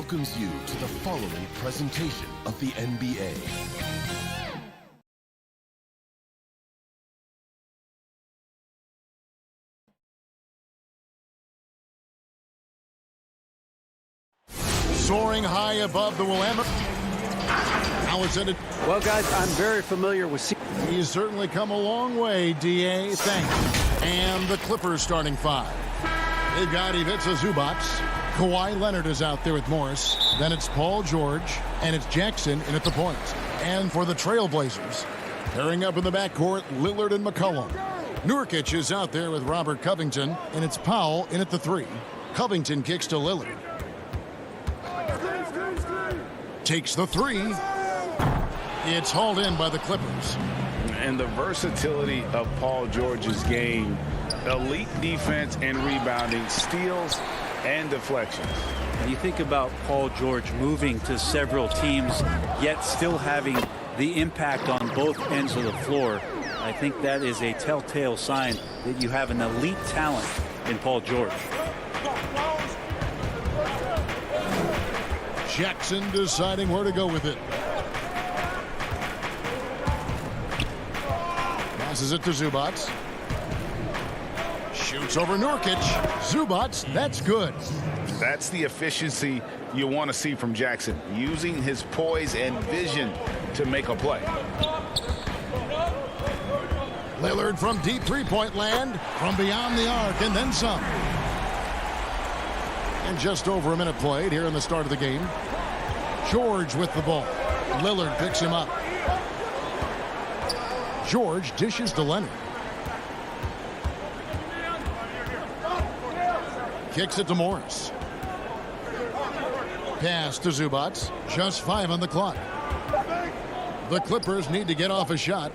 welcomes you to the following presentation of the NBA. Soaring high above the Willamette. Now it's headed. Well, guys, I'm very familiar with. He's certainly come a long way, D.A. Thanks. And the Clippers starting five. They've got Ivica Zubac. Kawhi Leonard is out there with Morris. Then it's Paul George. And it's Jackson in at the point. And for the Trailblazers, pairing up in the backcourt, Lillard and McCollum. Nurkic is out there with Robert Covington. And it's Powell in at the three. Covington kicks to Lillard. Takes the three. It's hauled in by the Clippers. And the versatility of Paul George's game, elite defense and rebounding, steals and deflections. You think about Paul George moving to several teams, yet still having the impact on both ends of the floor. I think that is a telltale sign that you have an elite talent in Paul George. Jackson deciding where to go with it. Passes it to Zubac. Shoots over Nurkic. Zubac, that's good. That's the efficiency you want to see from Jackson, using his poise and vision to make a play. Lillard from deep three-point land, from beyond the arc, and then some. And just over a minute played here in the start of the game. George with the ball. Lillard picks him up. George dishes to Leonard. Kicks it to Morris. Pass to Zubac. Just 5 on the clock. The Clippers need to get off a shot.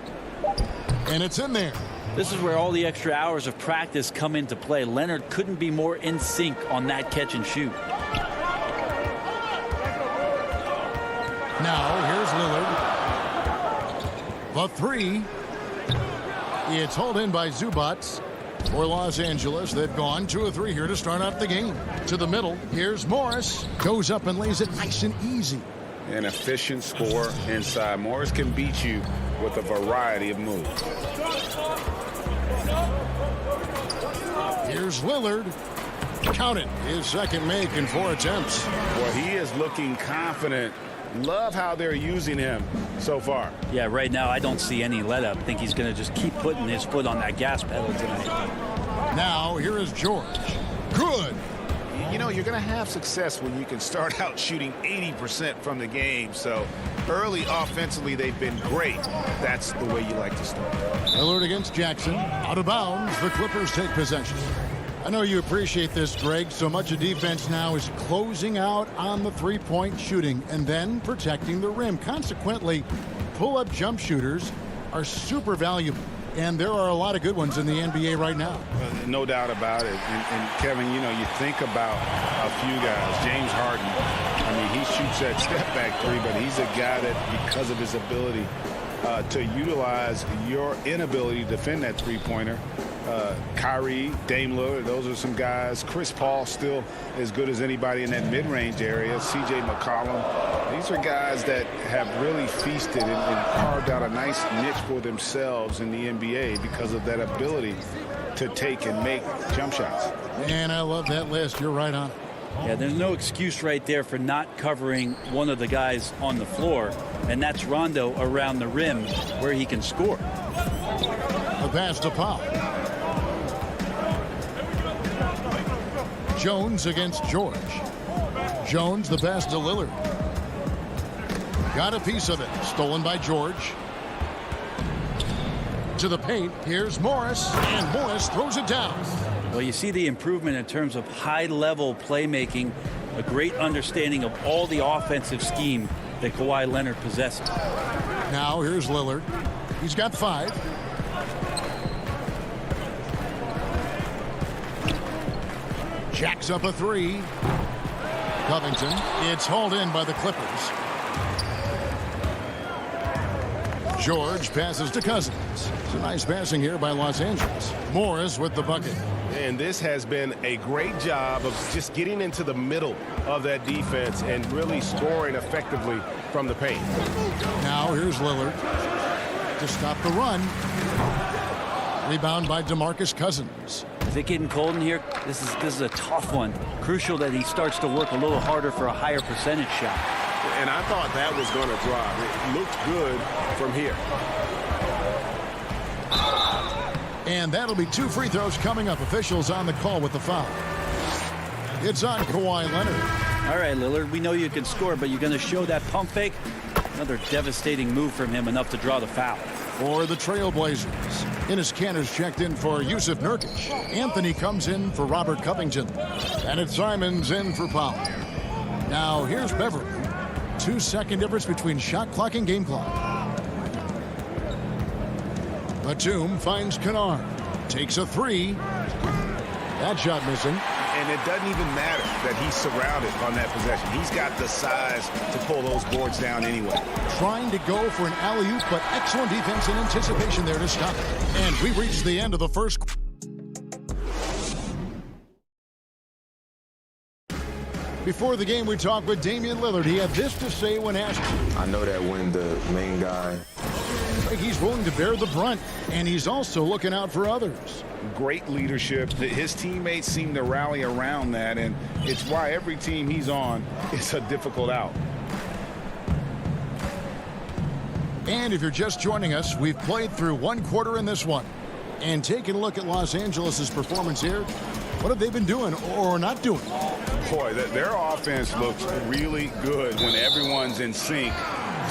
And it's in there. This is where all the extra hours of practice come into play. Leonard couldn't be more in sync on that catch and shoot. Now, here's Lillard. The three. It's hauled in by Zubac. For Los Angeles, they've gone 2 of 3 here to start out the game. To the middle, here's Morris. Goes up and lays it nice and easy. An efficient scorer inside. Morris can beat you with a variety of moves. Here's Lillard. Count it. His second make in 4 attempts. Well, he is looking confident. Love how they're using him so far. Yeah, right now I don't see any let up. I think he's going to just keep putting his foot on that gas pedal tonight. Now here is George. Good. You know, you're going to have success when you can start out shooting 80% from the game. So early offensively, they've been great. That's the way you like to start. Lillard against Jackson. Out of bounds. The Clippers take possession. I know you appreciate this, Greg. So much of defense now is closing out on the three-point shooting and then protecting the rim. Consequently, pull-up jump shooters are super valuable. And there are a lot of good ones in the NBA right now. No doubt about it. And Kevin, you know, you think about a few guys. James Harden, I mean, he shoots that step-back three, but he's a guy that, because of his ability to utilize your inability to defend that three-pointer, Kyrie, Dame Lillard, those are some guys. Chris Paul still as good as anybody in that mid-range area. C.J. McCollum. These are guys that have really feasted and carved out a nice niche for themselves in the NBA because of that ability to take and make jump shots. And I love that list. You're right on it. Yeah, there's no excuse right there for not covering one of the guys on the floor, and that's Rondo around the rim where he can score. The pass to Powell. Jones against George. Jones, the pass to Lillard. Got a piece of it. Stolen by George. To the paint. Here's Morris. And Morris throws it down. Well, you see the improvement in terms of high-level playmaking, a great understanding of all the offensive scheme that Kawhi Leonard possesses. Now here's Lillard. He's got 5. Jacks up a 3. Covington. It's hauled in by the Clippers. George passes to Cousins. It's a nice passing here by Los Angeles. Morris with the bucket. And this has been a great job of just getting into the middle of that defense and really scoring effectively from the paint. Now here's Lillard to stop the run. Rebound by DeMarcus Cousins. Is it getting cold in here? This is a tough one. Crucial that he starts to work a little harder for a higher percentage shot. And I thought that was going to drop. It looked good from here. And that'll be 2 free throws coming up. Officials on the call with the foul. It's on Kawhi Leonard. All right, Lillard, we know you can score, but you're going to show that pump fake? Another devastating move from him, enough to draw the foul. For the Trailblazers, Enes Kanter's checked in for Yusuf Nurkic. Anthony comes in for Robert Covington. And it's Simons in for Powell. Now here's Beverly. 2-second difference between shot clock and game clock. Batum finds Kennard. Takes a 3. That shot missing. And it doesn't even matter that he's surrounded on that possession. He's got the size to pull those boards down anyway. Trying to go for an alley-oop, but excellent defense and anticipation there to stop it. And we reach the end of the first. Before the game, we talked with Damian Lillard. He had this to say when asked. I know that when the main guy. He's willing to bear the brunt, and he's also looking out for others. Great leadership. His teammates seem to rally around that, and it's why every team he's on is a difficult out. And if you're just joining us, we've played through 1 quarter in this one. And taking a look at Los Angeles' performance here, what have they been doing or not doing? Boy, their offense looks really good when everyone's in sync.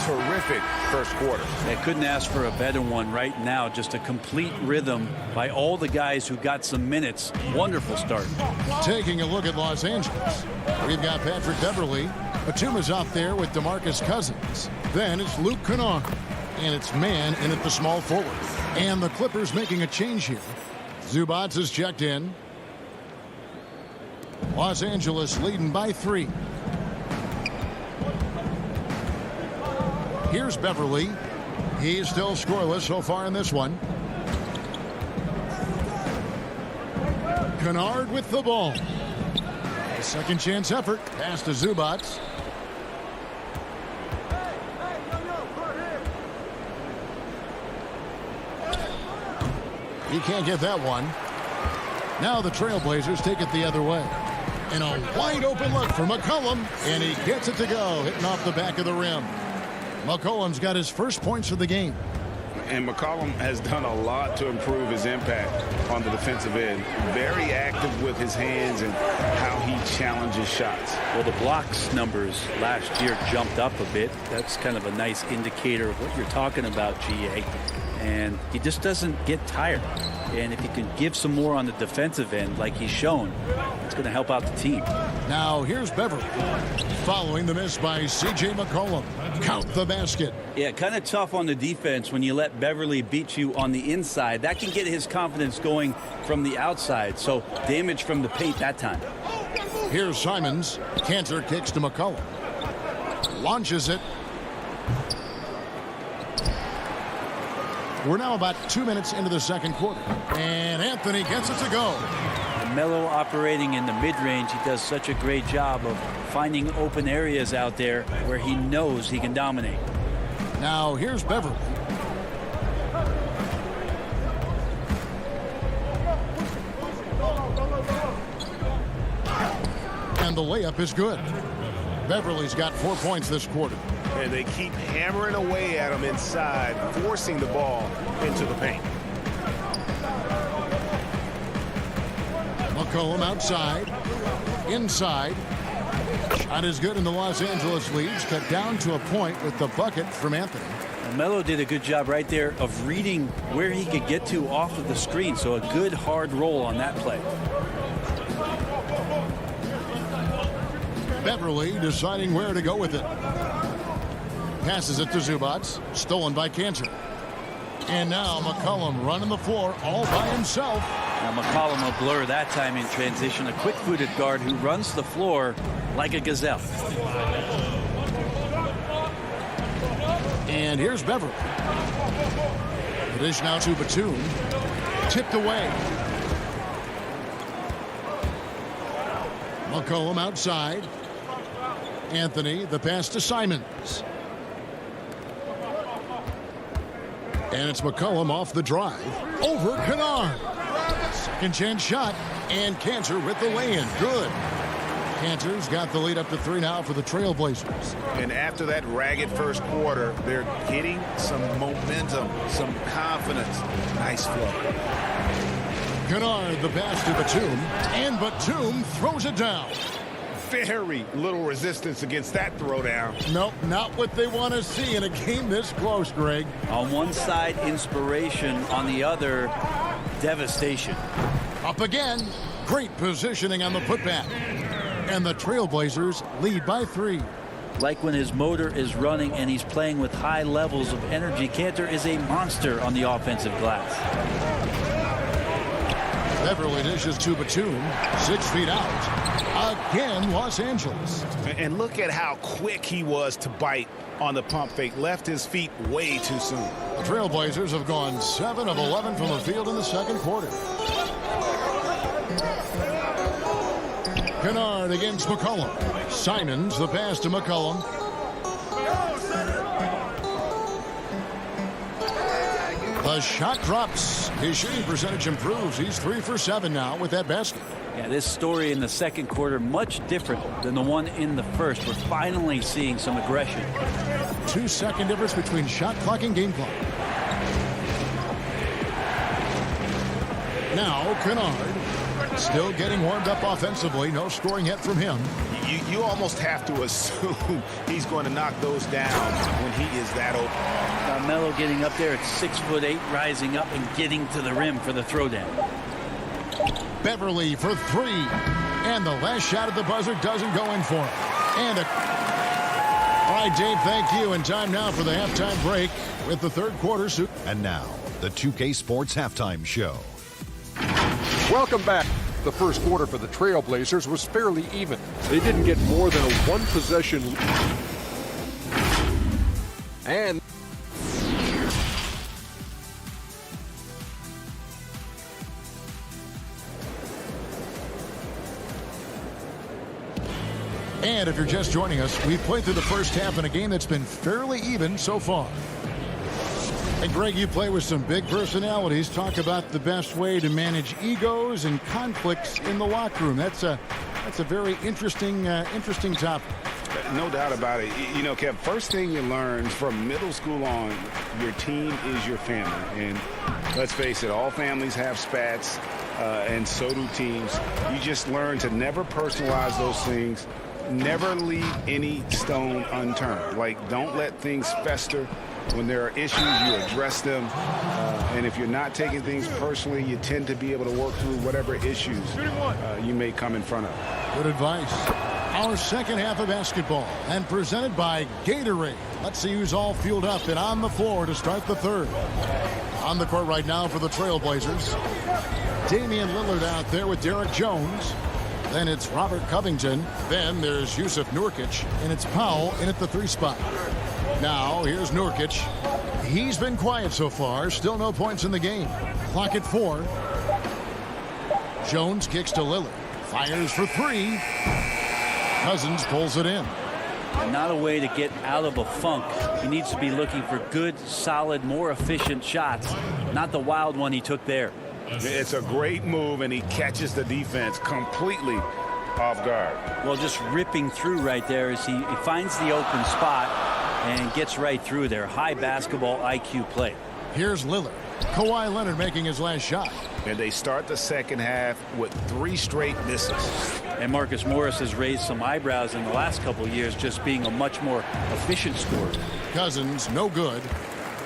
Terrific first quarter. They couldn't ask for a better one right now. Just a complete rhythm by all the guys who got some minutes. Wonderful start. Taking a look at Los Angeles, we've got Patrick Beverly. Batum is out there with DeMarcus Cousins. Then it's Luke Kennard. And it's man in at the small forward. And the Clippers making a change here. Zubac is checked in. Los Angeles leading by 3. Here's Beverly. He's still scoreless so far in this one. Kennard with the ball. A second chance effort. Pass to Zubac. He can't get that one. Now the Trailblazers take it the other way. And a wide open look for McCollum. And he gets it to go, hitting off the back of the rim. McCollum's got his first points of the game. And McCollum has done a lot to improve his impact on the defensive end. Very active with his hands and how he challenges shots. Well, the blocks numbers last year jumped up a bit. That's kind of a nice indicator of what you're talking about, GA. And he just doesn't get tired. And if he can give some more on the defensive end like he's shown, it's going to help out the team. Now here's Beverly. Following the miss by C.J. McCollum. Count the basket. Yeah, kind of tough on the defense when you let Beverly beat you on the inside. That can get his confidence going from the outside. So damage from the paint that time. Here's Simons. Kanter kicks to McCollum. Launches it. We're now about 2 minutes into the second quarter. And Anthony gets it to go. Melo operating in the mid-range. He does such a great job of finding open areas out there where he knows he can dominate. Now here's Beverly. And the layup is good. Beverly's got 4 points this quarter. And they keep hammering away at him inside, forcing the ball into the paint. McCollum outside. Inside. Shot is good, and the Los Angeles leads cut down to a point with the bucket from Anthony. Melo did a good job right there of reading where he could get to off of the screen. So a good hard roll on that play. Beverly deciding where to go with it. Passes it to Zubac. Stolen by Kanter. And now McCollum running the floor all by himself. Now McCollum will blur that time in transition. A quick-footed guard who runs the floor like a gazelle. And here's Beverly. The dish now to Batum. Tipped away. McCollum outside. Anthony, the pass to Simons. And it's McCollum off the drive. Over Kennard. Second chance shot. And Cantor with the lay-in. Good. Cantor's got the lead up to 3 now for the Trailblazers. And after that ragged first quarter, they're getting some momentum, some confidence. Nice flow. Kennard, the pass to Batum. And Batum throws it down. Very little resistance against that throwdown. Nope, not what they want to see in a game this close, Greg. On one side, inspiration. On the other, devastation. Up again. Great positioning on the putback. And the Trailblazers lead by 3. Like when his motor is running and he's playing with high levels of energy, Cantor is a monster on the offensive glass. Beverly dishes to Batum. 6 feet out. Again, Los Angeles. And look at how quick he was to bite on the pump fake. Left his feet way too soon. The Trailblazers have gone 7 of 11 from the field in the second quarter. Kennard against McCollum. Simons, the pass to McCollum. The shot drops. His shooting percentage improves. He's 3 for 7 now with that basket. Yeah, this story in the second quarter much different than the one in the first. We're finally seeing some aggression. 2-second difference between shot clock and game clock. Now Kennard still getting warmed up offensively. No scoring yet from him. You almost have to assume he's going to knock those down when he is that open. Melo getting up there at 6'8", rising up and getting to the rim for the throwdown. Beverly for 3. And the last shot at the buzzer doesn't go in for it. And all right, Dave, thank you. And time now for the halftime break with the third quarter. And now, the 2K Sports Halftime Show. Welcome back. The first quarter for the Trailblazers was fairly even. They didn't get more than a one-possession and if you're just joining us, we've played through the first half in a game that's been fairly even so far. And Greg, you play with some big personalities. Talk about the best way to manage egos and conflicts in the locker room. That's a very interesting topic. No doubt about it. You know, Kev, first thing you learn from middle school on, your team is your family. And let's face it, all families have spats, and so do teams. You just learn to never personalize those things. Never leave any stone unturned. Like, don't let things fester. When there are issues, you address them. And if you're not taking things personally, you tend to be able to work through whatever issues you may come in front of. Good advice. Our second half of basketball and presented by Gatorade. Let's see who's all fueled up and on the floor to start the third. On the court right now for the Trailblazers. Damian Lillard out there with Derek Jones. Then it's Robert Covington. Then there's Yusuf Nurkic. And it's Powell in at the 3 spot. Now here's Nurkic. He's been quiet so far. Still no points in the game. Clock at 4. Jones kicks to Lillard. Fires for 3. Cousins pulls it in. And not a way to get out of a funk. He needs to be looking for good, solid, more efficient shots. Not the wild one he took there. It's a great move, and he catches the defense completely off guard. Well, just ripping through right there as he finds the open spot and gets right through there. High basketball IQ play. Here's Lillard. Kawhi Leonard making his last shot. And they start the second half with 3 straight misses. And Marcus Morris has raised some eyebrows in the last couple of years, just being a much more efficient scorer. Cousins, no good.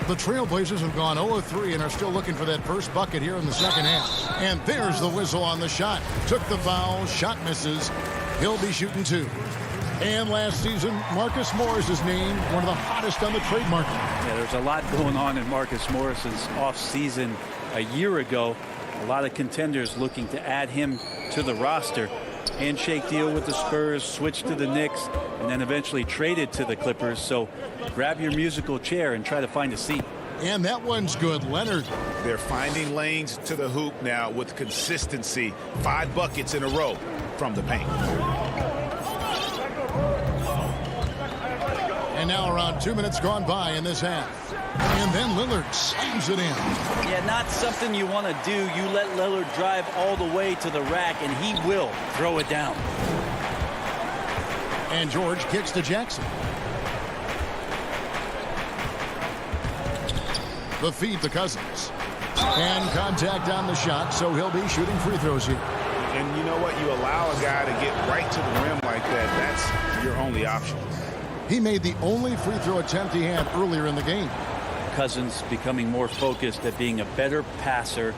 The Trailblazers have gone 0-3 and are still looking for that first bucket here in the second half. And there's the whistle on the shot. Took the foul, shot misses. He'll be shooting 2. And last season, Marcus Morris is named one of the hottest on the trade market. Yeah, there's a lot going on in Marcus Morris's offseason a year ago. A lot of contenders looking to add him to the roster. Handshake deal with the Spurs, switched to the Knicks, and then eventually traded to the Clippers. So grab your musical chair and try to find a seat. And that one's good. Leonard. They're finding lanes to the hoop now with consistency. 5 buckets in a row from the paint. And now around 2 minutes gone by in this half. And then Lillard slams it in. Yeah, not something you want to do. You let Lillard drive all the way to the rack, and he will throw it down. And George kicks to Jackson. The feed to Cousins. And contact on the shot, so he'll be shooting free throws here. And you know what? You allow a guy to get right to the rim like that. That's your only option. He made the only free throw attempt he had earlier in the game. Cousins becoming more focused at being a better passer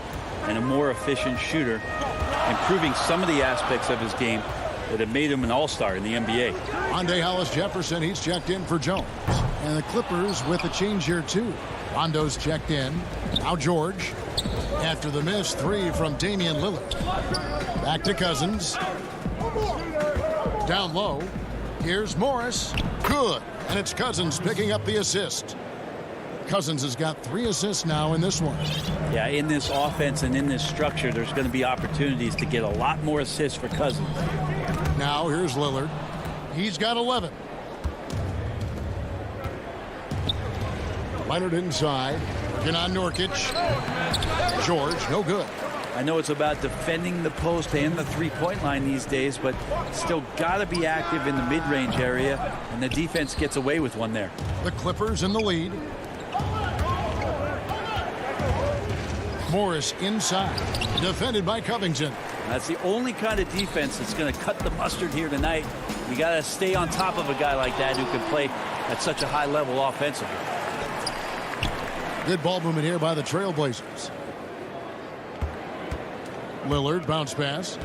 and a more efficient shooter, improving some of the aspects of his game that have made him an all-star in the NBA. Rondé Hollis-Jefferson, he's checked in for Jones. And the Clippers with a change here, too. Rondo's checked in. Now George. After the miss, 3 from Damian Lillard. Back to Cousins. Down low. Here's Morris. Good. And it's Cousins picking up the assist. Cousins has got 3 assists now in this one. Yeah, in this offense and in this structure, there's going to be opportunities to get a lot more assists for Cousins. Now here's Lillard. He's got 11. Leonard inside. Working on Nurkic. George, no good. I know it's about defending the post and the three-point line these days, but still got to be active in the mid-range area, and the defense gets away with one there. The Clippers in the lead. Morris inside. Defended by Covington. That's the only kind of defense that's going to cut the mustard here tonight. You got to stay on top of a guy like that who can play at such a high level offensively. Good ball movement here by the Trailblazers. Lillard, bounce pass.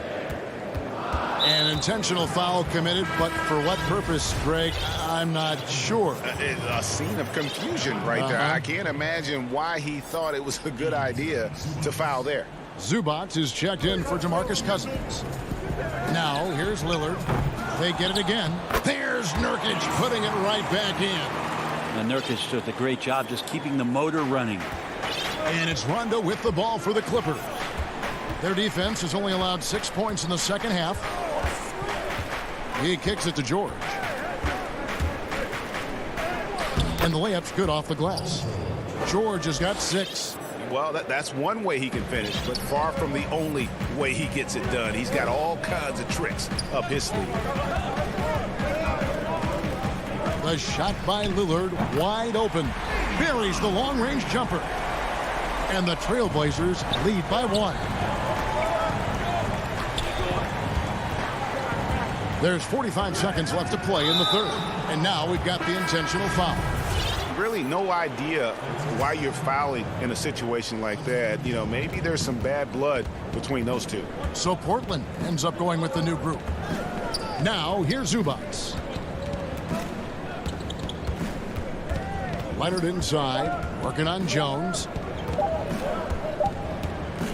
An intentional foul committed, but for what purpose, Greg? I'm not sure. A scene of confusion right there. I can't imagine why he thought it was a good idea to foul there. Zubac is checked in for DeMarcus Cousins. Now, here's Lillard. They get it again. There's Nurkic putting it right back in. And Nurkic does a great job just keeping the motor running. And it's Rondo with the ball for the Clippers. Their defense has only allowed 6 points in the second half. He kicks it to George. And the layup's good off the glass. George has got 6. Well, that's one way he can finish, but far from the only way he gets it done. He's got all kinds of tricks up his sleeve. The shot by Lillard, wide open. Buries the long-range jumper. And the Trailblazers lead by 1. There's 45 seconds left to play in the third. And now we've got the intentional foul. Really no idea why you're fouling in a situation like that. You know, maybe there's some bad blood between those two. So Portland ends up going with the new group. Now, here's Zubac. Leonard inside, working on Jones.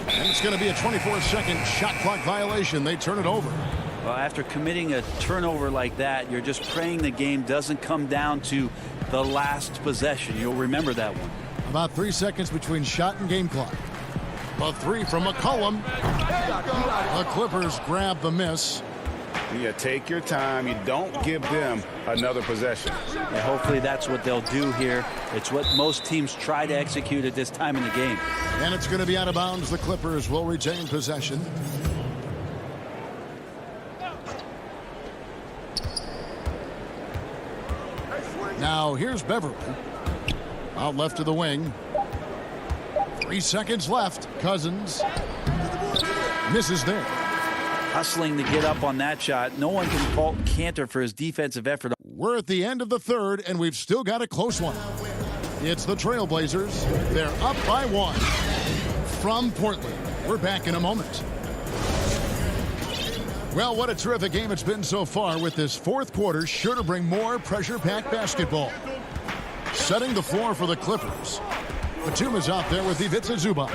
And it's going to be a 24-second shot clock violation. They turn it over. Well, after committing a turnover like that, you're just praying the game doesn't come down to the last possession. You'll remember that one. About 3 seconds between shot and game clock. A 3 from McCollum. The Clippers grab the miss. Yeah, take your time. You don't give them another possession. And hopefully that's what they'll do here. It's what most teams try to execute at this time in the game. And it's going to be out of bounds. The Clippers will retain possession. Now here's Beverly. Out left to the wing. 3 seconds left. Cousins misses there. Hustling to get up on that shot. No one can fault Cantor for his defensive effort. We're at the end of the third, and we've still got a close one. It's the Trailblazers. They're up by 1 from Portland. We're back in a moment. Well, what a terrific game it's been so far, with this fourth quarter sure to bring more pressure-packed basketball. Setting the floor for the Clippers. Batum is out there with Ivica Zubac.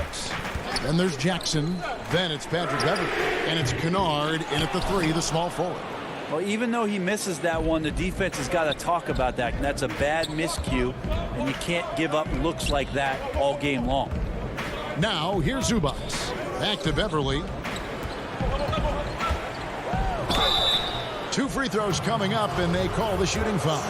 Then there's Jackson. Then it's Patrick Beverly. And it's Kennard in at the 3, the small forward. Well, even though he misses that one, the defense has got to talk about that. That's a bad miscue, and you can't give up looks like that all game long. Now, here's Zubac. Back to Beverly. 2 free throws coming up, and they call the shooting foul.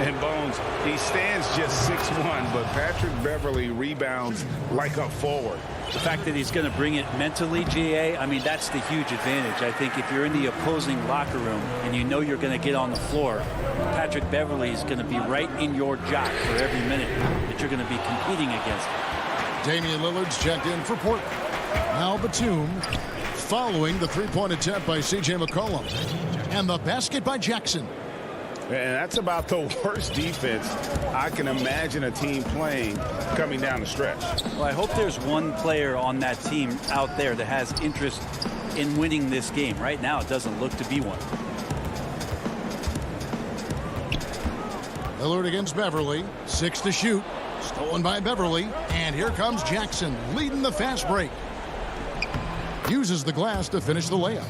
And Bones, he stands just 6'1", but Patrick Beverly rebounds like a forward. The fact that he's going to bring it mentally, GA, I mean, that's the huge advantage. I think if you're in the opposing locker room and you know you're going to get on the floor, Patrick Beverly is going to be right in your jock for every minute that you're going to be competing against him. Damian Lillard's checked in for Portland. Now Batum following the three-point attempt by C.J. McCollum. And the basket by Jackson. And that's about the worst defense I can imagine a team playing coming down the stretch. Well, I hope there's one player on that team out there that has interest in winning this game. Right now, it doesn't look to be one. Lillard against Beverly. 6 to shoot. Stolen by Beverly. And here comes Jackson leading the fast break. Uses the glass to finish the layup.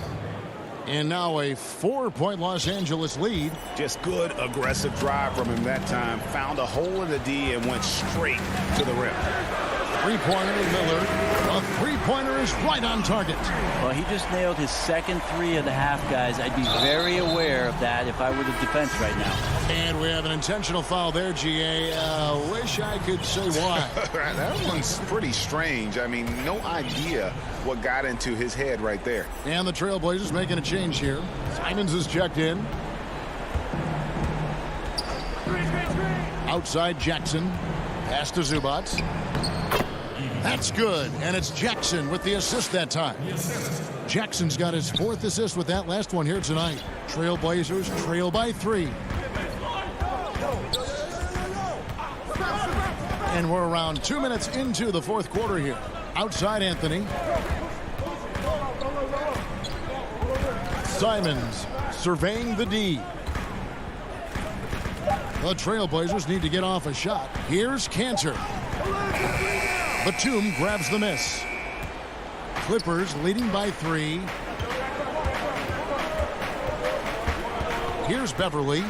And now a 4-point Los Angeles lead. Just good aggressive drive from him that time. Found a hole in the D and went straight to the rim. Three-pointer Lillard. A three-pointer is right on target. Well, he just nailed his second three of the half, guys. I'd be very aware of that if I were the defense right now. And we have an intentional foul there, GA. Wish I could say why. That one's pretty strange. I mean, no idea what got into his head right there. And the Trailblazers making a change here. Simons is checked in. Outside Jackson. Pass to Zubac. That's good. And it's Jackson with the assist that time. Jackson's got his 4th assist with that last one here tonight. Trailblazers trail by 3. And we're around 2 minutes into the 4th quarter here. Outside Anthony. Simons surveying the D. The Trailblazers need to get off a shot. Here's Cantor. Batum grabs the miss. Clippers leading by 3. Here's Beverly.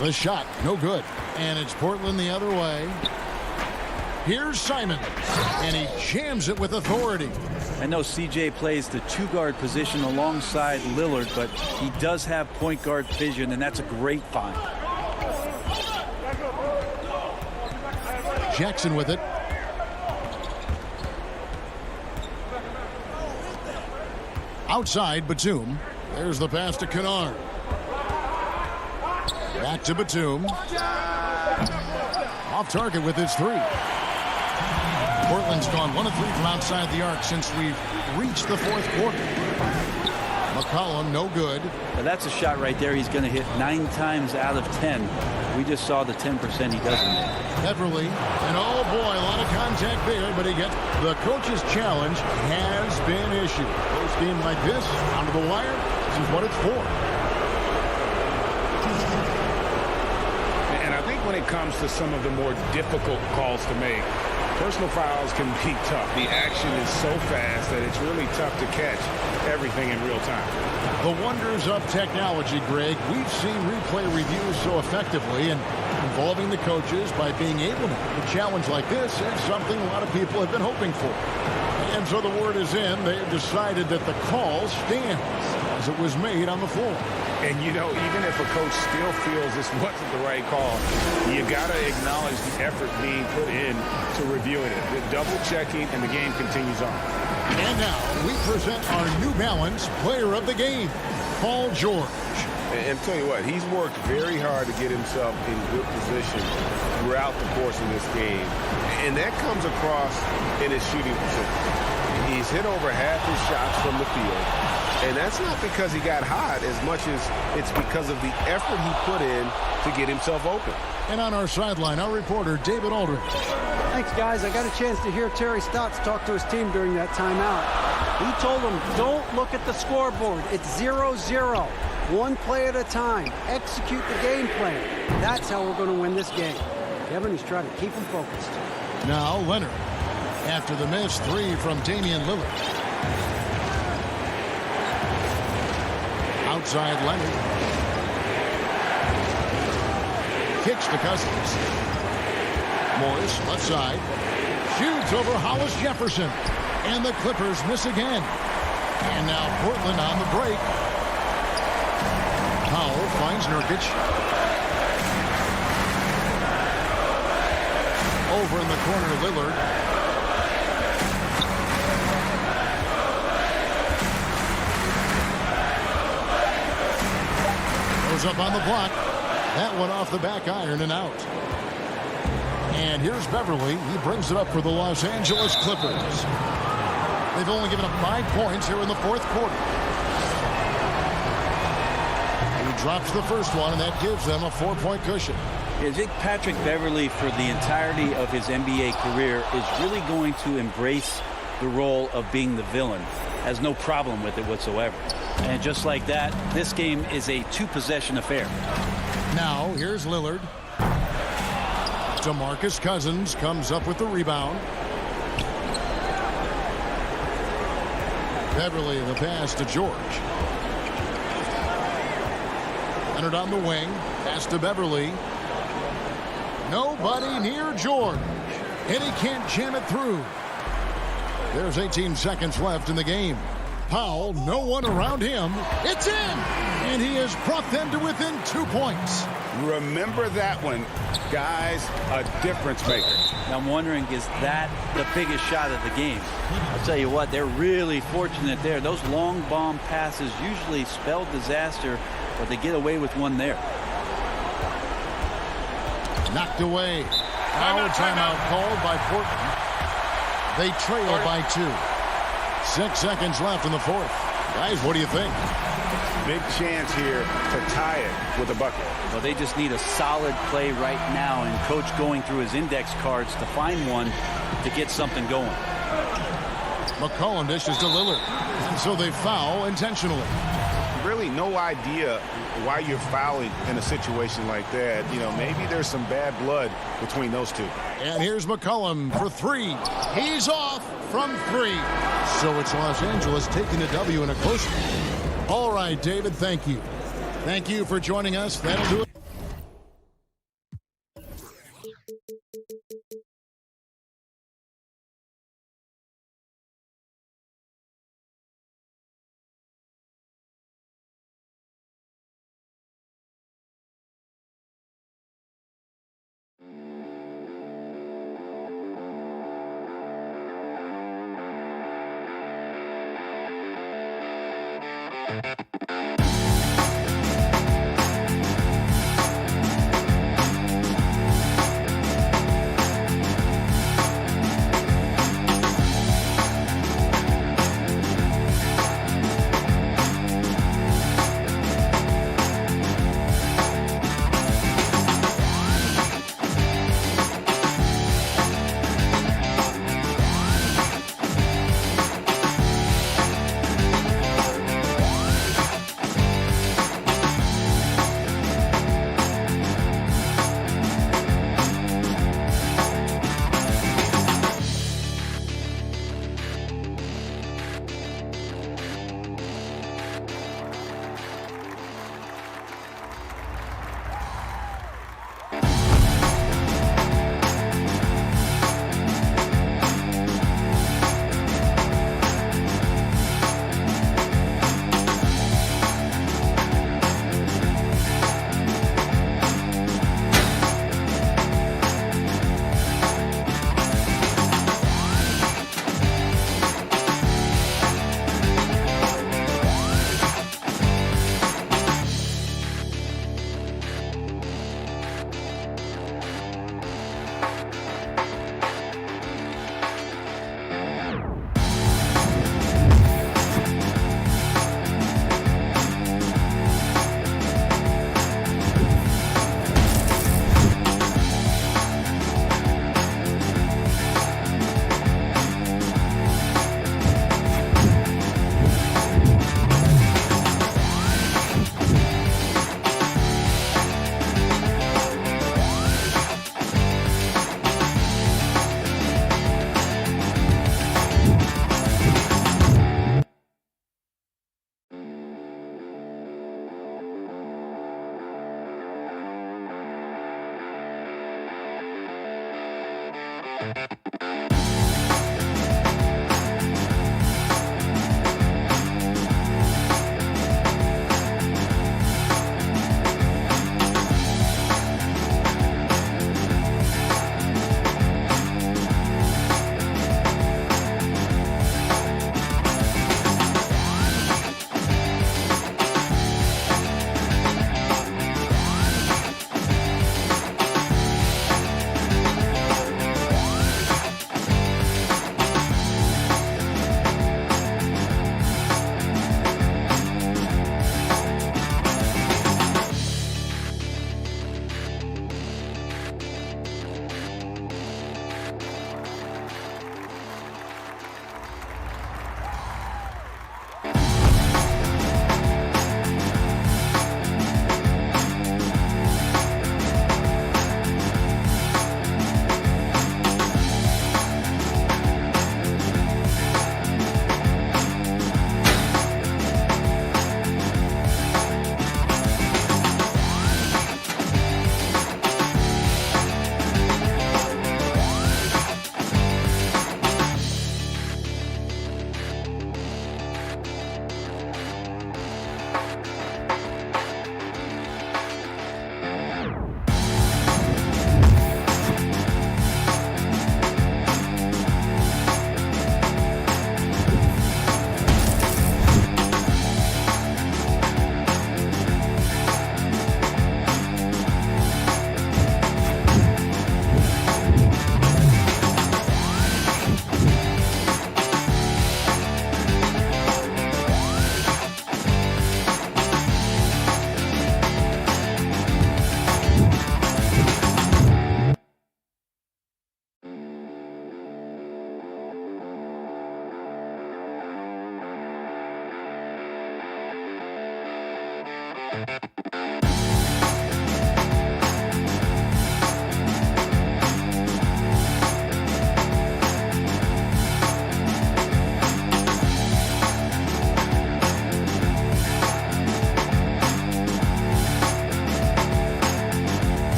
The shot, no good. And it's Portland the other way. Here's Simon. And he jams it with authority. I know CJ plays the 2-guard position alongside Lillard, but he does have point guard vision, and that's a great find. Jackson with it. Outside Batum. There's the pass to Kennard. Back to Batum. Off target with his 3. Portland's gone 1 of 3 from outside the arc since we've reached the 4th quarter. McCollum, no good. Well, that's a shot right there. He's going to hit 9 times out of 10. We just saw the 10% he doesn't make. Beverly, and oh boy, a lot of contact there, but he gets the coach's challenge has been issued. First game like this, onto the wire, this is what it's for. And I think when it comes to some of the more difficult calls to make, personal fouls can be tough. The action is so fast that it's really tough to catch everything in real time. The wonders of technology, Greg. We've seen replay reviews so effectively, and involving the coaches by being able to make a challenge like this is something a lot of people have been hoping for. And so the word is in. They have decided that the call stands as it was made on the floor. And, you know, even if a coach still feels this wasn't the right call, you got to acknowledge the effort being put in to reviewing it. The double checking, and the game continues on. And now we present our New Balance Player of the Game, Paul George. And tell you what, he's worked very hard to get himself in good position throughout the course of this game. And that comes across in his shooting percentage. He's hit over half his shots from the field. And that's not because he got hot as much as it's because of the effort he put in to get himself open. And on our sideline, our reporter, David Aldridge. Thanks, guys. I got a chance to hear Terry Stotts talk to his team during that timeout. He told them, don't look at the scoreboard. It's 0-0. One play at a time. Execute the game plan. That's how we're going to win this game. Kevin is trying to keep them focused. Now Leonard. After the missed 3 from Damian Lillard. Outside Leonard. Kicks to Cousins. Morris, left side. Shoots over Hollis Jefferson. And the Clippers miss again. And now Portland on the break. Powell finds Nurkic. Over in the corner, Lillard. Goes up on the block. That one off the back iron and out. And here's Beverly. He brings it up for the Los Angeles Clippers. They've only given up 5 points here in the fourth quarter. He drops the first one, and that gives them a 4-point cushion. I think Patrick Beverly, for the entirety of his NBA career, is really going to embrace the role of being the villain. Has no problem with it whatsoever. And just like that, this game is a 2-possession affair. Now, here's Lillard. DeMarcus Cousins comes up with the rebound. Beverly the pass to George. Leonard on the wing. Pass to Beverly. Nobody near George. And he can't jam it through. There's 18 seconds left in the game. Powell, no one around him. It's in! And he has brought them to within 2 points. Remember that one, guys, a difference maker. I'm wondering, is that the biggest shot of the game? I'll tell you what, they're really fortunate there. Those long bomb passes usually spell disaster, but they get away with one there. Knocked away. Now a timeout called by Portland. They trail by 2. 6 seconds left in the fourth. Guys, what do you think? Big chance here to tie it with a bucket. Well, they just need a solid play right now, and Coach going through his index cards to find one to get something going. McCollum dishes to Lillard. And so they foul intentionally. Really no idea why you're fouling in a situation like that. You know, maybe there's some bad blood between those two. And here's McCollum for 3. He's off from 3. So it's Los Angeles taking a W in a close one. All right, David, thank you. Thank you for joining us. That'll do it.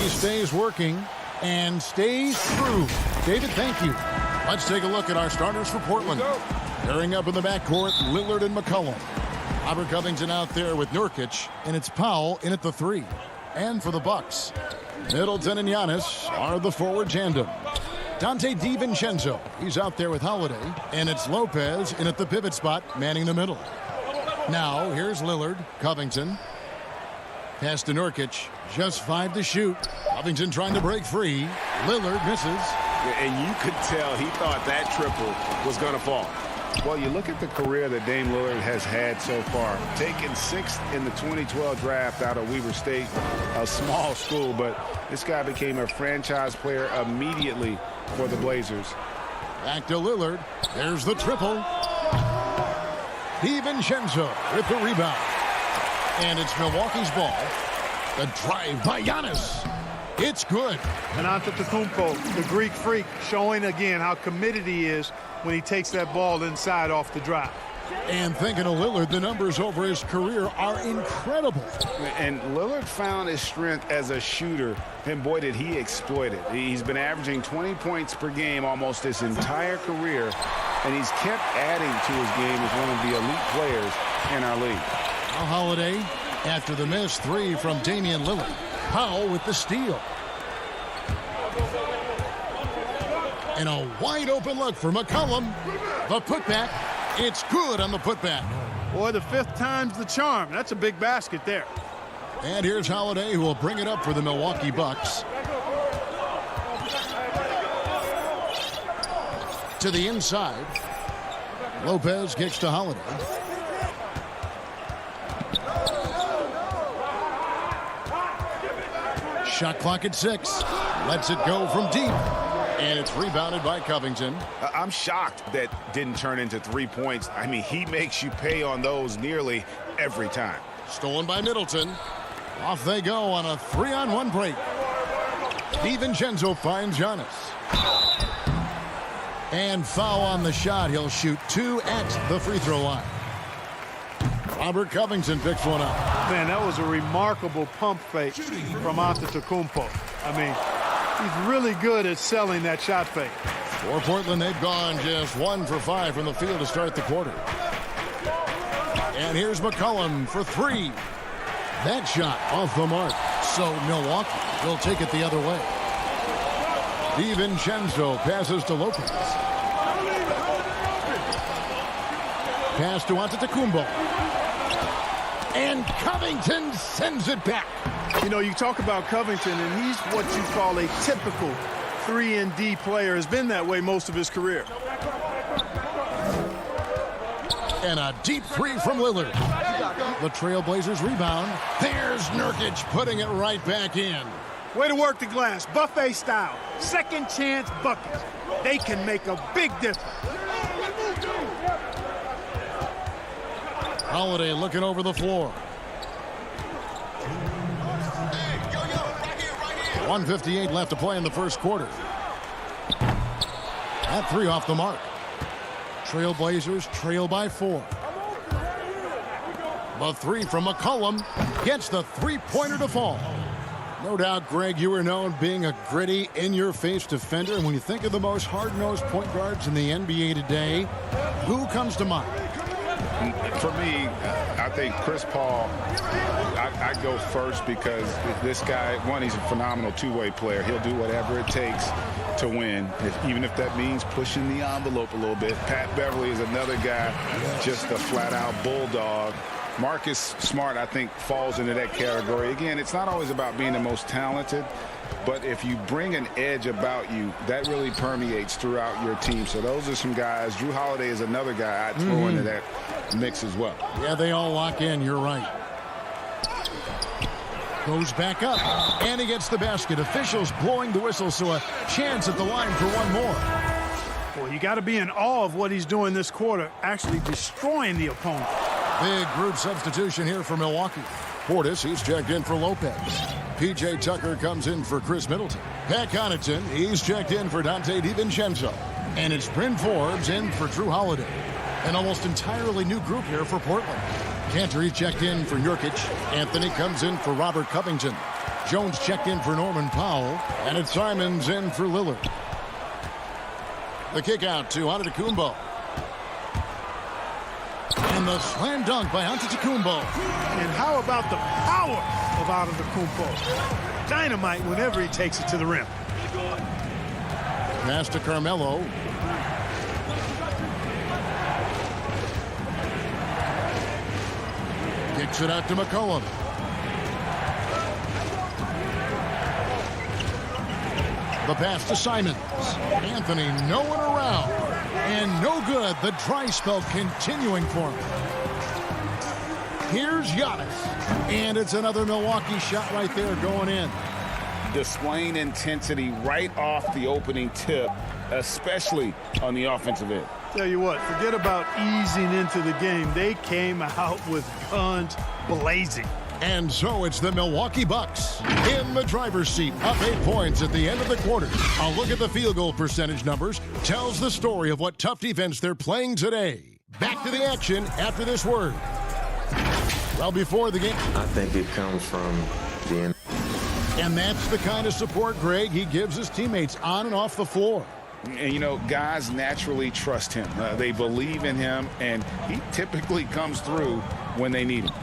He stays working and stays true. David, thank you. Let's take a look at our starters for Portland. Pairing up in the backcourt, Lillard and McCollum. Robert Covington out there with Nurkic, and it's Powell in at the 3. And for the Bucks, Middleton and Giannis are the forward tandem. Dante DiVincenzo, he's out there with Holiday, and it's Lopez in at the pivot spot, manning the middle. Now, here's Lillard, Covington. Pass to Nurkic, just 5 to shoot. Covington trying to break free. Lillard misses. And you could tell he thought that triple was going to fall. Well, you look at the career that Dame Lillard has had so far. Taken 6th in the 2012 draft out of Weber State, a small school, but this guy became a franchise player immediately for the Blazers. Back to Lillard. There's the triple. DiVincenzo with the rebound. And it's Milwaukee's ball. The drive by Giannis. It's good. And Antetokounmpo, the Greek freak, showing again how committed he is when he takes that ball inside off the drive. And thinking of Lillard, the numbers over his career are incredible. And Lillard found his strength as a shooter, and boy, did he exploit it. He's been averaging 20 points per game almost his entire career, and he's kept adding to his game as one of the elite players in our league. Now Holiday, after the missed three from Damian Lillard. Powell with the steal. And a wide open look for McCollum. The putback. It's good on the putback. Boy, the fifth time's the charm. That's a big basket there. And here's Holiday, who will bring it up for the Milwaukee Bucks. To the inside. Lopez kicks to Holiday. Shot clock at 6. Lets it go from deep. And it's rebounded by Covington. I'm shocked that didn't turn into 3 points. I mean, he makes you pay on those nearly every time. Stolen by Middleton. Off they go on a 3-on-1 break. DiVincenzo finds Giannis. And foul on the shot. He'll shoot 2 at the free throw line. Robert Covington picks one up. Man, that was a remarkable pump fake from Antetokounmpo. I mean, he's really good at selling that shot fake. For Portland, they've gone just 1 for 5 from the field to start the quarter. And here's McCollum for 3. That shot off the mark. So Milwaukee will take it the other way. DiVincenzo passes to Lopez. Pass to Antetokounmpo. And Covington sends it back. You know, you talk about Covington, and he's what you call a typical 3-and-D player. Has been that way most of his career. And a deep 3 from Lillard. The Trailblazers rebound. There's Nurkic putting it right back in. Way to work the glass, buffet style. Second chance buckets. They can make a big difference. Holiday looking over the floor. 1:58 left to play in the first quarter. That 3 off the mark. Trailblazers trail by 4. The 3 from McCollum gets the three-pointer to fall. No doubt, Greg, you were known being a gritty, in-your-face defender. And when you think of the most hard-nosed point guards in the NBA today, who comes to mind? For me, I think Chris Paul, I go first because this guy, one, he's a phenomenal two-way player. He'll do whatever it takes to win, even if that means pushing the envelope a little bit. Pat Beverly is another guy, just a flat-out bulldog. Marcus Smart, I think, falls into that category. Again, it's not always about being the most talented, but if you bring an edge about you, that really permeates throughout your team. So those are some guys. Drew Holiday is another guy I'd throw into that mix as well. Yeah, they all lock in. You're right. Goes back up, and he gets the basket. Officials blowing the whistle, so a chance at the line for one more. Boy, you got to be in awe of what he's doing this quarter, actually destroying the opponent. Big group substitution here for Milwaukee. Portis, he's checked in for Lopez. P.J. Tucker comes in for Chris Middleton. Pat Connaughton, he's checked in for Dante DiVincenzo. And it's Bryn Forbes in for Drew Holiday. An almost entirely new group here for Portland. Cantor, he's checked in for Nurkic. Anthony comes in for Robert Covington. Jones checked in for Norman Powell. And it's Simons in for Lillard. The kick out to Antetokounmpo. And the slam dunk by Antetokounmpo. And how about the power of Antetokounmpo? Dynamite whenever he takes it to the rim. Pass to Carmelo. Kicks it out to McCollum. The pass to Simons. Anthony, no one around. And no good. The dry spell continuing for him. Here's Giannis. And it's another Milwaukee shot right there going in. Displaying intensity right off the opening tip, especially on the offensive end. Tell you what, forget about easing into the game. They came out with guns blazing. And so it's the Milwaukee Bucks in the driver's seat, up 8 points at the end of the quarter. A look at the field goal percentage numbers tells the story of what tough defense they're playing today. Back to the action after this word. Well, before the game. I think it comes from the end. And that's the kind of support, Greg, he gives his teammates on and off the floor. And, you know, guys naturally trust him. They believe in him, and he typically comes through when they need him.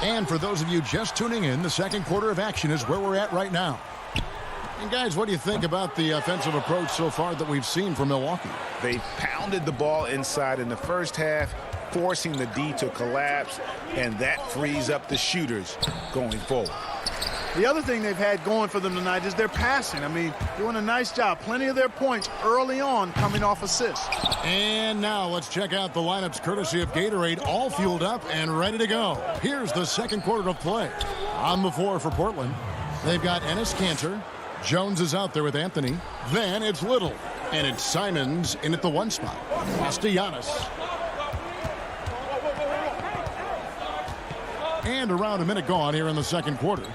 And for those of you just tuning in, the second quarter of action is where we're at right now. And guys, what do you think about the offensive approach so far that we've seen from Milwaukee? They pounded the ball inside in the first half, forcing the D to collapse, and that frees up the shooters going forward. The other thing they've had going for them tonight is their passing. I mean, doing a nice job. Plenty of their points early on coming off assists. And now let's check out the lineups courtesy of Gatorade, all fueled up and ready to go. Here's the second quarter of play. On the floor for Portland, they've got Enes Kanter. Jones is out there with Anthony. Then it's Little. And it's Simons in at the 1 spot. Castellanos. And around a minute gone here in the second quarter.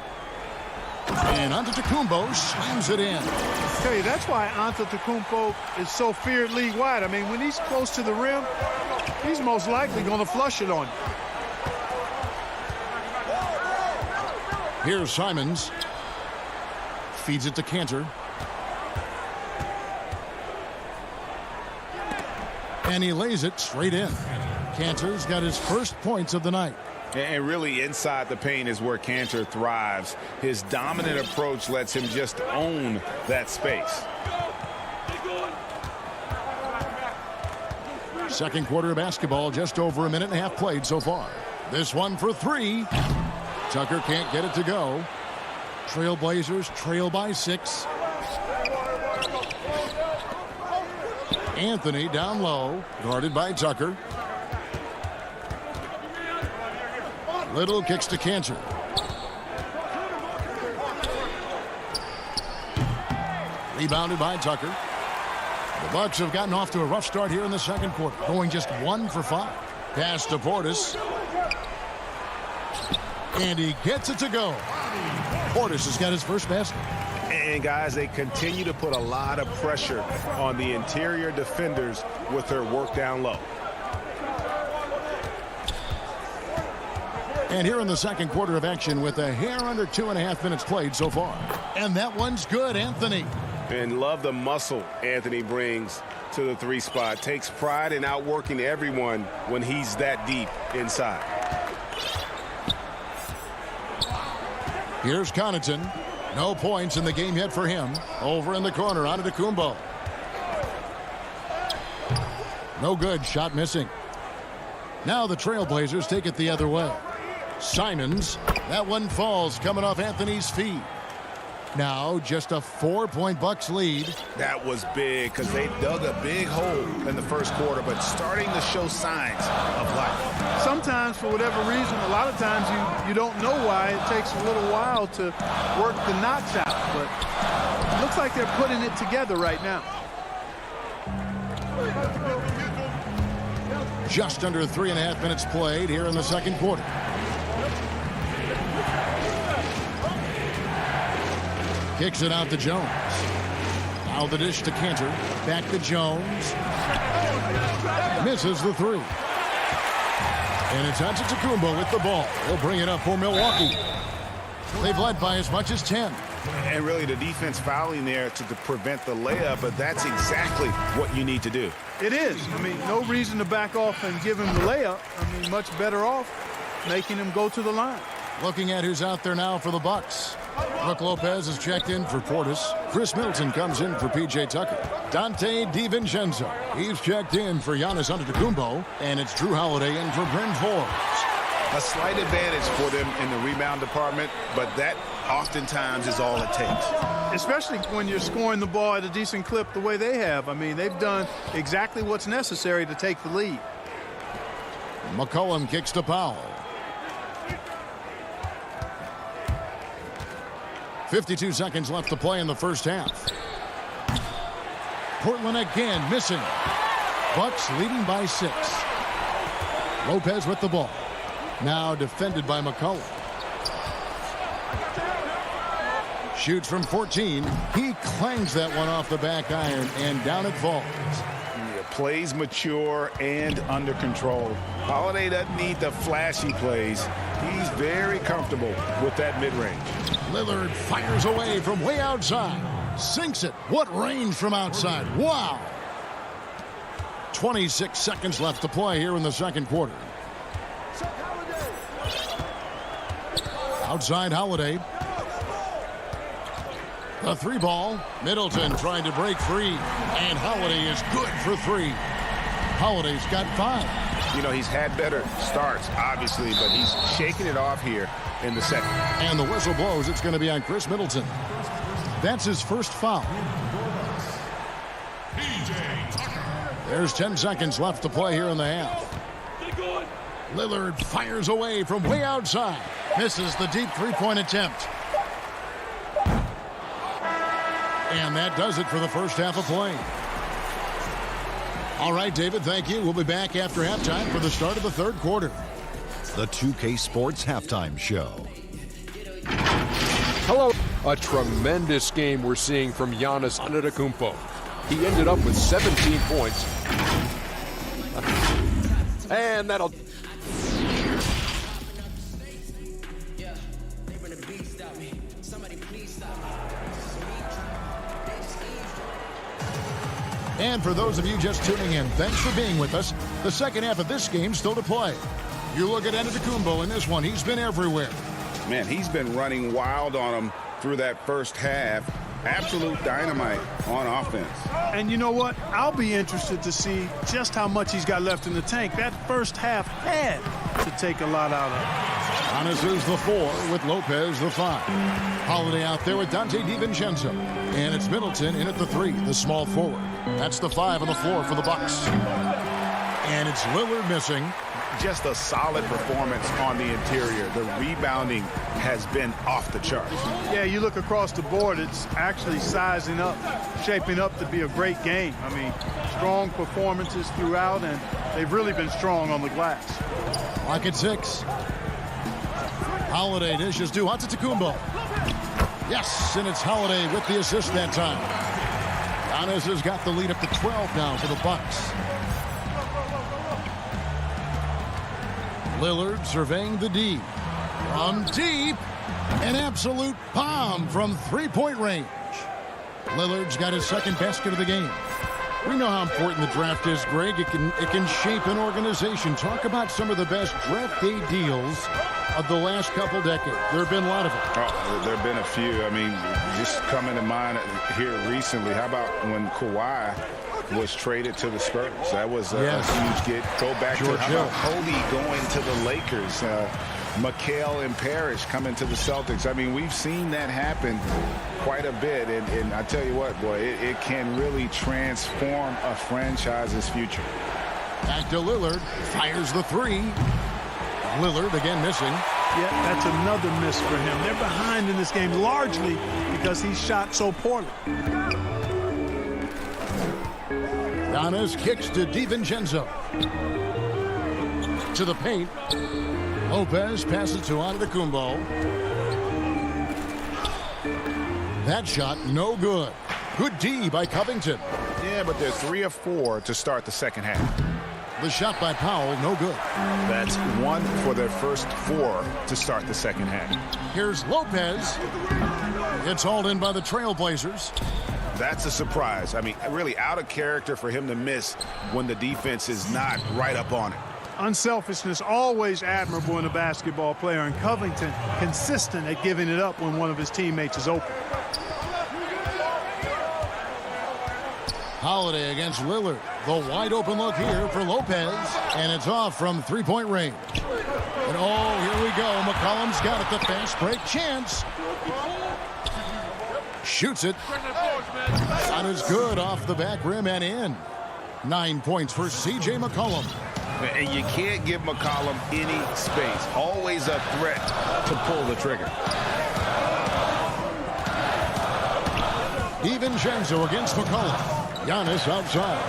And Antetokounmpo slams it in. I tell you, that's why Antetokounmpo is so feared league-wide. I mean, when he's close to the rim, he's most likely going to flush it on you. Here's Simons. Feeds it to Kanter. And he lays it straight in. Kanter's got his first points of the night. And really inside the paint is where Kanter thrives. His dominant approach lets him just own that space. Second quarter of basketball, just over a minute and a half played so far. This one for 3. Tucker can't get it to go. Trailblazers trail by 6. Anthony down low, guarded by Tucker. Little kicks to Kanter. Rebounded by Tucker. The Bucks have gotten off to a rough start here in the second quarter, going just 1 for 5. Pass to Portis. And he gets it to go. Portis has got his first basket. And guys, they continue to put a lot of pressure on the interior defenders with their work down low. And here in the second quarter of action with a hair under 2.5 minutes played so far. And that one's good, Anthony. And love the muscle Anthony brings to the 3 spot. Takes pride in outworking everyone when he's that deep inside. Here's Connaughton. No points in the game yet for him. Over in the corner, Antetokounmpo. No good, shot missing. Now the Trailblazers take it the other way. Simons, that one falls coming off Anthony's feet. Now just a 4-point Bucks lead. That was big because they dug a big hole in the first quarter, but starting to show signs of life. Sometimes, for whatever reason, a lot of times you don't know why. It takes a little while to work the knots out, but it looks like they're putting it together right now. Just under 3.5 minutes played here in the second quarter. Kicks it out to Jones. Now the dish to Kanter. Back to Jones. Misses the 3. And it's Antetokounmpo with the ball. He'll bring it up for Milwaukee. They've led by as much as 10. And really the defense fouling there to prevent the layup, but that's exactly what you need to do. It is. I mean, no reason to back off and give him the layup. I mean, much better off making him go to the line. Looking at who's out there now for the Bucks. Brook Lopez is checked in for Portis. Chris Middleton comes in for P.J. Tucker. Dante DiVincenzo. He's checked in for Giannis Antetokounmpo. And it's Drew Holiday in for Bryn Forbes. A slight advantage for them in the rebound department, but that oftentimes is all it takes. Especially when you're scoring the ball at a decent clip the way they have. I mean, they've done exactly what's necessary to take the lead. McCollum kicks to Powell. 52 seconds left to play in the first half. Portland again missing. Bucks leading by 6. Lopez with the ball. Now defended by McCollum. Shoots from 14. He clangs that one off the back iron, and down it falls. Plays mature and under control. Holiday doesn't need the flashy plays. He's very comfortable with that mid-range. Lillard fires away from way outside. Sinks it. What range from outside. Wow. 26 seconds left to play here in the second quarter. Outside Holiday. The three ball. Middleton trying to break free. And Holiday is good for three. Holiday's got 5. You know, he's had better starts, obviously, but he's shaking it off here in the second. And the whistle blows. It's going to be on Chris Middleton. That's his first foul. There's 10 seconds left to play here in the half. Lillard fires away from way outside. Misses the deep three-point attempt. And that does it for the first half of play. All right, David, thank you. We'll be back after halftime for the start of the third quarter. The 2K Sports Halftime Show. Hello. A tremendous game we're seeing from Giannis Antetokounmpo. He ended up with 17 points. And that'll... And for those of you just tuning in, thanks for being with us. The second half of this game still to play. You look at Antetokounmpo in this one. He's been everywhere. Man, he's been running wild on him through that first half. Absolute dynamite on offense. And you know what? I'll be interested to see just how much he's got left in the tank. That first half had to take a lot out of it. Giannis is the 4 with Lopez the 5. Holiday out there with Dante DiVincenzo. And it's Middleton in at the 3, the small forward. That's the 5 on the floor for the Bucks. And it's Lillard missing. Just a solid performance on the interior. The rebounding has been off the charts. Yeah, you look across the board, it's actually sizing up, shaping up to be a great game. I mean, strong performances throughout, and they've really been strong on the glass. Clock at 6. Holiday dishes to Antetokounmpo. Yes, and it's Holiday with the assist that time. Giannis has got the lead up to 12 now for the Bucks. Lillard surveying the D. From deep, an absolute bomb from three-point range. Lillard's got his second basket of the game. We know how important the draft is, Greg. It can shape an organization. Talk about some of the best draft day deals of the last couple decades. There have been a lot of them. Oh, there have been a few. I mean, just coming to mind here recently, how about when Kawhi was traded to the Spurs? That was a huge get. Go back George to how about Kobe going to the Lakers, McHale and Parrish coming to the Celtics. I mean, we've seen that happen quite a bit, and I tell you what, boy, it can really transform a franchise's future. Back to Lillard, fires the 3. Lillard again missing. Yeah, that's another miss for him. They're behind in this game largely because he shot so poorly. Giannis kicks to DiVincenzo. To the paint. Lopez passes to Antetokounmpo. That shot no good. Good D by Covington. Yeah, but they're 3 of 4 to start the second half. The shot by Powell, no good. That's 1 for their first 4 to start the second half. Here's Lopez. It's hauled in by the Trailblazers. That's a surprise. I mean, really out of character for him to miss when the defense is not right up on it. Unselfishness, always admirable in a basketball player, and Covington consistent at giving it up when one of his teammates is open. Holiday against Lillard. The wide open look here for Lopez. And it's off from three-point range. And oh, here we go. McCollum's got it. The fast break chance. Shoots it. Shot is good off the back rim and in. 9 points for C.J. McCollum. And you can't give McCollum any space. Always a threat to pull the trigger. DiVincenzo against McCollum. Giannis outside.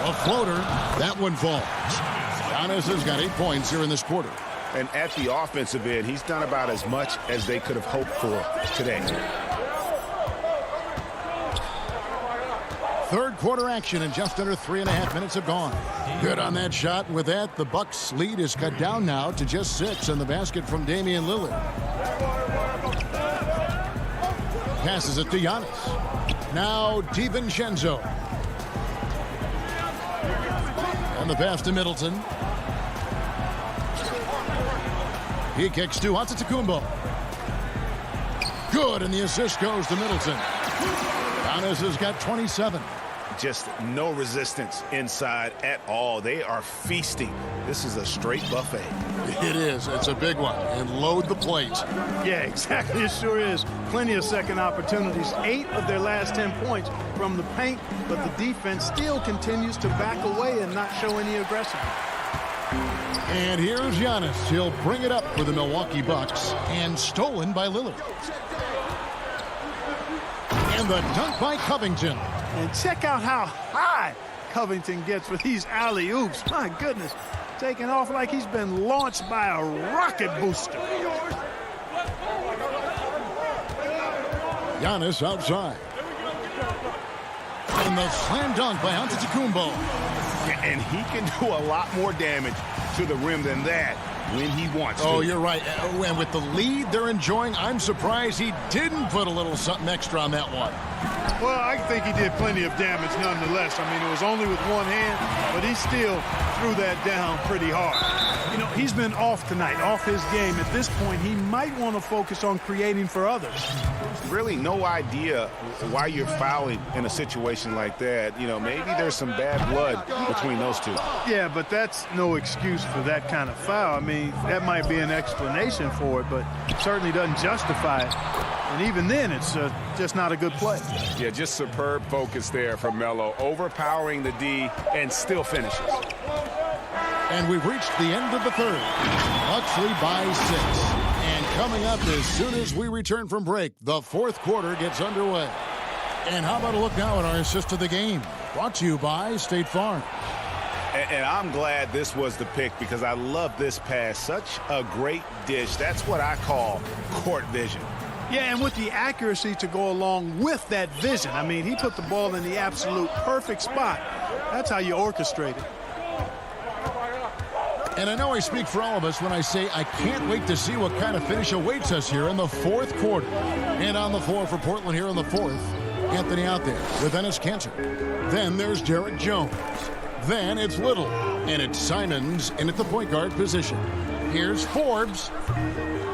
A floater. That one falls. Giannis has got 8 points here in this quarter. And at the offensive end, he's done about as much as they could have hoped for today. Third quarter action, and just under 3.5 minutes have gone. Good on that shot. And with that, the Bucks' lead is cut down now to just 6, and the basket from Damian Lillard. Passes it to Giannis. Now DiVincenzo. And the pass to Middleton. He kicks to Antetokounmpo. Good, and the assist goes to Middleton. Giannis has got 27. Just no resistance inside at all. They are feasting. This is a straight buffet. It is. It's a big one. And load the plate. Yeah, exactly. It sure is. Plenty of second opportunities. 8 of their last 10 points from the paint, but the defense still continues to back away and not show any aggression. And here's Giannis. He'll bring it up for the Milwaukee Bucks, and stolen by Lillard. And the dunk by Covington. And check out how high Covington gets with these alley-oops. My goodness. Taking off like he's been launched by a rocket booster. Giannis outside. And the slam dunk by Antetokounmpo. And he can do a lot more damage to the rim than that when he wants to. Oh, you're right. And with the lead they're enjoying, I'm surprised he didn't put a little something extra on that one. Well, I think he did plenty of damage nonetheless. I mean, it was only with one hand, but he still threw that down pretty hard. You know, he's been off tonight, off his game. At this point, he might want to focus on creating for others. Really no idea why you're fouling in a situation like that. You know, maybe there's some bad blood between those two. Yeah, but that's no excuse for that kind of foul. I mean, that might be an explanation for it, but it certainly doesn't justify it. And even then, it's just not a good play. Yeah, just superb focus there from Melo, overpowering the D and still finishes. And we've reached the end of the third. Bucks lead by 6. And coming up as soon as we return from break, the fourth quarter gets underway. And how about a look now at our assist of the game? Brought to you by State Farm. And I'm glad this was the pick because I love this pass. Such a great dish. That's what I call court vision. Yeah, and with the accuracy to go along with that vision. I mean, he put the ball in the absolute perfect spot. That's how you orchestrate it. And I know I speak for all of us when I say I can't wait to see what kind of finish awaits us here in the fourth quarter. And on the floor for Portland here in the fourth, Anthony out there with Enes Kanter. Then there's Derek Jones. Then it's Little. And it's Simons in at the point guard position. Here's Forbes.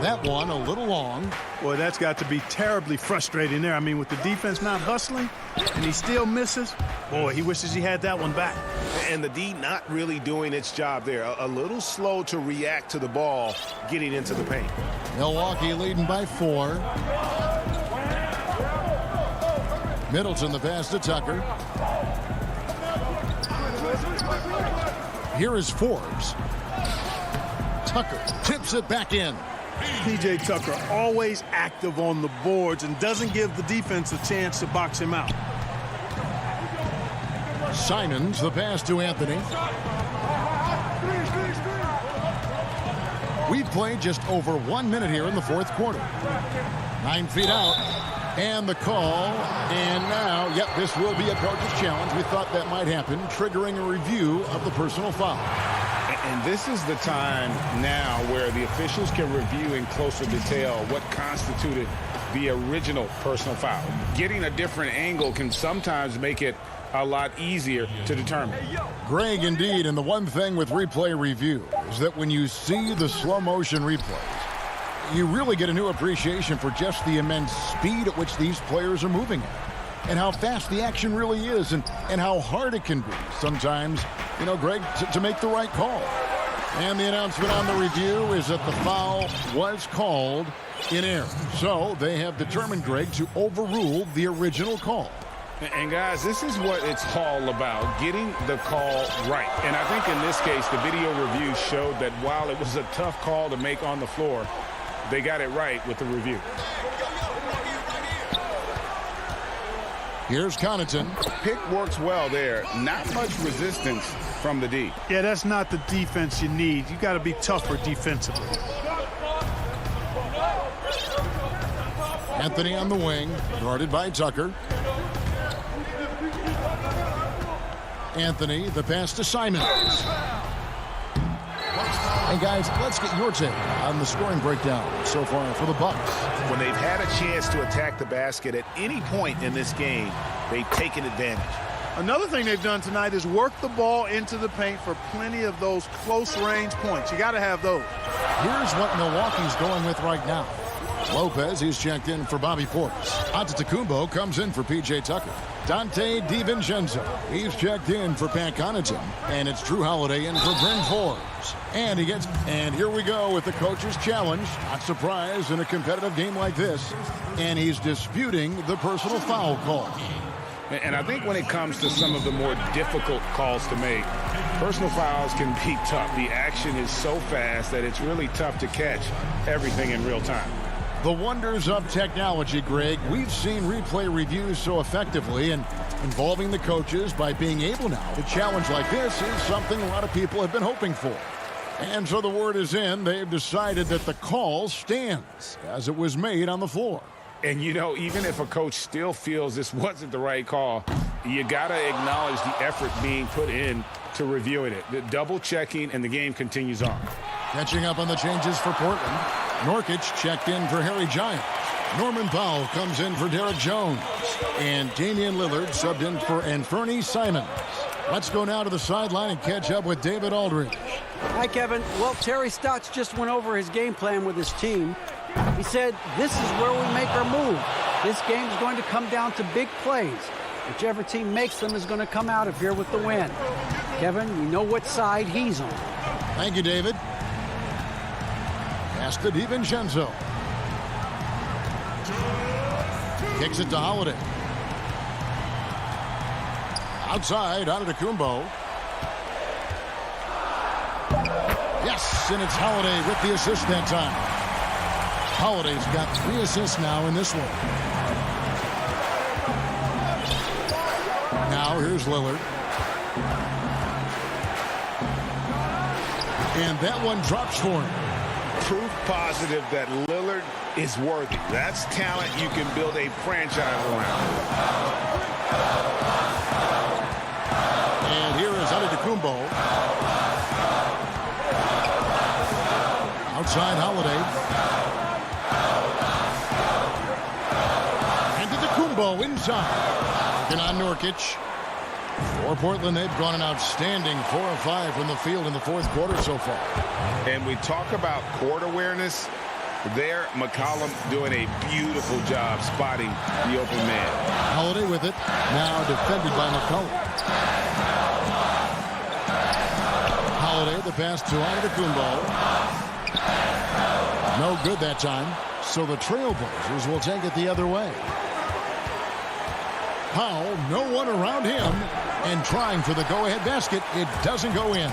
That one a little long. Boy, that's got to be terribly frustrating there. I mean, with the defense not hustling and he still misses, boy, he wishes he had that one back. And the D not really doing its job there. A little slow to react to the ball getting into the paint. Milwaukee leading by 4. Middleton the pass to Tucker. Here is Forbes. Tucker tips it back in. P.J. Tucker always active on the boards and doesn't give the defense a chance to box him out. Simons the pass to Anthony. We've played just over 1 minute here in the fourth quarter. 9 feet out. And the call. And now, yep, this will be a coach's challenge. We thought that might happen, triggering a review of the personal foul. And this is the time now where the officials can review in closer detail what constituted the original personal foul. Getting a different angle can sometimes make it a lot easier to determine. Greg, indeed, and the one thing with replay review is that when you see the slow motion replays, you really get a new appreciation for just the immense speed at which these players are moving at. And how fast the action really is, and how hard it can be sometimes, you know, Greg, to make the right call. And the announcement on the review is that the foul was called in error. So they have determined, Greg, to overrule the original call. And guys, this is what it's all about, getting the call right. And I think in this case, the video review showed that while it was a tough call to make on the floor, they got it right with the review. Here's Connaughton. Pick works well there. Not much resistance from the D. Yeah, that's not the defense you need. You got to be tougher defensively. Anthony on the wing, guarded by Tucker. Anthony, the pass to Simons. And guys, let's get your take on the scoring breakdown so far for the Bucks. When they've had a chance to attack the basket at any point in this game, they've taken advantage. Another thing they've done tonight is work the ball into the paint for plenty of those close-range points. You got to have those. Here's what Milwaukee's going with right now. Lopez, he's checked in for Bobby Portis. Antetokounmpo comes in for P.J. Tucker. Dante DiVincenzo, he's checked in for Pat Connaughton. And it's Drew Holiday in for Bryn Forbes. And here we go with the coach's challenge. Not surprised in a competitive game like this. And he's disputing the personal foul call. And I think when it comes to some of the more difficult calls to make, personal fouls can be tough. The action is so fast that it's really tough to catch everything in real time. The wonders of technology, Greg. We've seen replay reviews so effectively, and involving the coaches by being able now to challenge like this is something a lot of people have been hoping for. And so the word is in. They've decided that the call stands as it was made on the floor. And, you know, even if a coach still feels this wasn't the right call, you got to acknowledge the effort being put in to reviewing it. The double checking, and the game continues on. Catching up on the changes for Portland. Nurkic checked in for Harry Giles. Norman Powell comes in for Derek Jones. And Damian Lillard subbed in for Anthony Simons. Let's go now to the sideline and catch up with David Aldridge. Hi, Kevin. Well, Terry Stotts just went over his game plan with his team. He said, this is where we make our move. This game is going to come down to big plays. Whichever team makes them is going to come out of here with the win. Kevin, we know what side he's on. Thank you, David. Pass to DiVincenzo. Kicks it to Holiday. Outside, Antetokounmpo. Yes, and it's Holiday with the assist that time. Holiday's got 3 assists now in this one. Now here's Lillard. And that one drops for him. Proof positive that Lillard is worthy. That's talent you can build a franchise around. And here is Antetokounmpo. Outside Holiday. Antetokounmpo inside. Working on Nurkic. For Portland, they've gone an outstanding 4 of 5 from the field in the fourth quarter so far. And we talk about court awareness. There, McCollum doing a beautiful job spotting the open man. Holiday with it. Now defended by McCollum. Holiday, the pass to Antetokounmpo. No good that time. So the Trailblazers will take it the other way. Powell, no one around him, and trying for the go-ahead basket. It doesn't go in.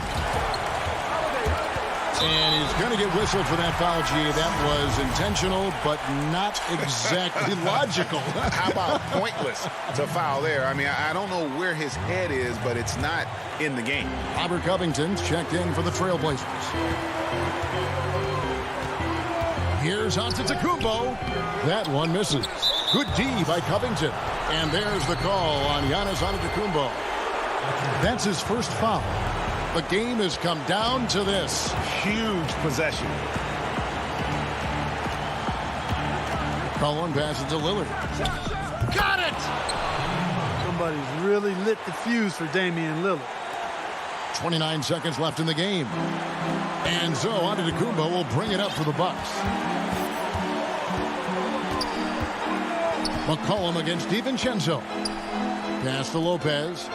And he's going to get whistled for that foul, G. That was intentional, but not exactly logical. How about pointless to foul there? I mean, I don't know where his head is, but it's not in the game. Robert Covington's checked in for the Trailblazers. Here's Antetokounmpo. That one misses. Good D by Covington. And there's the call on Giannis Antetokounmpo. That's his first foul. The game has come down to this. Huge possession. Cullen passes to Lillard. Got it! Somebody's really lit the fuse for Damian Lillard. 29 seconds left in the game. And so Antetokounmpo will bring it up for the Bucks. McCollum against DiVincenzo. Pass to Lopez.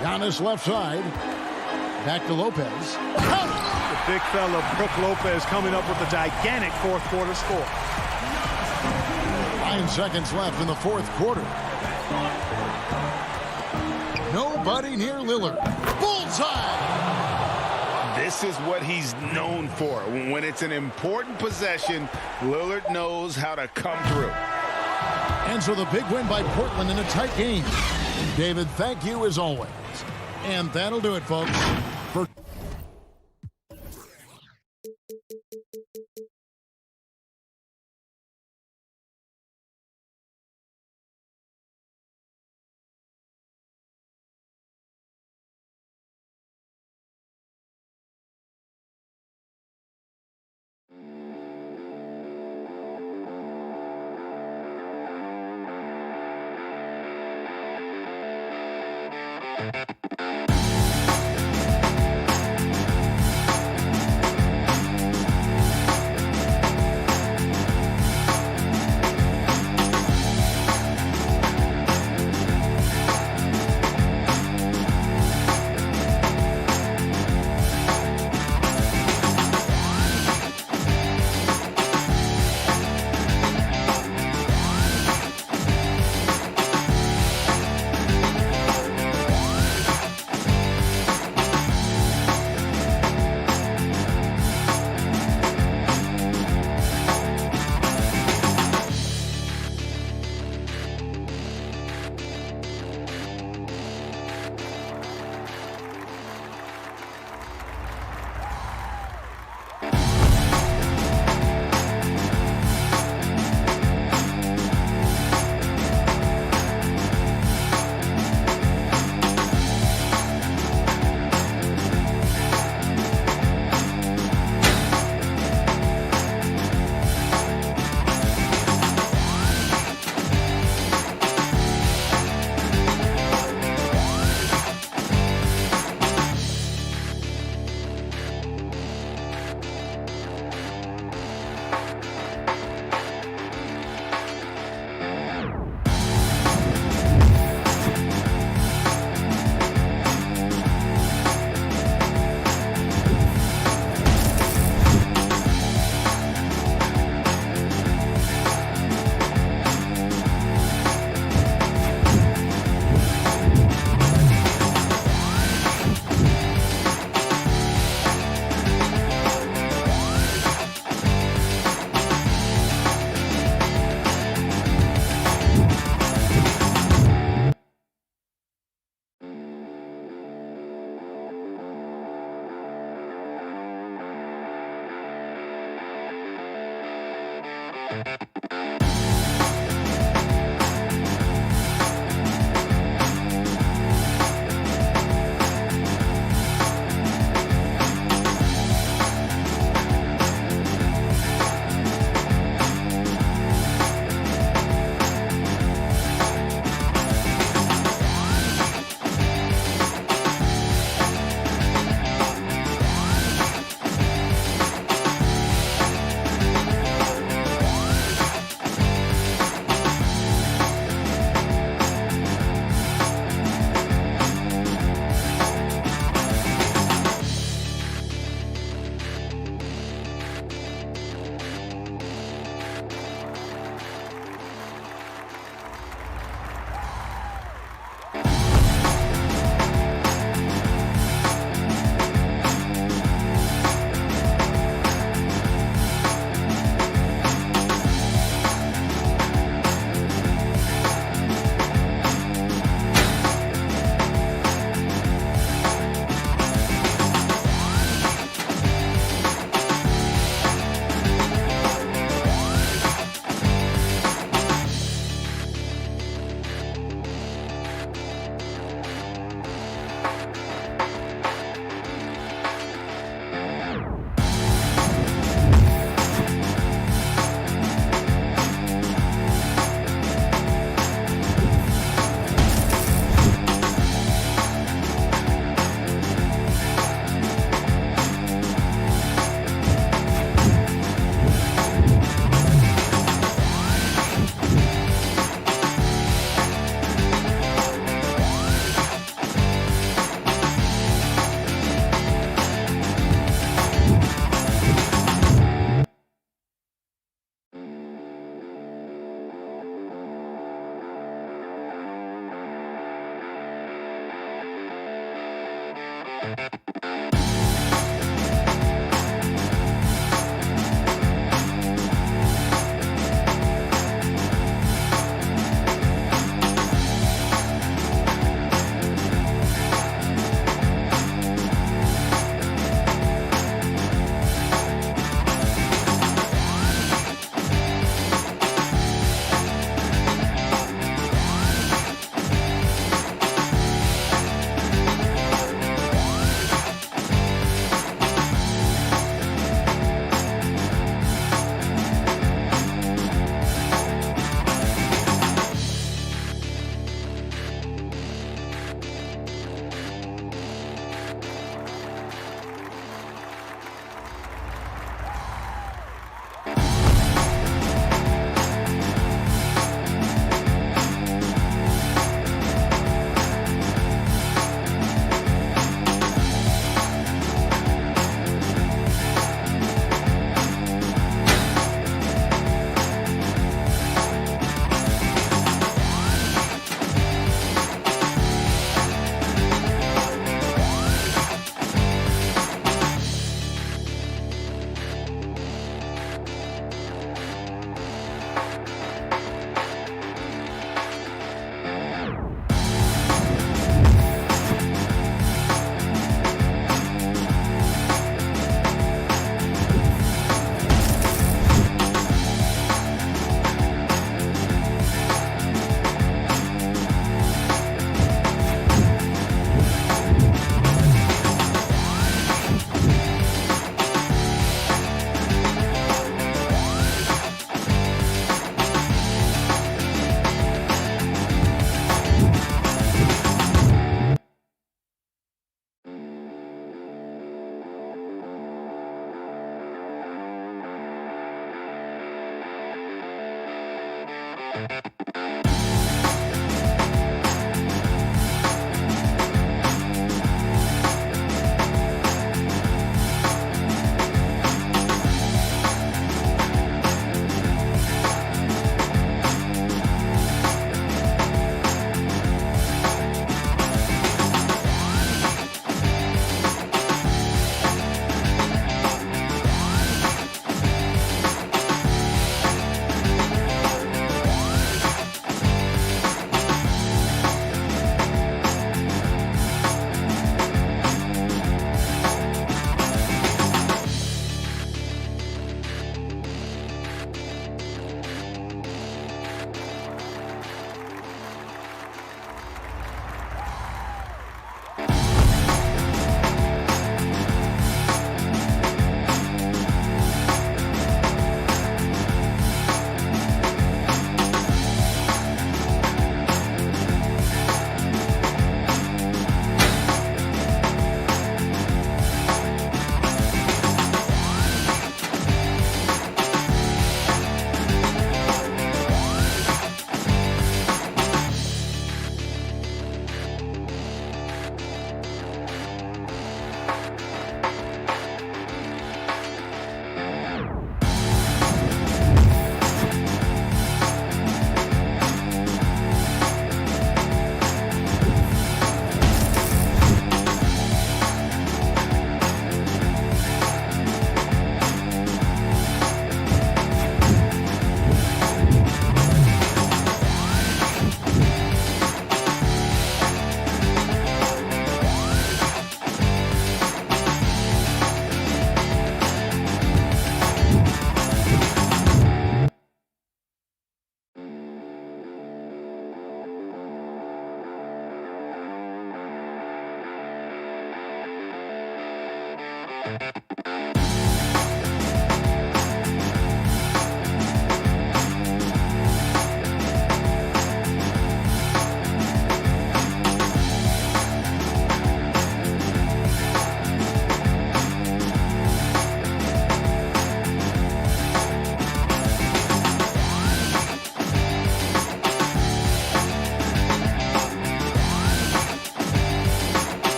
Giannis left side. Back to Lopez. The big fella, Brook Lopez, coming up with a gigantic fourth quarter score. 9 seconds left in the fourth quarter. Nobody near Lillard. Bullseye! This is what he's known for. When it's an important possession, Lillard knows how to come through. And so the big win by Portland in a tight game. David, thank you as always. And that'll do it, folks. For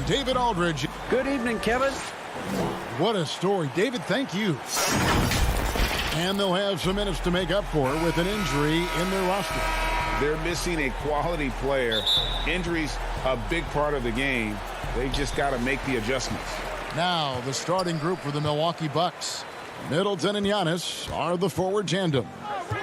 David Aldridge. Good evening, Kevin. What a story. David, thank you. And they'll have some minutes to make up for with an injury in their roster. They're missing a quality player. Injuries a big part of the game. They just got to make the adjustments. Now the starting group for the Milwaukee Bucks. Middleton and Giannis are the forward tandem.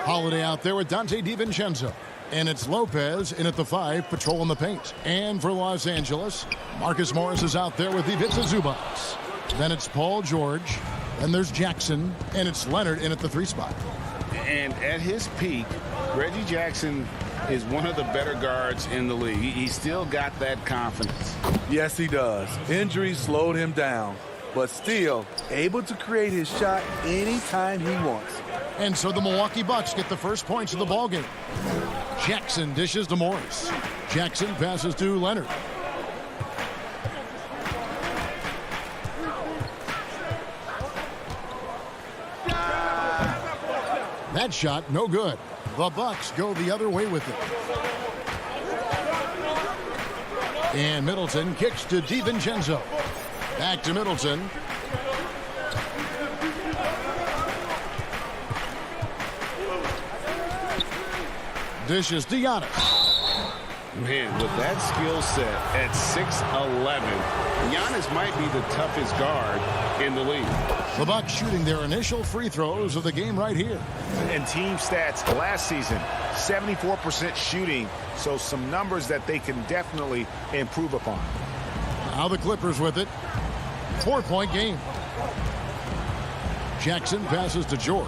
Holiday out there with Dante DiVincenzo. And it's Lopez in at the 5, patrolling the paint. And for Los Angeles, Marcus Morris is out there with Ivica Zubac. Then it's Paul George. And there's Jackson. And it's Leonard in at the 3 spot. And at his peak, Reggie Jackson is one of the better guards in the league. He's still got that confidence. Yes, he does. Injuries slowed him down, but still able to create his shot anytime he wants. And so the Milwaukee Bucks get the first points of the ballgame. Jackson dishes to Morris. Jackson passes to Leonard. That shot, no good. The Bucks go the other way with it. And Middleton kicks to DiVincenzo. Back to Middleton. Dishes to Giannis. Man, with that skill set at 6'11", Giannis might be the toughest guard in the league. The Bucks shooting their initial free throws of the game right here. And team stats last season, 74% shooting, so some numbers that they can definitely improve upon. Now the Clippers with it. 4-point game. Jackson passes to George.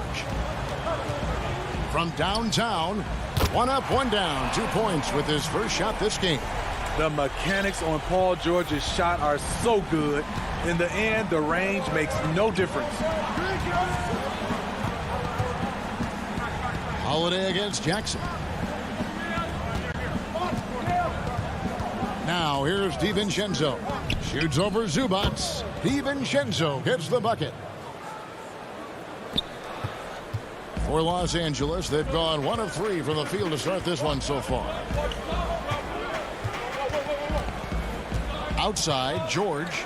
From downtown, 1 up, 1 down, 2 points with his first shot this game. The mechanics on Paul George's shot are so good. In the end, the range makes no difference. Holiday against Jackson. Now here's DiVincenzo. Shoots over Zubac. DiVincenzo gets the bucket. For Los Angeles, they've gone 1 of 3 from the field to start this one so far. Outside, George.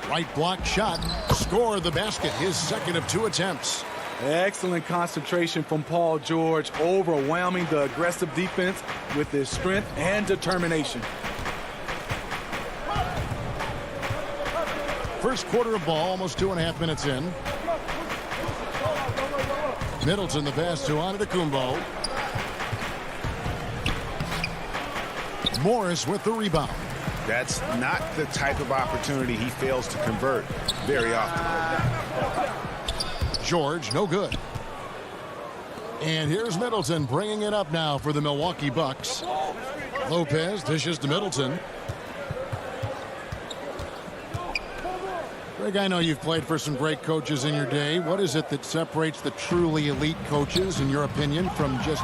Right block shot. Score the basket. His second of 2 attempts. Excellent concentration from Paul George, overwhelming the aggressive defense with his strength and determination. First quarter of ball, almost 2.5 minutes in. Middleton the pass to Antetokounmpo. Morris with the rebound. That's not the type of opportunity he fails to convert very often. George, no good. And here's Middleton bringing it up now for the Milwaukee Bucks. Lopez dishes to Middleton. Greg, I know you've played for some great coaches in your day. What is it that separates the truly elite coaches, in your opinion, from just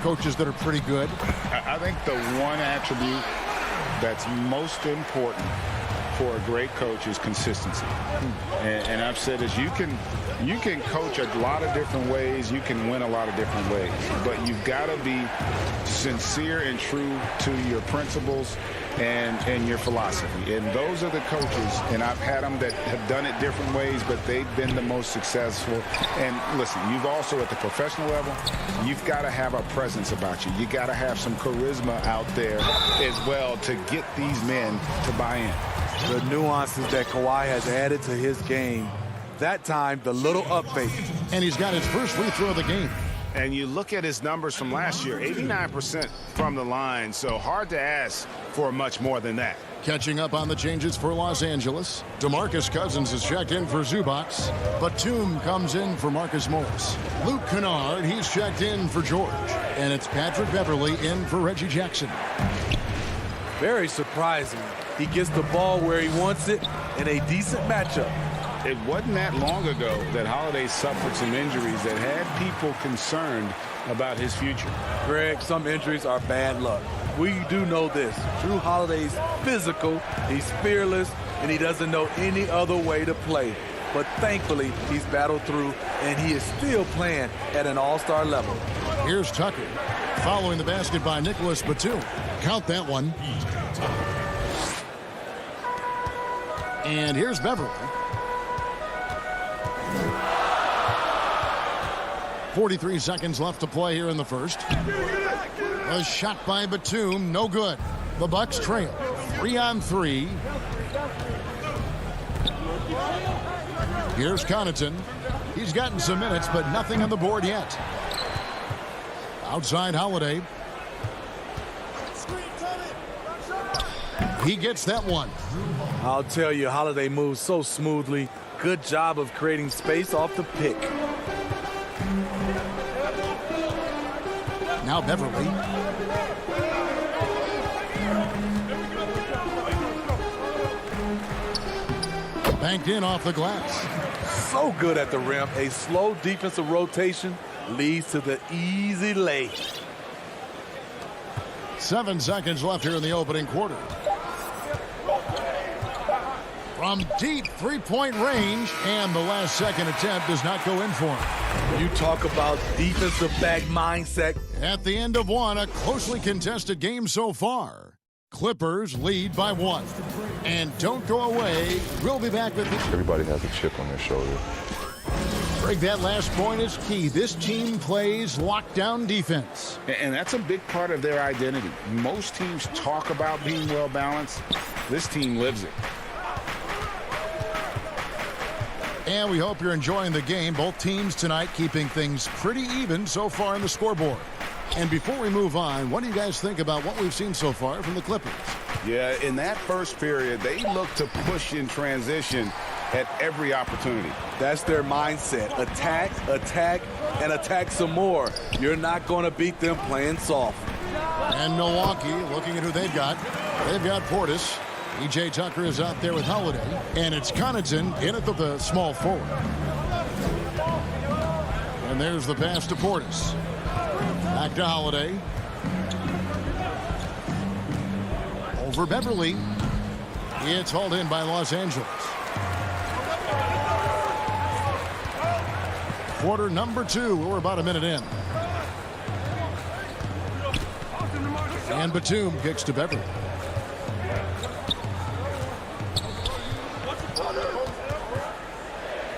coaches that are pretty good? I think the one attribute that's most important for a great coach is consistency. And I've said this, you can coach a lot of different ways, you can win a lot of different ways, but you've got to be sincere and true to your principles and your philosophy. And those are the coaches, and I've had them that have done it different ways, but they've been the most successful. And listen, you've also at the professional level, you've got to have a presence about you. You got to have some charisma out there as well to get these men to buy in. The nuances that Kawhi has added to his game. That time, the little up fake. And he's got his first free throw of the game. And you look at his numbers from last year, 89% from the line, so hard to ask for much more than that. Catching up on the changes for Los Angeles. DeMarcus Cousins is checked in for Zubac. Batum comes in for Marcus Morris. Luke Kennard, he's checked in for George. And it's Patrick Beverley in for Reggie Jackson. Very surprising. He gets the ball where he wants it in a decent matchup. It wasn't that long ago that Holiday suffered some injuries that had people concerned about his future. Greg, some injuries are bad luck. We do know this. Drew Holiday's physical, he's fearless, and he doesn't know any other way to play. But thankfully, he's battled through, and he is still playing at an all-star level. Here's Tucker. Following the basket by Nicholas Batum. Count that one. And here's Beverly. 43 seconds left to play here in the first. A shot by Batum, no good. The Bucks trail 3-on-3. Here's Connaughton. He's gotten some minutes, but nothing on the board yet. Outside Holiday. He gets that one. I'll tell you, Holiday moves so smoothly. Good job of creating space off the pick. Now Beverly. Banked in off the glass. So good at the rim. A slow defensive rotation leads to the easy lay. 7 seconds left here in the opening quarter. From deep three-point range, and the last second attempt does not go in for him. You talk about defensive back mindset. At the end of one, a closely contested game so far. Clippers lead by 1. And don't go away. We'll be back with this. Everybody has a chip on their shoulder. Greg, that last point is key. This team plays lockdown defense. And that's a big part of their identity. Most teams talk about being well-balanced. This team lives it. And we hope you're enjoying the game. Both teams tonight keeping things pretty even so far in the scoreboard. And before we move on, what do you guys think about what we've seen so far from the Clippers? Yeah, in that first period, they look to push in transition at every opportunity. That's their mindset. Attack, attack, and attack some more. You're not going to beat them playing soft. And Milwaukee, looking at who they've got Portis. E.J. Tucker is out there with Holiday. And it's Connaughton in at the small forward. And there's the pass to Portis. Back to Holiday. Over Beverly. It's hauled in by Los Angeles. Quarter number 2. We're about a minute in. And Batum kicks to Beverly.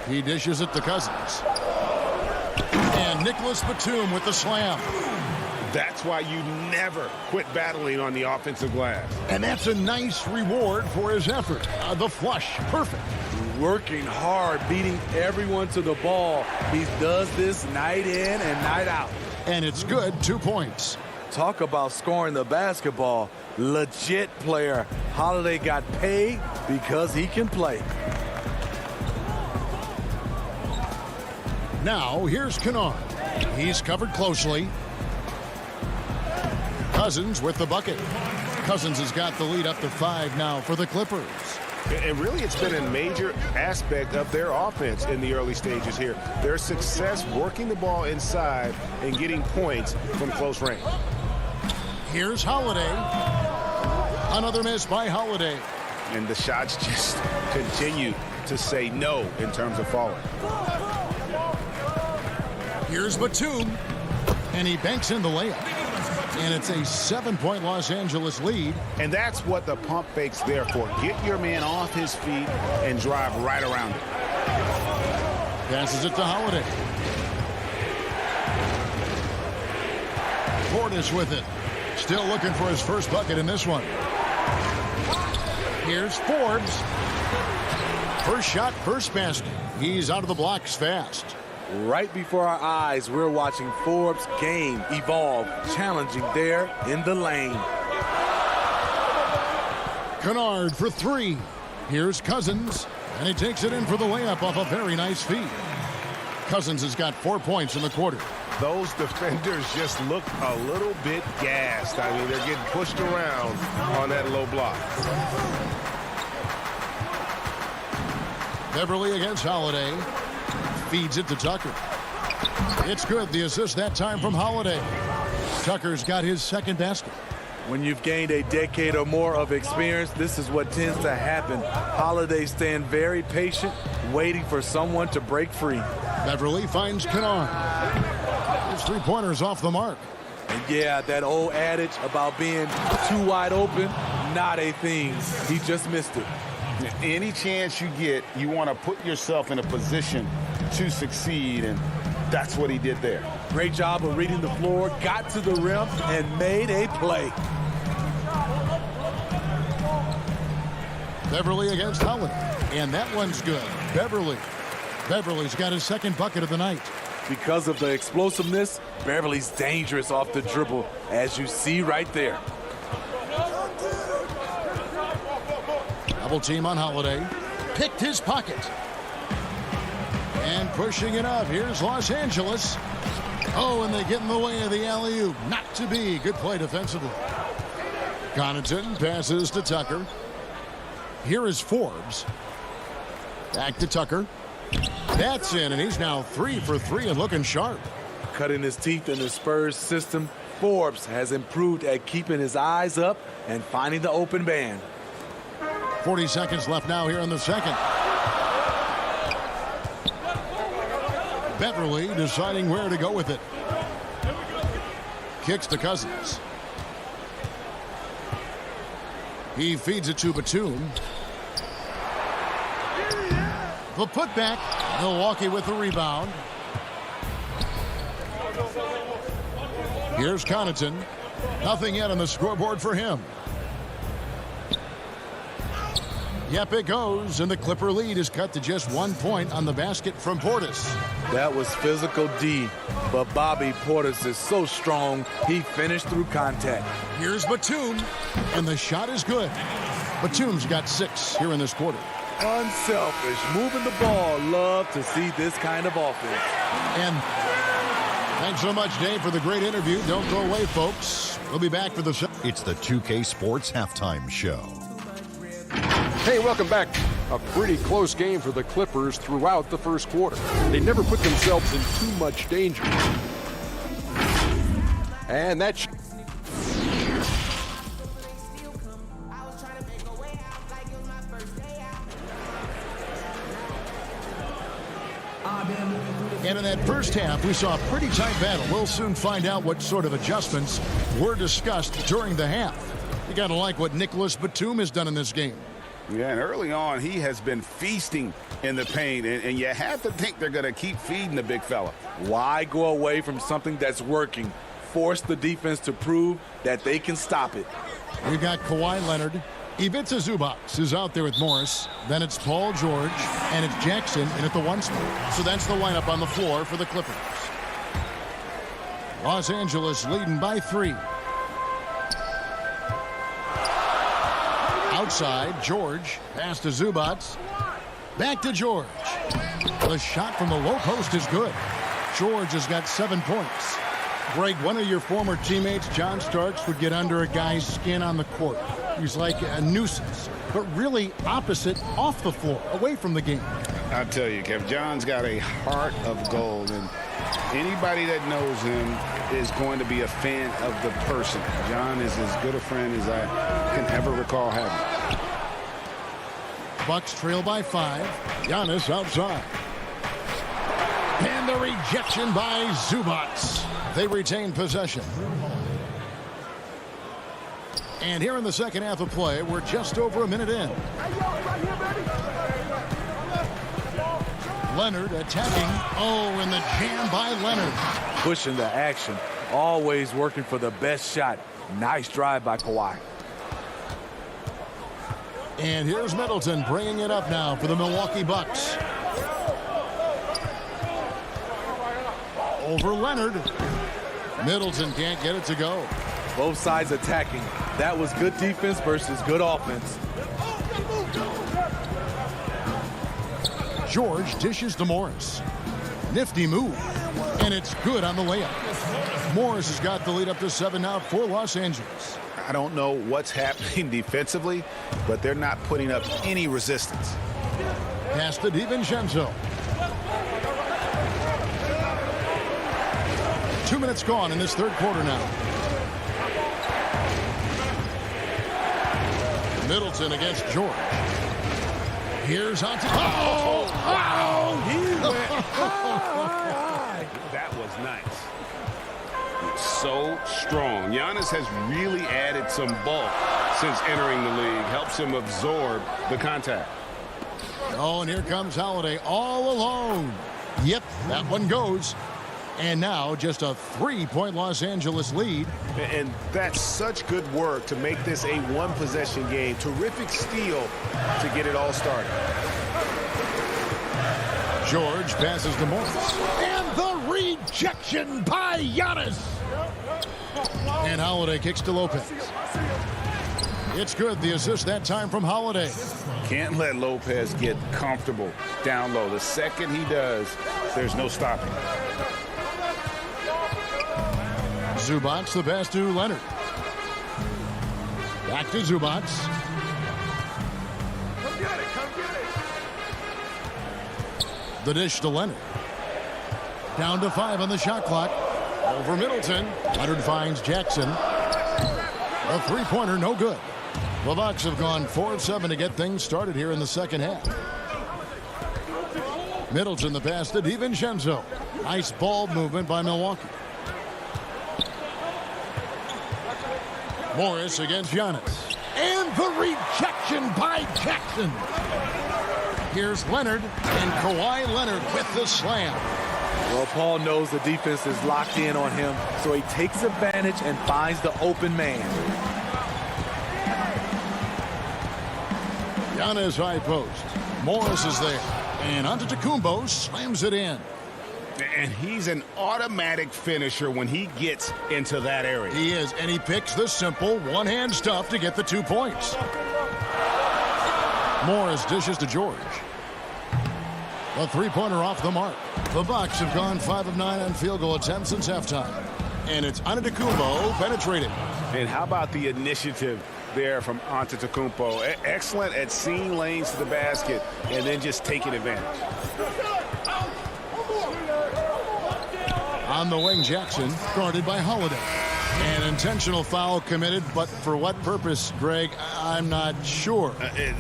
He dishes it to Cousins. And Nicholas Batum with the slam. That's why you never quit battling on the offensive glass. And that's a nice reward for his effort. The flush, perfect. Working hard, beating everyone to the ball. He does this night in and night out. And it's good, 2 points. Talk about scoring the basketball. Legit player. Holiday got paid because he can play. Now, here's Kennard. He's covered closely. Cousins with the bucket. Cousins has got the lead up to 5 now for the Clippers. And really, it's been a major aspect of their offense in the early stages here. Their success working the ball inside and getting points from close range. Here's Holiday. Another miss by Holiday. And the shots just continue to say no in terms of falling. Here's Batum. And he banks in the layup. And it's a 7-point Los Angeles lead. And that's what the pump fake's there for. Get your man off his feet and drive right around it. Passes it to Holiday. Portis with it. Still looking for his first bucket in this one. Here's Forbes. First shot, first basket. He's out of the blocks fast. Right before our eyes, we're watching Forbes' game evolve, challenging there in the lane. Kennard for three. Here's Cousins, and he takes it in for the layup off a very nice feed. Cousins has got 4 points in the quarter. Those defenders just look a little bit gassed. I mean, they're getting pushed around on that low block. Beverly against Holiday. Feeds it to Tucker. It's good. The assist that time from Holiday. Tucker's got his second basket. When you've gained a decade or more of experience, this is what tends to happen. Holiday staying very patient, waiting for someone to break free. Beverly finds Kennard. His three-pointers off the mark. And yeah, that old adage about being too wide open, not a thing. He just missed it. Any chance you get, you want to put yourself in a position to succeed, and that's what he did there. Great job of reading the floor, got to the rim, and made a play. Beverly against Holiday, and that one's good. Beverly's got his second bucket of the night. Because of the explosiveness, Beverly's dangerous off the dribble, as you see right there. Double team on Holiday. Picked his pocket. And pushing it up. Here's Los Angeles. Oh, and they get in the way of the alley-oop. Not to be. Good play defensively. Connaughton passes to Tucker. Here is Forbes. Back to Tucker. That's in, and he's now 3 for 3 and looking sharp. Cutting his teeth in the Spurs system, Forbes has improved at keeping his eyes up and finding the open man. 40 seconds left now here in the second. Beverly deciding where to go with it. Kicks to Cousins. He feeds it to Batum. The putback. Milwaukee with the rebound. Here's Connaughton. Nothing yet on the scoreboard for him. Yep, it goes, and the Clipper lead is cut to just 1 point on the basket from Portis. That was physical D, but Bobby Portis is so strong, he finished through contact. Here's Batum, and the shot is good. Batum's got 6 here in this quarter. Unselfish, moving the ball. Love to see this kind of offense. And thanks so much, Dave, for the great interview. Don't go away, folks. We'll be back for the show. It's the 2K Sports Halftime Show. Hey, welcome back. A pretty close game for the Clippers throughout the first quarter. They never put themselves in too much danger. And that's... And in that first half, we saw a pretty tight battle. We'll soon find out what sort of adjustments were discussed during the half. You got to like what Nicholas Batum has done in this game. Yeah, and early on, he has been feasting in the paint, and you have to think they're going to keep feeding the big fella. Why go away from something that's working? Force the defense to prove that they can stop it. We've got Kawhi Leonard. Ivica Zubac is out there with Morris. Then it's Paul George, and it's Jackson in at the 1 spot. So that's the lineup on the floor for the Clippers. Los Angeles leading by 3. Outside, George. Pass to Zubac. Back to George. The shot from the low post is good. George has got 7 points. Greg, one of your former teammates, John Starks, would get under a guy's skin on the court. He's like a nuisance, but really opposite off the floor, away from the game. I'll tell you, Kev, John's got a heart of gold, and anybody that knows him is going to be a fan of the person. John is as good a friend as I can ever recall having. Bucks trail by 5. Giannis outside. And the rejection by Zubac. They retain possession. And here in the second half of play, we're just over a minute in. Leonard attacking. Oh, and the jam by Leonard. Pushing the action. Always working for the best shot. Nice drive by Kawhi. And here's Middleton bringing it up now for the Milwaukee Bucks. Over Leonard. Middleton can't get it to go. Both sides attacking. That was good defense versus good offense. George dishes to Morris. Nifty move. And it's good on the layup. Morris has got the lead up to 7 now for Los Angeles. I don't know what's happening defensively, but they're not putting up any resistance. Pass to DiVincenzo. 2 minutes gone in this third quarter now. Middleton against George. Here's Hunter. Oh! Wow! He went high. That was nice. It's so strong. Giannis has really added some bulk since entering the league. Helps him absorb the contact. Oh, and here comes Holiday all alone. Yep, that one goes. And now just a 3-point Los Angeles lead. And that's such good work to make this a one-possession game. Terrific steal to get it all started. George passes to Morris. And the rejection by Giannis. And Holiday kicks to Lopez. It's good. The assist that time from Holiday. Can't let Lopez get comfortable down low. The second he does, there's no stopping. Zubac the pass to Leonard. Back to Zubac. Come get it, come get it. The dish to Leonard. Down to 5 on the shot clock. Over Middleton. Leonard finds Jackson. A three-pointer, no good. The Bucks have gone 4 of 7 to get things started here in the second half. Middleton the pass to DiVincenzo. Nice ball movement by Milwaukee. Morris against Giannis. And the rejection by Jackson. Here's Leonard, and Kawhi Leonard with the slam. Well, Paul knows the defense is locked in on him, so he takes advantage and finds the open man. Giannis high post. Morris is there. And Antetokounmpo slams it in. And he's an automatic finisher when he gets into that area. He is, and he picks the simple one-hand stuff to get the 2 points. Morris dishes to George. A three-pointer off the mark. The Bucks have gone 5 of 9 on field goal attempts since halftime. And it's Antetokounmpo penetrating. And how about the initiative there from Antetokounmpo? Excellent at seeing lanes to the basket and then just taking advantage. On the wing, Jackson, guarded by Holiday. An intentional foul committed, but for what purpose, Greg? I'm not sure.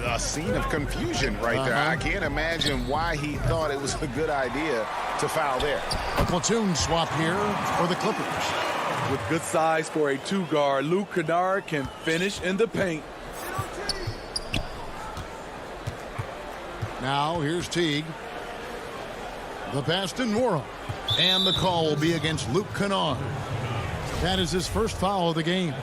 A scene of confusion right there. I can't imagine why he thought it was a good idea to foul there. A platoon swap here for the Clippers. With good size for a two-guard, Luke Kennard can finish in the paint. Now, here's Teague. The pass to Nwora. And the call will be against Luke Kennard. That is his first foul of the game.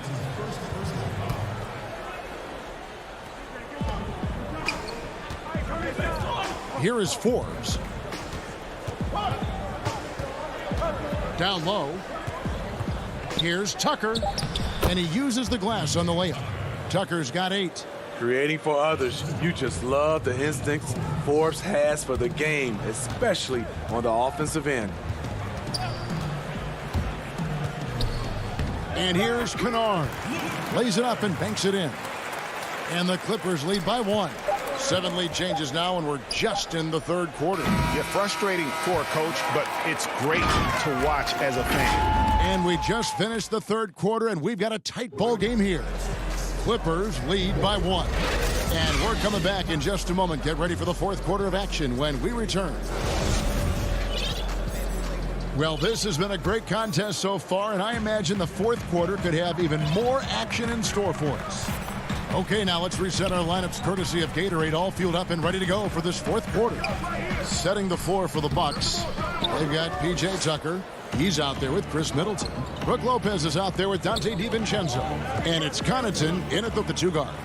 Here is Forbes. Down low. Here's Tucker. And he uses the glass on the layup. Tucker's got 8. Creating for others. You just love the instincts Forbes has for the game, especially on the offensive end. And here's Kennard. Lays it up and banks it in. And the Clippers lead by 1. 7 lead changes now, and we're just in the third quarter. Yeah, frustrating for a coach, but it's great to watch as a fan. And we just finished the third quarter, and we've got a tight ball game here. Clippers lead by 1. And we're coming back in just a moment. Get ready for the fourth quarter of action when we return. Well, this has been a great contest so far, and I imagine the fourth quarter could have even more action in store for us. Okay, now let's reset our lineups courtesy of Gatorade, all fueled up and ready to go for this fourth quarter. Setting the floor for the Bucks. They've got P.J. Tucker. He's out there with Chris Middleton. Brook Lopez is out there with Dante DiVincenzo. And it's Connaughton in at the 2 guard.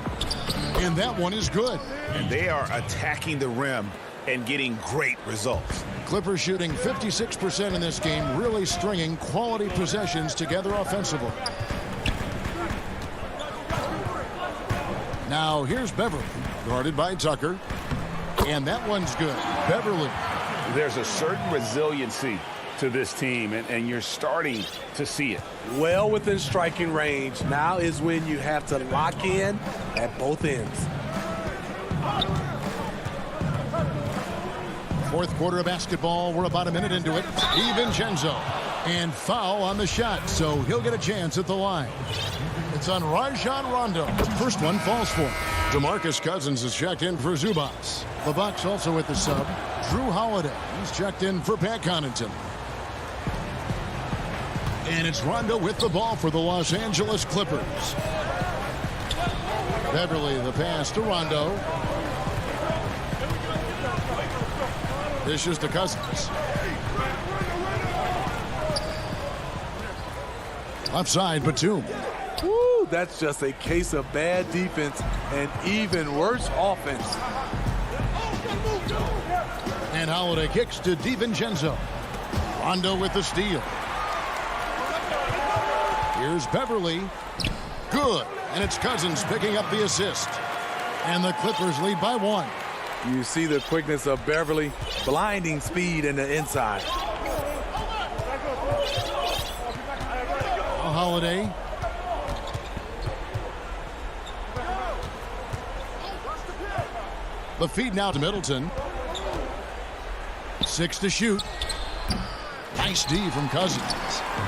And that one is good. And they are attacking the rim and getting great results. Clippers shooting 56% in this game, really stringing quality possessions together offensively. Now here's Beverly, guarded by Tucker. And that one's good. Beverly. There's a certain resiliency to this team, and you're starting to see it. Well within striking range. Now is when you have to lock in at both ends. Fourth quarter of basketball. We're about a minute into it. DiVincenzo. And foul on the shot, so he'll get a chance at the line. It's on Rajon Rondo. First one falls for him. DeMarcus Cousins is checked in for Zubats. The Bucks also with the sub. Drew Holiday. He's checked in for Pat Connaughton. And it's Rondo with the ball for the Los Angeles Clippers. Beverly, the pass to Rondo. Dishes to Cousins. Offside, Batum. Woo, that's just a case of bad defense and even worse offense. And Holiday kicks to DiVincenzo. Rondo with the steal. Here's Beverly. Good. And it's Cousins picking up the assist. And the Clippers lead by 1. You see the quickness of Beverly, blinding speed in the inside. Holiday. The feed now to Middleton. 6 to shoot. Nice D from Cousins.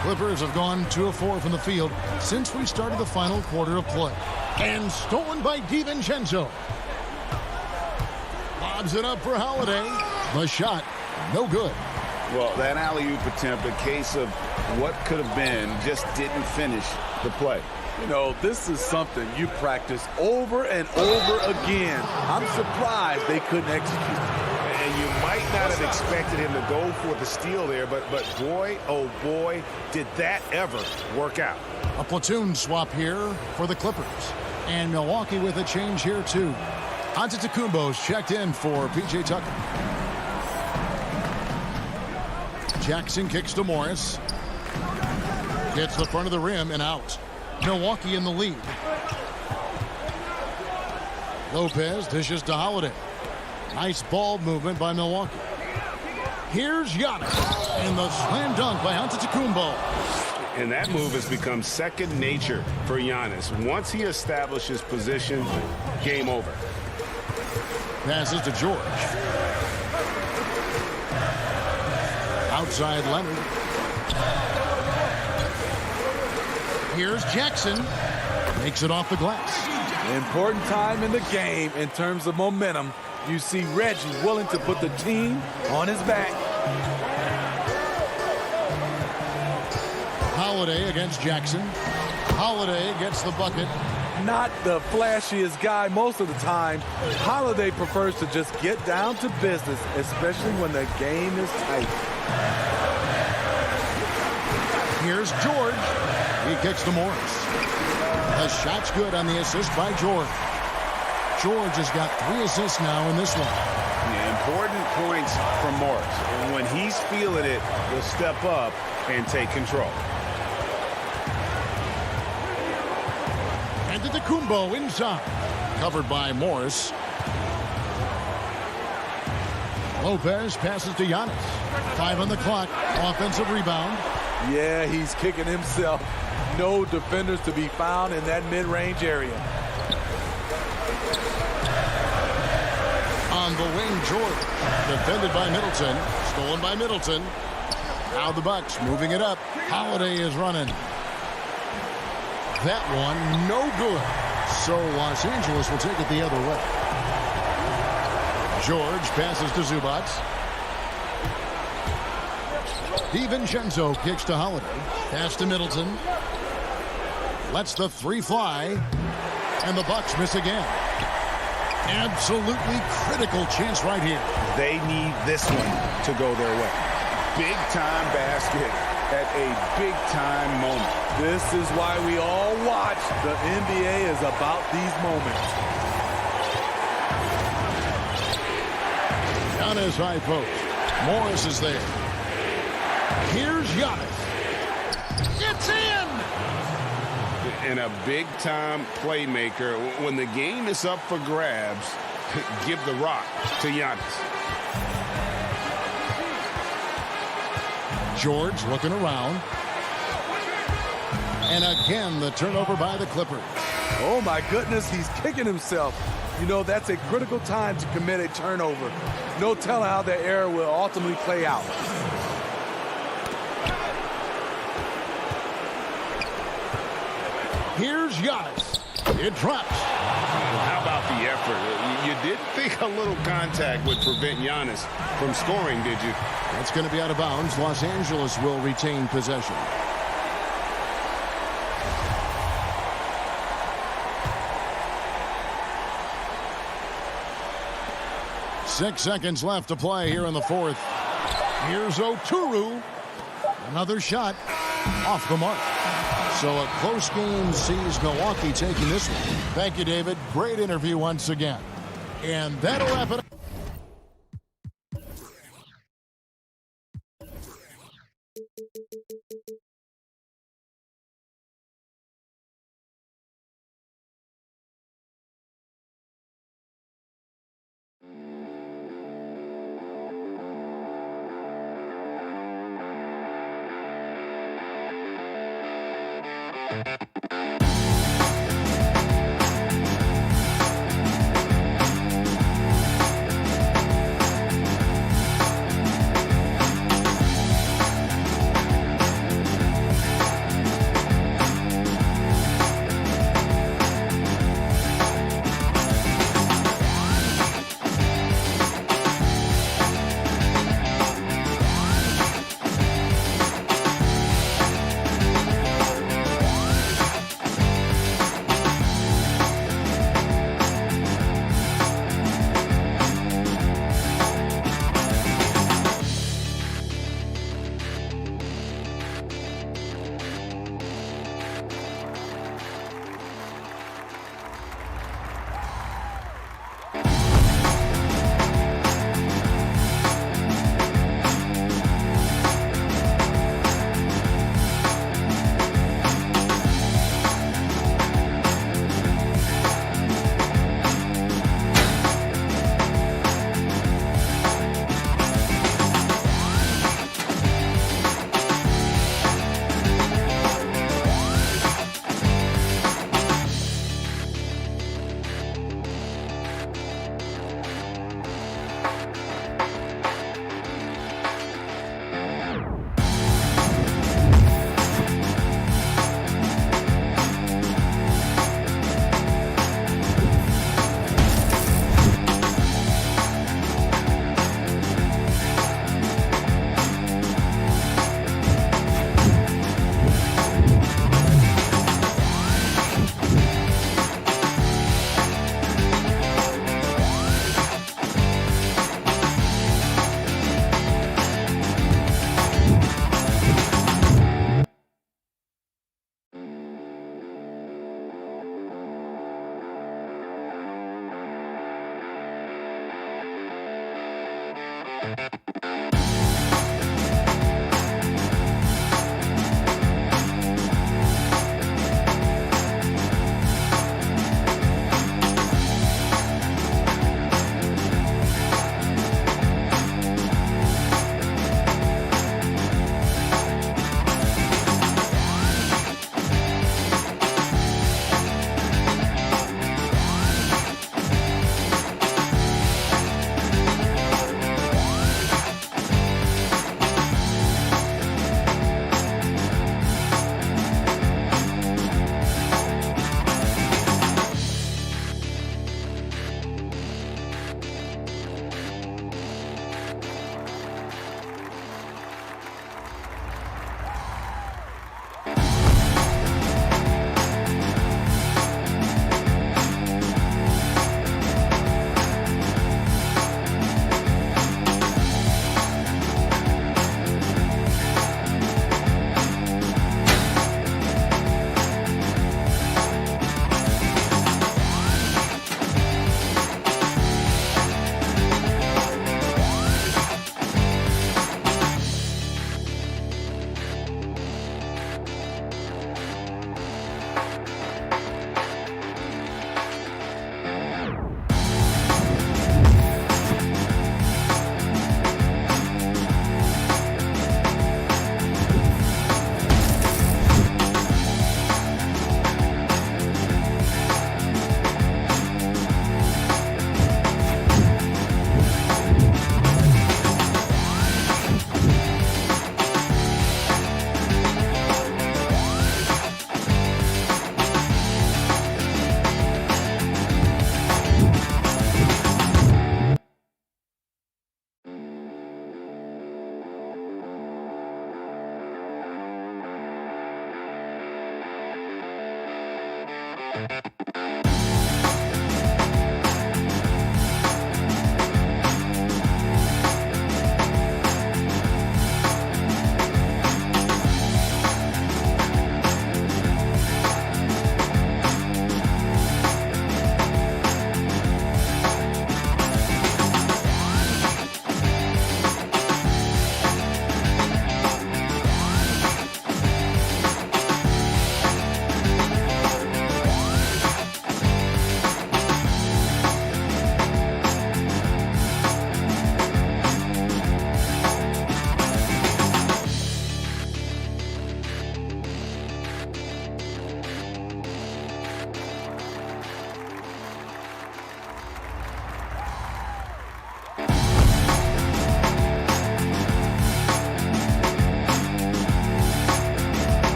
Clippers have gone 2 of 4 from the field since we started the final quarter of play. And stolen by DiVincenzo. Lobs it up for Holiday. The shot, no good. Well, that alley-oop attempt, a case of what could have been, just didn't finish the play. You know, this is something you practice over and over again. I'm surprised they couldn't execute. And you might not have expected him to go for the steal there, but boy, oh boy, did that ever work out. A platoon swap here for the Clippers. And Milwaukee with a change here, too. Antetokounmpo's checked in for P.J. Tucker. Jackson kicks to Morris. Gets the front of the rim and out. Milwaukee in the lead. Lopez dishes to Holiday. Nice ball movement by Milwaukee. Here's Giannis. And the slam dunk by Antetokounmpo. And that move has become second nature for Giannis. Once he establishes position, game over. Passes to George. Outside Leonard. Here's Jackson. Makes it off the glass. Important time in the game in terms of momentum. You see Reggie willing to put the team on his back. Holiday against Jackson. Holiday gets the bucket. Not the flashiest guy most of the time. Holiday prefers to just get down to business, especially when the game is tight. Here's George. He kicks to Morris. The shot's good on the assist by George. George has got 3 assists now in this one. Yeah, important points from Morris. And when he's feeling it, he'll step up and take control. Antetokounmpo inside. Covered by Morris. Lopez passes to Giannis. 5 on the clock. Offensive rebound. Yeah, he's kicking himself. No defenders to be found in that mid-range area. On the wing, George. Defended by Middleton. Stolen by Middleton. Now the Bucks moving it up. Holiday is running. That one, no good. So Los Angeles will take it the other way. George passes to Zubats. DiVincenzo kicks to Holiday. Pass to Middleton. Lets the three fly. And the Bucks miss again. Absolutely critical chance right here. They need this one to go their way. Big-time basket at a big-time moment. This is why we all watch. The NBA is about these moments. Giannis high post. Morris is there. Here's Giannis. It's in! And a big-time playmaker. When the game is up for grabs, give the rock to Giannis. George looking around. And again, the turnover by the Clippers. Oh, my goodness, he's kicking himself. You know, that's a critical time to commit a turnover. No telling how that error will ultimately play out. Here's Giannis. It drops. How about the effort? You did think a little contact would prevent Giannis from scoring, did you? That's going to be out of bounds. Los Angeles will retain possession. Six seconds left to play here in the fourth. Here's Oturu. Another shot off the mark. So a close game sees Milwaukee taking this one. Thank you, David. Great interview once again. And that'll wrap it up.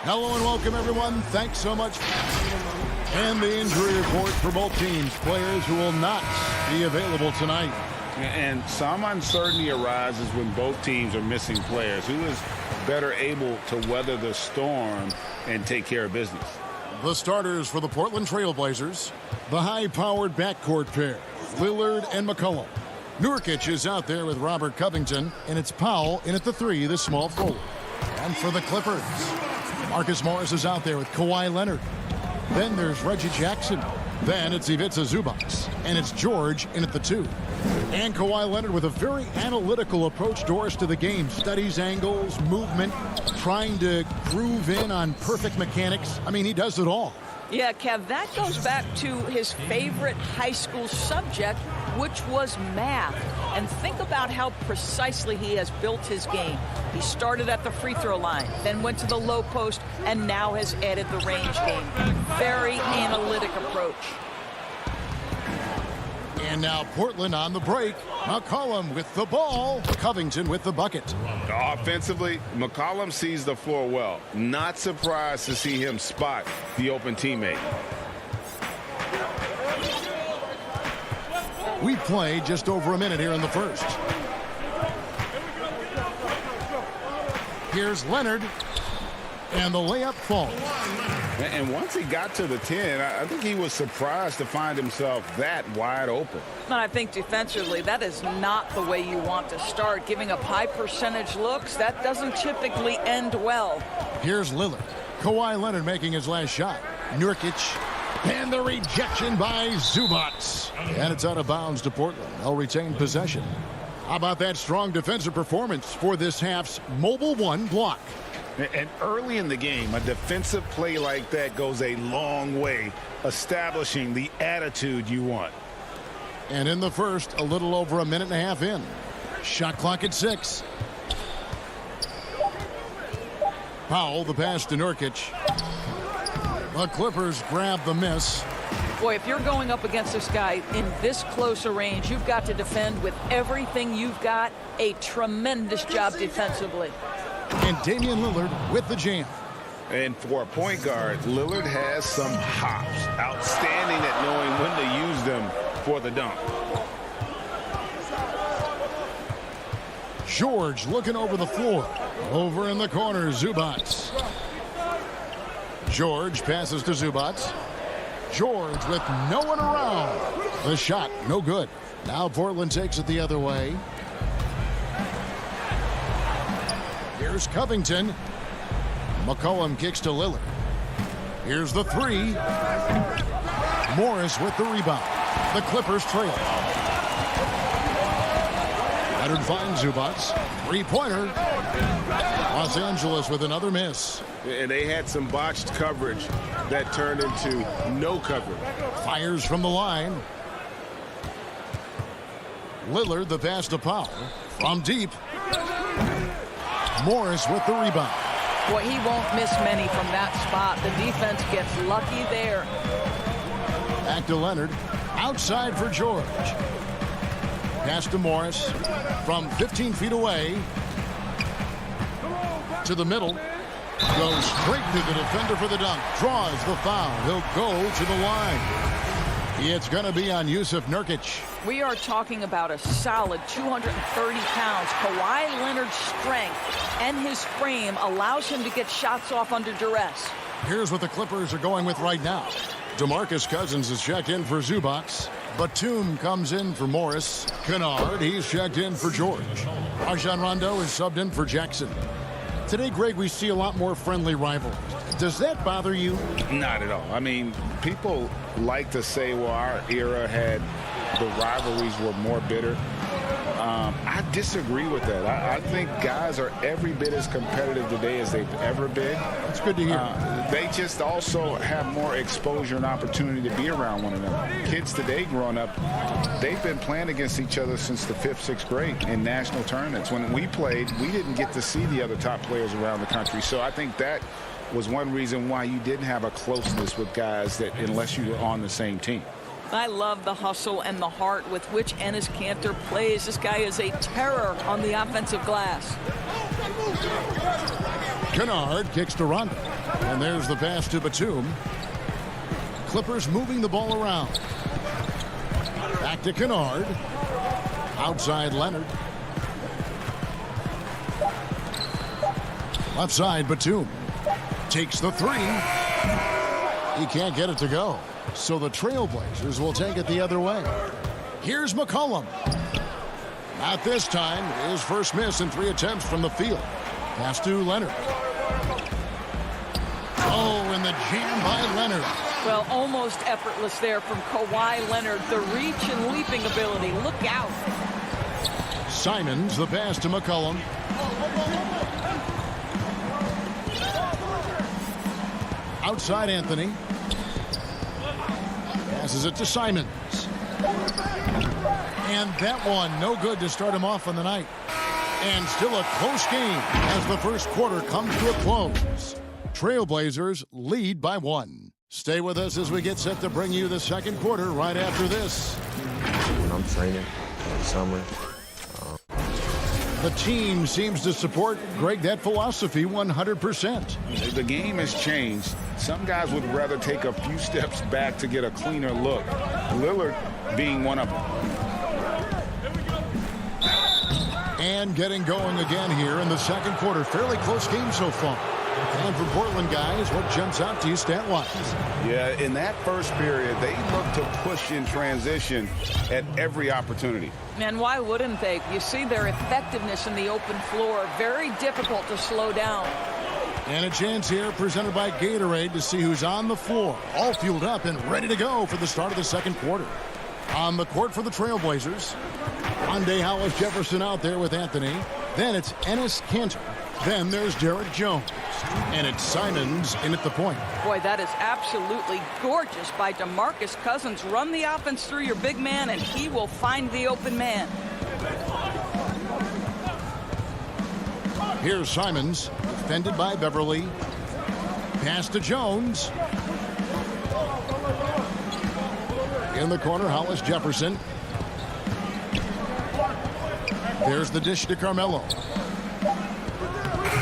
Hello and welcome, everyone. Thanks so much. And the injury report for both teams. Players who will not be available tonight. And some uncertainty arises when both teams are missing players. Who is better able to weather the storm and take care of business? The starters for the Portland Trail Blazers. The high-powered backcourt pair, Lillard and McCollum. Nurkic is out there with Robert Covington, and it's Powell in at the 3, the small forward. And for the Clippers, Marcus Morris is out there with Kawhi Leonard. Then there's Reggie Jackson. Then it's Ivica Zubac. And it's George in at the 2. And Kawhi Leonard with a very analytical approach, Doris, to the game. Studies angles, movement, trying to groove in on perfect mechanics. I mean, he does it all. Yeah, Kev, that goes back to his favorite high school subject, which was math. And think about how precisely he has built his game. He started at the free throw line, then went to the low post, and now has added the range game. Very analytic approach. And now Portland on the break. McCollum with the ball. Covington with the bucket. Offensively, McCollum sees the floor well. Not surprised to see him spot the open teammate. We play just over a minute here in the first. Here's Leonard. And the layup falls. And once he got to the 10, I think he was surprised to find himself that wide open. And I think defensively, that is not the way you want to start. Giving up high percentage looks, that doesn't typically end well. Here's Lillard. Kawhi Leonard making his last shot. Nurkic. And the rejection by Zubac. And it's out of bounds to Portland. They'll retain possession. How about that strong defensive performance for this half's Mobile One block? And early in the game, a defensive play like that goes a long way, establishing the attitude you want. And in the first, a little over a minute and a half in. Shot clock at 6. Powell, the pass to Nurkic. The Clippers grab the miss. Boy, if you're going up against this guy in this close a range, you've got to defend with everything you've got. A tremendous job defensively. And Damian Lillard with the jam. And for a point guard, Lillard has some hops. Outstanding at knowing when to use them for the dunk. George looking over the floor. Over in the corner, Zubac. George passes to Zubac. George with no one around. The shot, no good. Now Portland takes it the other way. Here's Covington. McCollum kicks to Lillard. Here's the 3. Morris with the rebound. The Clippers trail. Leonard finds Zubac. 3-pointer. Los Angeles with another miss. And they had some botched coverage that turned into no coverage. Fires from the line. Lillard, the pass to Powell. From deep. Morris with the rebound. Boy, he won't miss many from that spot. The defense gets lucky there. Back to Leonard. Outside for George. Pass to Morris. From 15 feet away. To the middle. Goes straight to the defender for the dunk. Draws the foul. He'll go to the line. It's going to be on Yusuf Nurkic. We are talking about a solid 230 pounds. Kawhi Leonard's strength and his frame allows him to get shots off under duress. Here's what the Clippers are going with right now. DeMarcus Cousins is checked in for Zubac. Batum comes in for Morris. Kennard, he's checked in for George. Rajon Rondo is subbed in for Jackson. Today, Greg, we see a lot more friendly rivalries. Does that bother you? Not at all. I mean, people like to say, well, our era had the rivalries were more bitter. I disagree with that. I think guys are every bit as competitive today as they've ever been. That's good to hear. They just also have more exposure and opportunity to be around one another. Kids today growing up, they've been playing against each other since the 5th, 6th grade in national tournaments. When we played, we didn't get to see the other top players around the country. So I think that was one reason why you didn't have a closeness with guys that unless you were on the same team. I love the hustle and the heart with which Enes Kanter plays. This guy is a terror on the offensive glass. Kennard kicks to Rondo. And there's the pass to Batum. Clippers moving the ball around. Back to Kennard. Outside Leonard. Left side Batum. Takes the three. He can't get it to go. So the Trailblazers will take it the other way. Here's McCollum. Not this time. His first miss in 3 attempts from the field. Pass to Leonard. Oh, and the jam by Leonard. Well, almost effortless there from Kawhi Leonard. The reach and leaping ability. Look out. Simons, the pass to McCollum. Outside Anthony. Passes it to Simons. And that one, no good to start him off on the night. And still a close game as the first quarter comes to a close. Trailblazers lead by 1. Stay with us as we get set to bring you the second quarter right after this. When I'm training in the summer. The team seems to support, Greg, that philosophy 100%. The game has changed. Some guys would rather take a few steps back to get a cleaner look. Lillard being one of them. And getting going again here in the second quarter. Fairly close game so far. And for Portland guys, what jumps out to you stat-wise? Yeah, in that first period, they looked to push in transition at every opportunity. And why wouldn't they? You see their effectiveness in the open floor. Very difficult to slow down. And a chance here presented by Gatorade to see who's on the floor. All fueled up and ready to go for the start of the second quarter. On the court for the Trailblazers. Rondé Hollis-Jefferson out there with Anthony. Then it's Enes Kanter. Then there's Derek Jones. And it's Simons in at the point. Boy, that is absolutely gorgeous by DeMarcus Cousins. Run the offense through your big man, and he will find the open man. Here's Simons, defended by Beverly. Pass to Jones. In the corner, Hollis-Jefferson. There's the dish to Carmelo.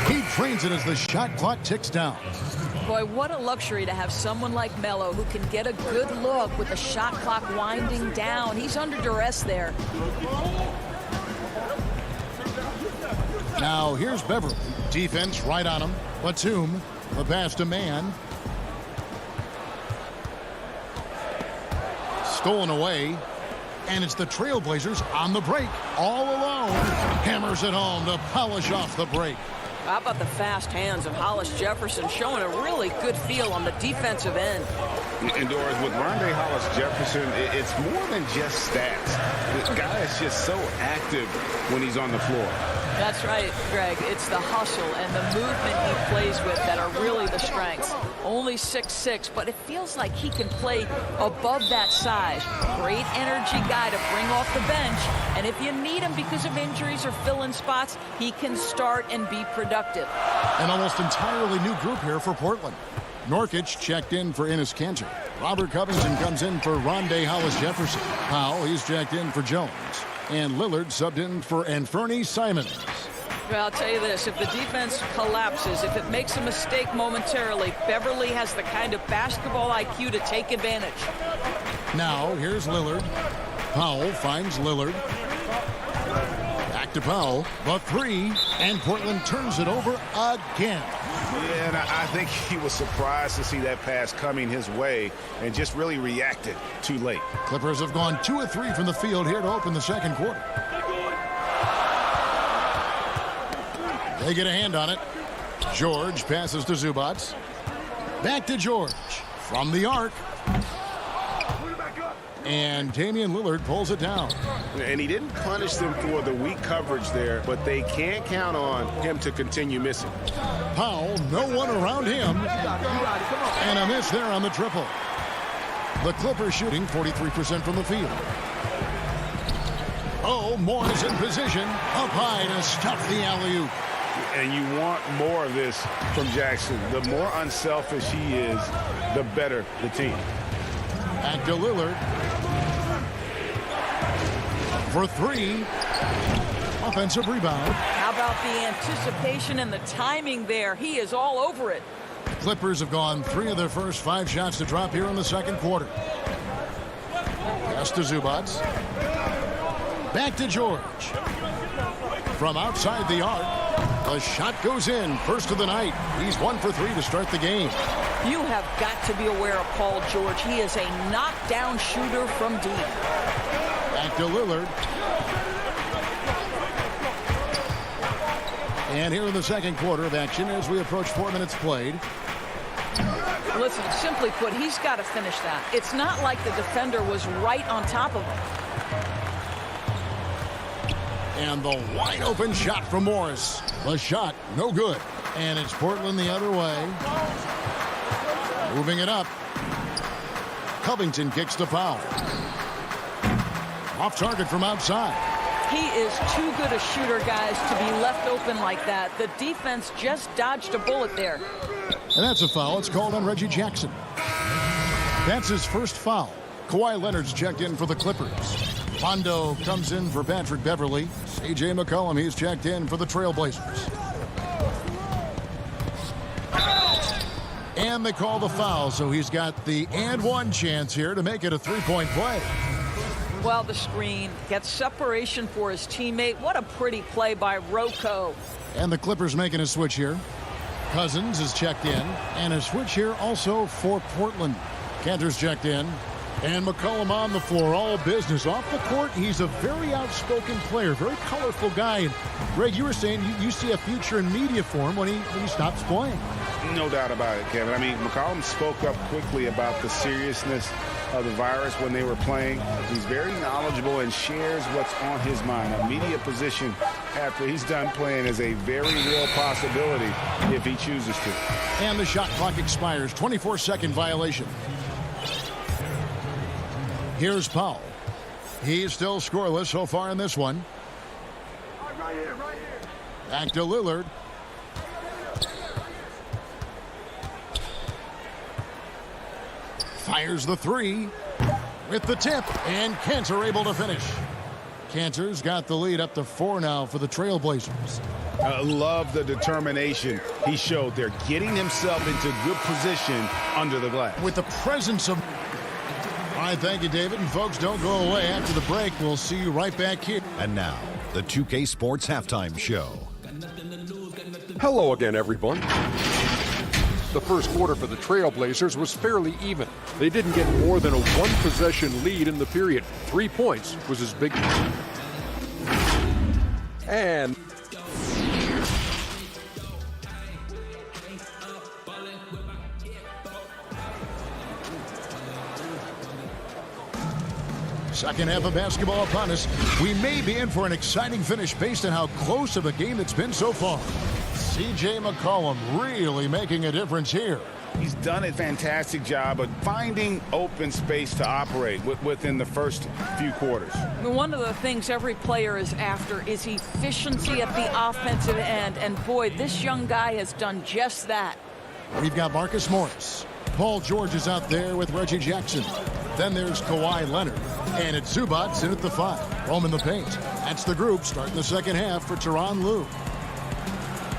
He trains it as the shot clock ticks down. Boy, what a luxury to have someone like Melo who can get a good look with the shot clock winding down. He's under duress there. Now here's Beverly. Defense right on him. Batum, the pass to Mann. Stolen away. And it's the Trailblazers on the break. All alone. Hammers it home to polish off the break. How about the fast hands of Hollis-Jefferson showing a really good feel on the defensive end. And Doris, with Rondé Hollis-Jefferson, it's more than just stats. This guy is just so active when he's on the floor. That's right, Greg. It's the hustle and the movement he plays with that are really the strengths. Only 6'6", but it feels like he can play above that size. Great energy guy to bring off the bench. And if you need him because of injuries or fill-in spots, he can start and be productive. An almost entirely new group here for Portland. Nurkic checked in for Enes Kanter. Robert Covington comes in for Rondé Hollis-Jefferson. Powell, he's checked in for Jones. And Lillard subbed in for Anthony Simons. Well, I'll tell you this, if the defense collapses, if it makes a mistake momentarily, Beverly has the kind of basketball IQ to take advantage. Now, here's Lillard. Powell finds Lillard. Back to Powell. The three, and Portland turns it over again. Yeah, and I think he was surprised to see that pass coming his way and just really reacted too late. Clippers have gone 2 of 3 from the field here to open the second quarter. They get a hand on it. George passes to Zubac. Back to George. From the arc. And Damian Lillard pulls it down. And he didn't punish them for the weak coverage there, but they can't count on him to continue missing. Powell, no one around him. And a miss there on the triple. The Clippers shooting 43% from the field. Oh, Moore's in position. Up high to stuff the alley-oop. And you want more of this from Jackson. The more unselfish he is, the better the team. Back to Lillard. For three. Offensive rebound. How about the anticipation and the timing there? He is all over it. Clippers have gone 3 of their first 5 shots to drop here in the second quarter. Pass to Zubac. Back to George. From outside the arc, the shot goes in. First of the night. He's 1 for 3 to start the game. You have got to be aware of Paul George. He is a knockdown shooter from deep. Back to Lillard. And here in the second quarter of action as we approach 4 minutes played. Listen, simply put, he's got to finish that. It's not like the defender was right on top of him. And the wide open shot from Morris. The shot, no good. And it's Portland the other way. Moving it up. Covington kicks the foul. Off target from outside. He is too good a shooter, guys, to be left open like that. The defense just dodged a bullet there. And that's a foul. It's called on Reggie Jackson. That's his first foul. Kawhi Leonard's checked in for the Clippers. Rondo comes in for Patrick Beverly. C.J. McCollum, he's checked in for the Trailblazers. And they call the foul, so he's got the and one chance here to make it a 3-point play. Well, the screen gets separation for his teammate. What a pretty play by Rocco. And the Clippers making a switch here. Cousins is checked in. And a switch here also for Portland. Cantor's checked in. And McCollum on the floor. All business. Off the court, he's a very outspoken player. Very colorful guy. And Greg, you were saying you see a future in media for him when he stops playing. No doubt about it, Kevin. I mean, McCollum spoke up quickly about the seriousness of the virus when they were playing. He's very knowledgeable and shares what's on his mind. A media position after he's done playing is a very real possibility if he chooses to. And the shot clock expires. 24-second violation. Here's Powell. He's still scoreless so far in this one. Right here. Back to Lillard. Fires the 3 with the tip, and Cantor able to finish. Cantor's got the lead up to 4 now for the Trailblazers. I love the determination he showed there, getting himself into good position under the glass. With the presence of... All right, thank you, David. And folks, don't go away. After the break, we'll see you right back here. And now, the 2K Sports Halftime Show. Hello again, everyone. The first quarter for the Trailblazers was fairly even. They didn't get more than a 1-possession lead in the period. 3 points was his big... And... Second half of basketball upon us. We may be in for an exciting finish based on how close of a game it's been so far. C.J. McCollum really making a difference here. He's done a fantastic job of finding open space to operate within the first few quarters. One of the things every player is after is efficiency at the offensive end. And boy, this young guy has done just that. We've got Marcus Morris. Paul George is out there with Reggie Jackson. Then there's Kawhi Leonard. And it's Zubac in at the 5. Roam in the paint. That's the group starting the second half for Tyronn Lue.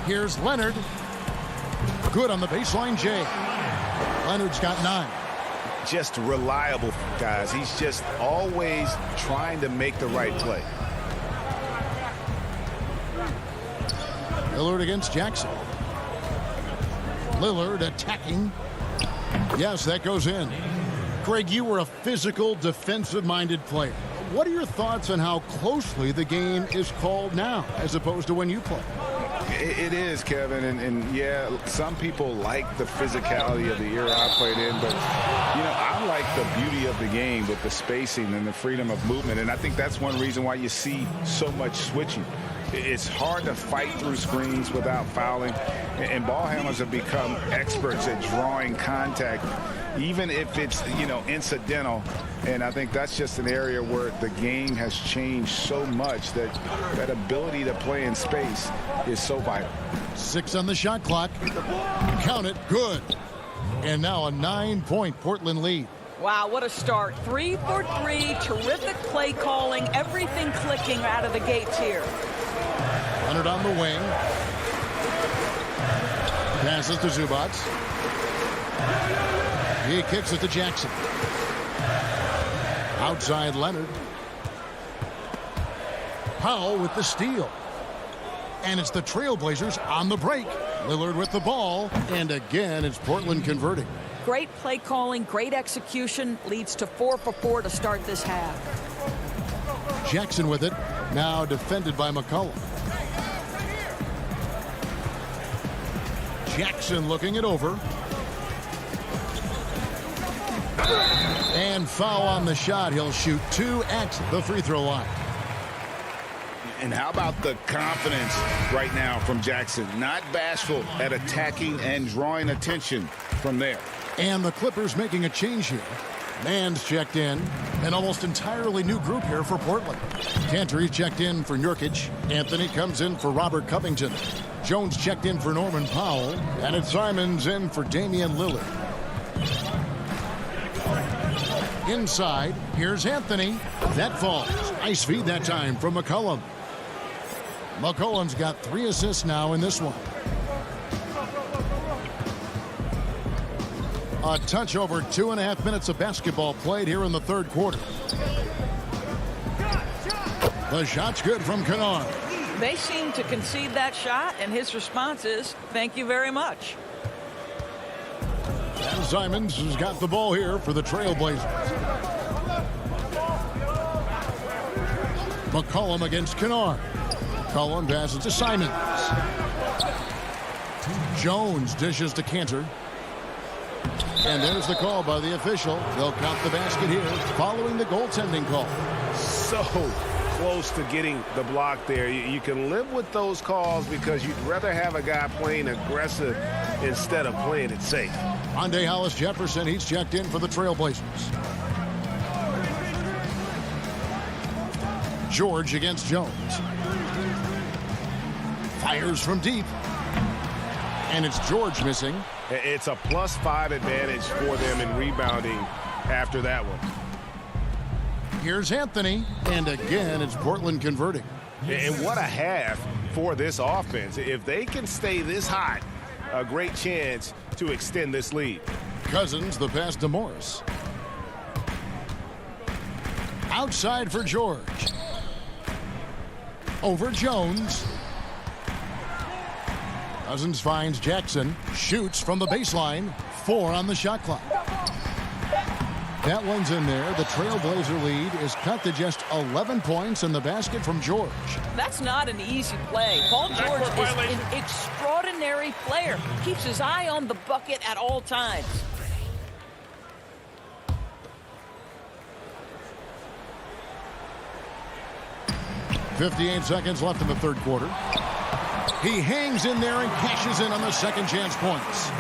Here's Leonard. Good on the baseline, Jay. Leonard's got 9. Just reliable, guys. He's just always trying to make the right play. Lillard against Jackson. Lillard attacking. Yes, that goes in. Greg, you were a physical, defensive-minded player. What are your thoughts on how closely the game is called now as opposed to when you played? It is, Kevin, and yeah, some people like the physicality of the era I played in, but, you know, I like the beauty of the game with the spacing and the freedom of movement, and I think that's one reason why you see so much switching. It's hard to fight through screens without fouling, and ball handlers have become experts at drawing contact, even if it's, you know, incidental. And I think that's just an area where the game has changed so much that that ability to play in space is so vital. 6 on the shot clock. Count it. Good. And now a 9-point Portland lead. Wow, what a start. 3 for 3. Terrific play calling. Everything clicking out of the gates here. Leonard on the wing. Passes to Zubac. He kicks it to Jackson. Outside Leonard. Powell with the steal. And it's the Trailblazers on the break. Lillard with the ball. And again, it's Portland converting. Great play calling, great execution. Leads to 4 for 4 to start this half. Jackson with it. Now defended by McCollum. Jackson looking it over. And foul on the shot. He'll shoot 2 at the free throw line. And how about the confidence right now from Jackson? Not bashful at attacking and drawing attention from there. And the Clippers making a change here. Mann's checked in. An almost entirely new group here for Portland. Cantor's checked in for Nurkic. Anthony comes in for Robert Covington. Jones checked in for Norman Powell. And it's Simons in for Damian Lillard. Inside, here's Anthony. That falls. Nice feed that time from McCollum. McCollum's got 3 assists now in this one. A touch over 2.5 minutes of basketball played here in the third quarter. The shot's good from Kennard. They seem to concede that shot, and his response is, thank you very much. And Simons has got the ball here for the Trailblazers. McCollum against Kennard. McCollum passes to Simons. Jones dishes to Cantor. And there's the call by the official. They'll count the basket here following the goaltending call. So close to getting the block there. You can live with those calls because you'd rather have a guy playing aggressive instead of playing it safe. Monday Hollis Jefferson, he's checked in for the Trailblazers. George against Jones. Fires from deep. And it's George missing. It's a +5 advantage for them in rebounding after that one. Here's Anthony. And again, it's Portland converting. And what a half for this offense. If they can stay this hot, a great chance to extend this lead. Cousins, the pass to Morris. Outside for George. Over Jones. Cousins finds Jackson. Shoots from the baseline. 4 on the shot clock. That one's in there. The Trailblazer lead is cut to just 11 points in the basket from George. That's not an easy play. Paul George is an extraordinary player. Keeps his eye on the bucket at all times. .58 seconds left in the third quarter. He hangs in there and cashes in on the second chance points.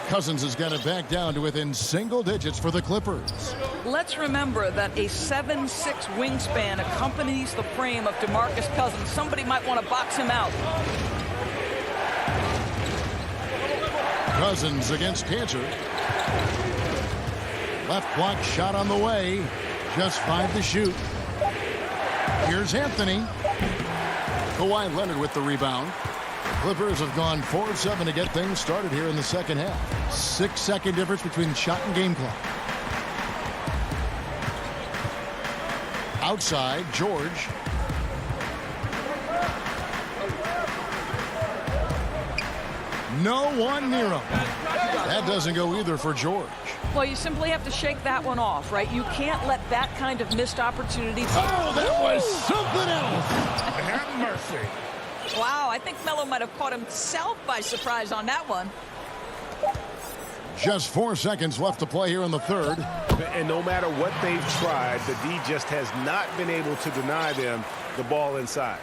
Cousins has got it back down to within single digits for the Clippers. Let's remember that a 7'6" wingspan accompanies the frame of DeMarcus Cousins. Somebody might want to box him out. Cousins against Cantor. Left block shot on the way. Just 5 to shoot. Here's Anthony. Kawhi Leonard with the rebound. Clippers have gone 4 of 7 to get things started here in the second half. 6-second difference between shot and game clock. Outside, George. No one near him. That doesn't go either for George. Well, you simply have to shake that one off, right? You can't let that kind of missed opportunity. Oh, that was something else. Have mercy. Wow, I think Melo might have caught himself by surprise on that one. Just 4 seconds left to play here in the third. And no matter what they've tried, the D just has not been able to deny them the ball inside.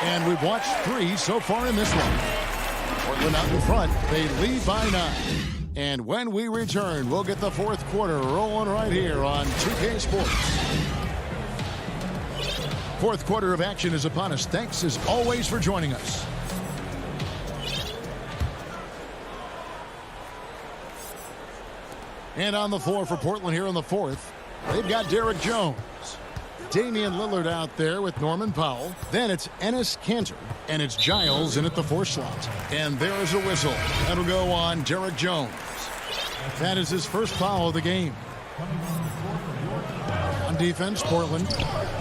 And we've watched 3 so far in this one. Portland out in front. They lead by 9. And when we return, we'll get the fourth quarter rolling right here on 2K Sports. Fourth quarter of action is upon us. Thanks as always for joining us. And on the floor for Portland here in the fourth, they've got Derrick Jones. Damian Lillard out there with Norman Powell. Then it's Enes Kanter, and it's Giles in at the 4 slot. And there is a whistle. That'll go on Derek Jones. That is his first foul of the game. On defense, Portland,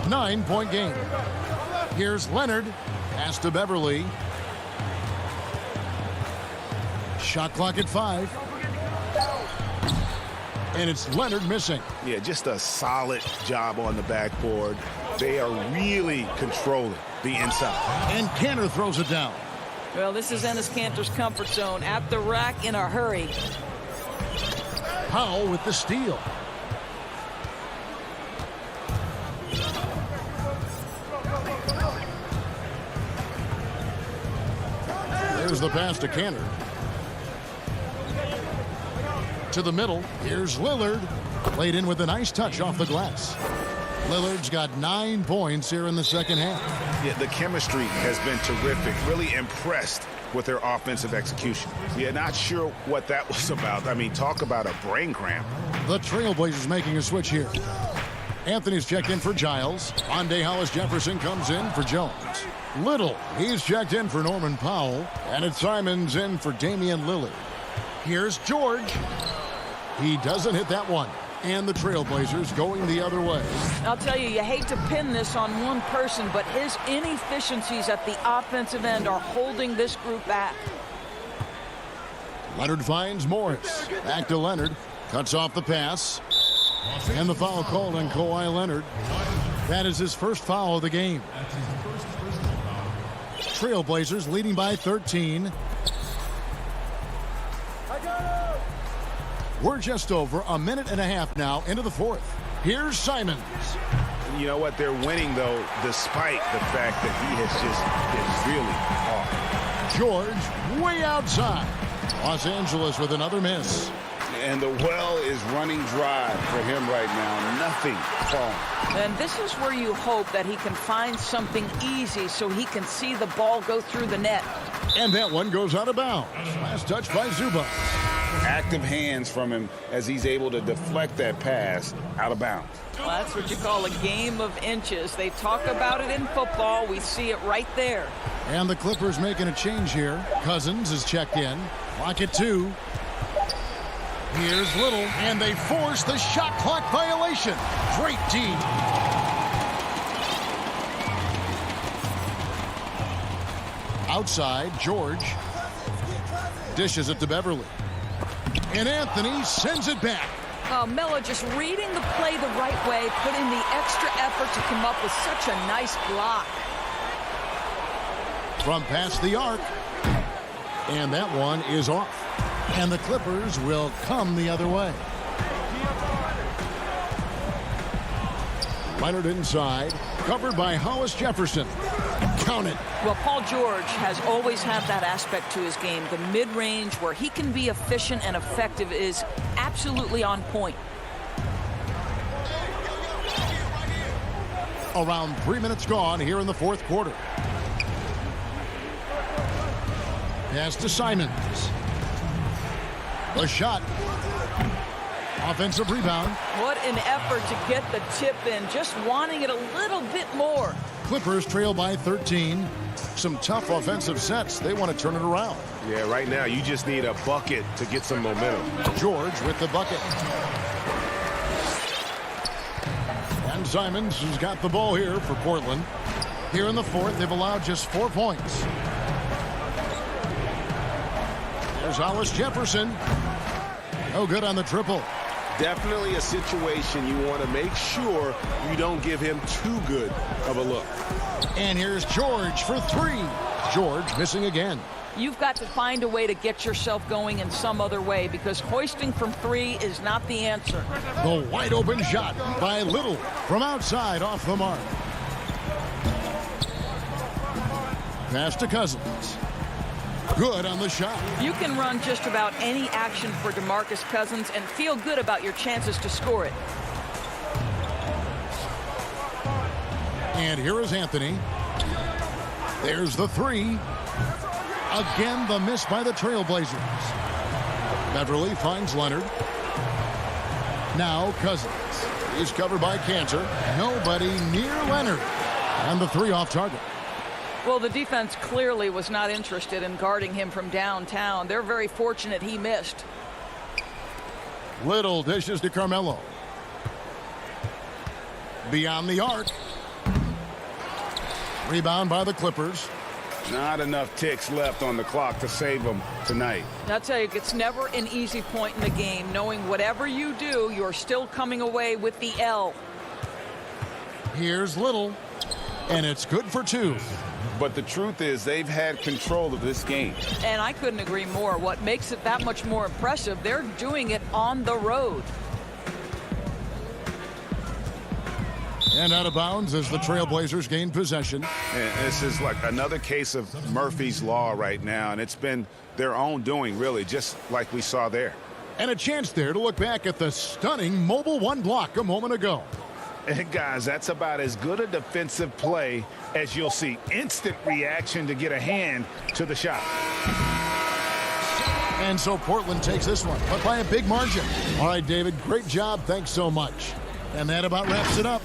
9-point game. Here's Leonard. Pass to Beverly. Shot clock at 5. And it's Leonard missing. Yeah, just a solid job on the backboard. They are really controlling the inside. And Kanter throws it down. Well, this is Enes Kanter's comfort zone. At the rack in a hurry. Powell with the steal. There's the pass to Kanter. To the middle. Here's Lillard. Played in with a nice touch off the glass. Lillard's got 9 points here in the second half. Yeah, the chemistry has been terrific. Really impressed with their offensive execution. Yeah, not sure what that was about. I mean, talk about a brain cramp. The Trailblazers making a switch here. Anthony's checked in for Giles. Andre Hollis-Jefferson comes in for Jones. Little, he's checked in for Norman Powell. And it's Simons in for Damian Lillard. Here's George. He doesn't hit that one. And the Trailblazers going the other way. I'll tell you, you hate to pin this on one person, but his inefficiencies at the offensive end are holding this group back. Leonard finds Morris. Back to Leonard. Cuts off the pass. And the foul called on Kawhi Leonard. That is his first foul of the game. Trailblazers leading by 13. We're just over a minute and a half now into the fourth. Here's Simons. You know what? They're winning, though, despite the fact that he has just been really hard. George way outside. Los Angeles with another miss. And the well is running dry for him right now. Nothing falling. And this is where you hope that he can find something easy so he can see the ball go through the net. And that one goes out of bounds. Last touch by Zubac. Active hands from him as he's able to deflect that pass out of bounds. Well, that's what you call a game of inches. They talk about it in football. We see it right there. And the Clippers making a change here. Cousins is checked in. Clock at 2. Here's Little, and they force the shot clock violation. Great D. Outside, George dishes it to Beverly. And Anthony sends it back. Melo just reading the play the right way, putting the extra effort to come up with such a nice block. From past the arc. And that one is off. And the Clippers will come the other way. Leonard inside. Covered by Hollis-Jefferson. Count it. Well, Paul George has always had that aspect to his game. The mid-range where he can be efficient and effective is absolutely on point. Around 3 minutes gone here in the fourth quarter. Pass to Simons. The shot. Offensive rebound. What an effort to get the tip in. Just wanting it a little bit more. Clippers trail by 13. Some tough offensive sets. They want to turn it around. Yeah, right now you just need a bucket to get some momentum. George with the bucket. And Simons has got the ball here for Portland. Here in the fourth, they've allowed just 4 points. There's Hollis-Jefferson. No good on the triple. Definitely a situation you want to make sure you don't give him too good of a look. And here's George for 3. George missing again. You've got to find a way to get yourself going in some other way because hoisting from 3 is not the answer. The wide open shot by Little from outside off the mark. Pass to Cousins. Good on the shot. You can run just about any action for DeMarcus Cousins and feel good about your chances to score it. And here is Anthony. There's the 3. Again, the miss by the Trailblazers. Beverly finds Leonard. Now Cousins. He's covered by Cantor. Nobody near Leonard. And the 3 off target. Well, the defense clearly was not interested in guarding him from downtown. They're very fortunate he missed. Little dishes to Carmelo. Beyond the arc. Rebound by the Clippers. Not enough ticks left on the clock to save them tonight. I'll tell you, it's never an easy point in the game, knowing whatever you do, you're still coming away with the L. Here's Little, and it's good for 2. But the truth is they've had control of this game. And I couldn't agree more. What makes it that much more impressive, they're doing it on the road. And out of bounds as the Trailblazers gain possession. And this is like another case of Murphy's Law right now, and it's been their own doing, really, just like we saw there. And a chance there to look back at the stunning mobile 1 block a moment ago. And guys, that's about as good a defensive play as you'll see. Instant reaction to get a hand to the shot. And so Portland takes this one, but by a big margin. All right, David, great job. Thanks so much. And that about wraps it up.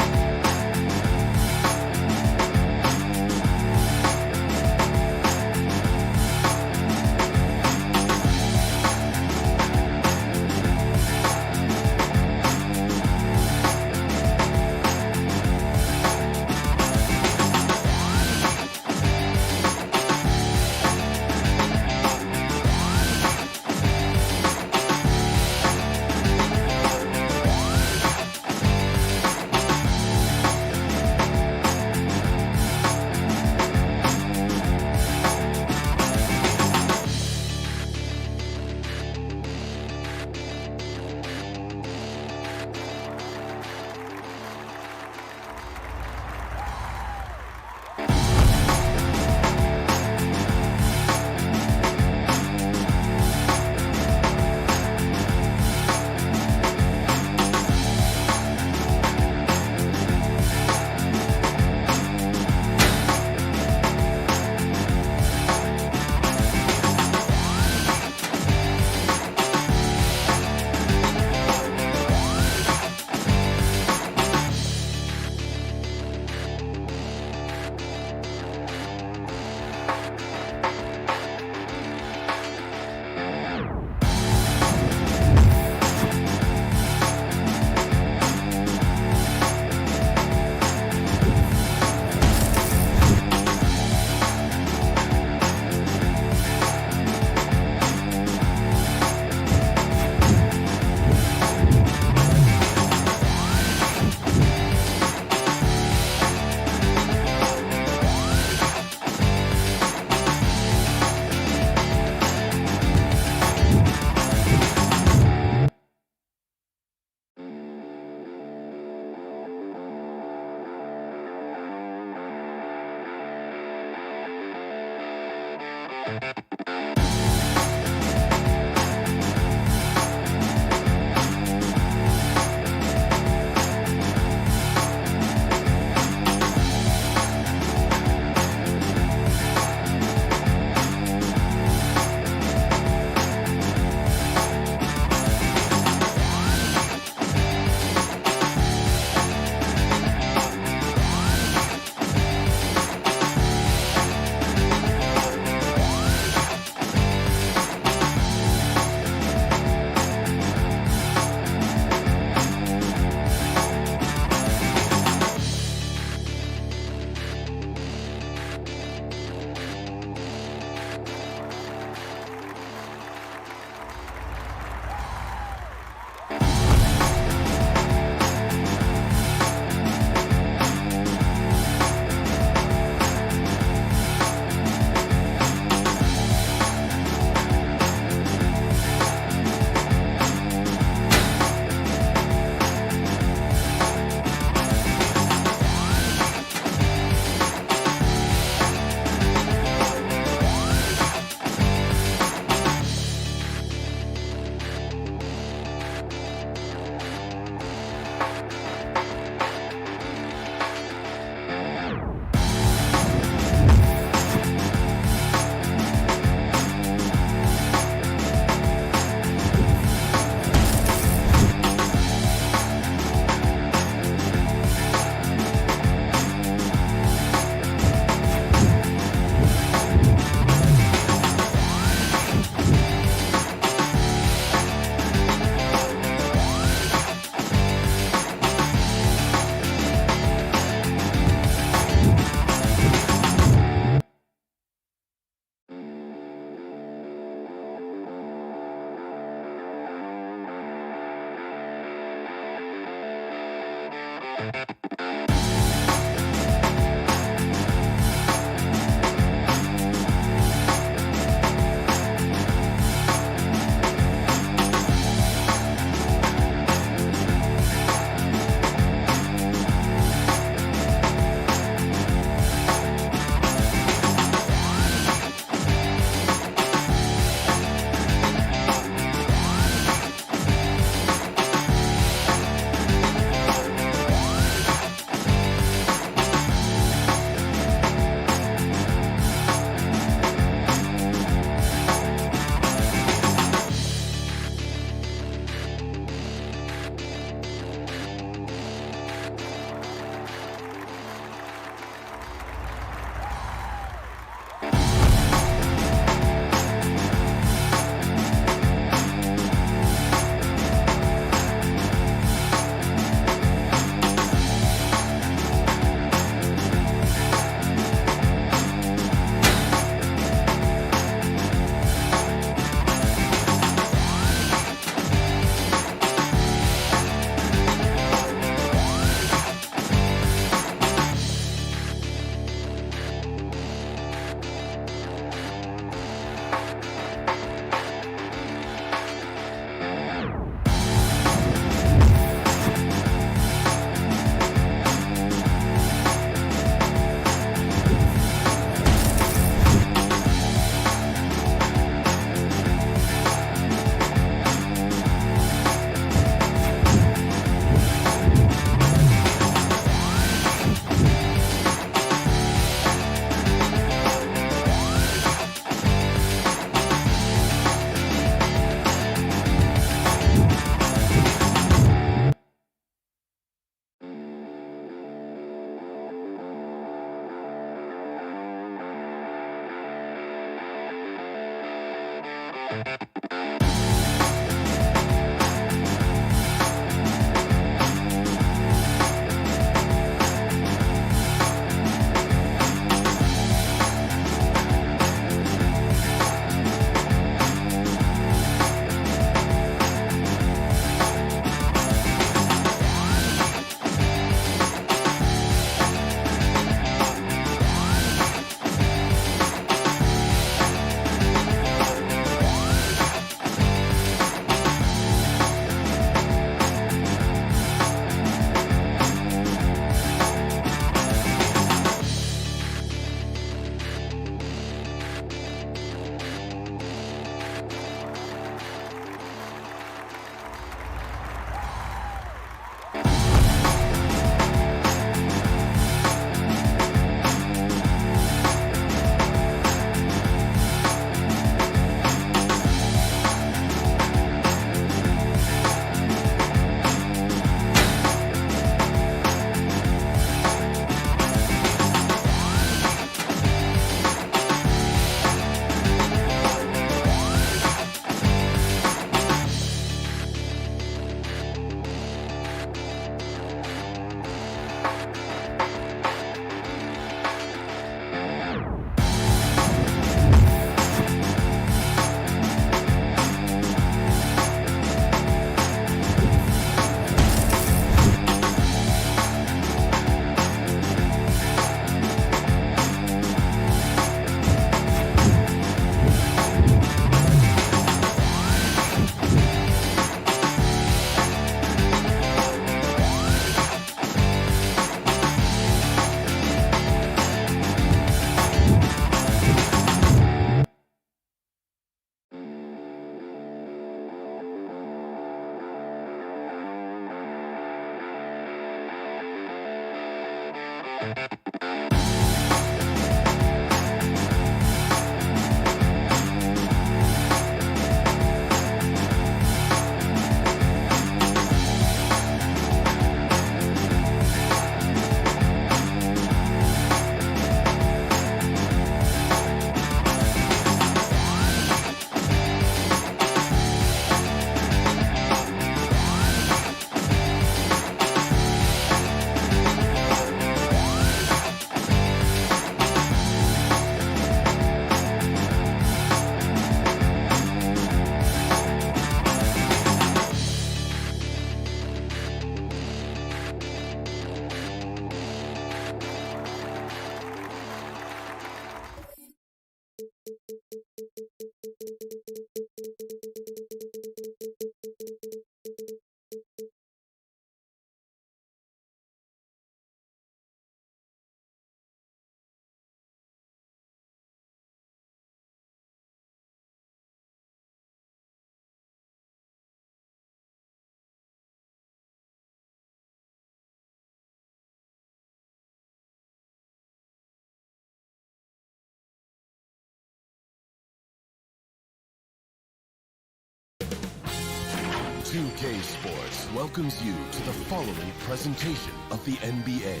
2K Sports welcomes you to the following presentation of the NBA.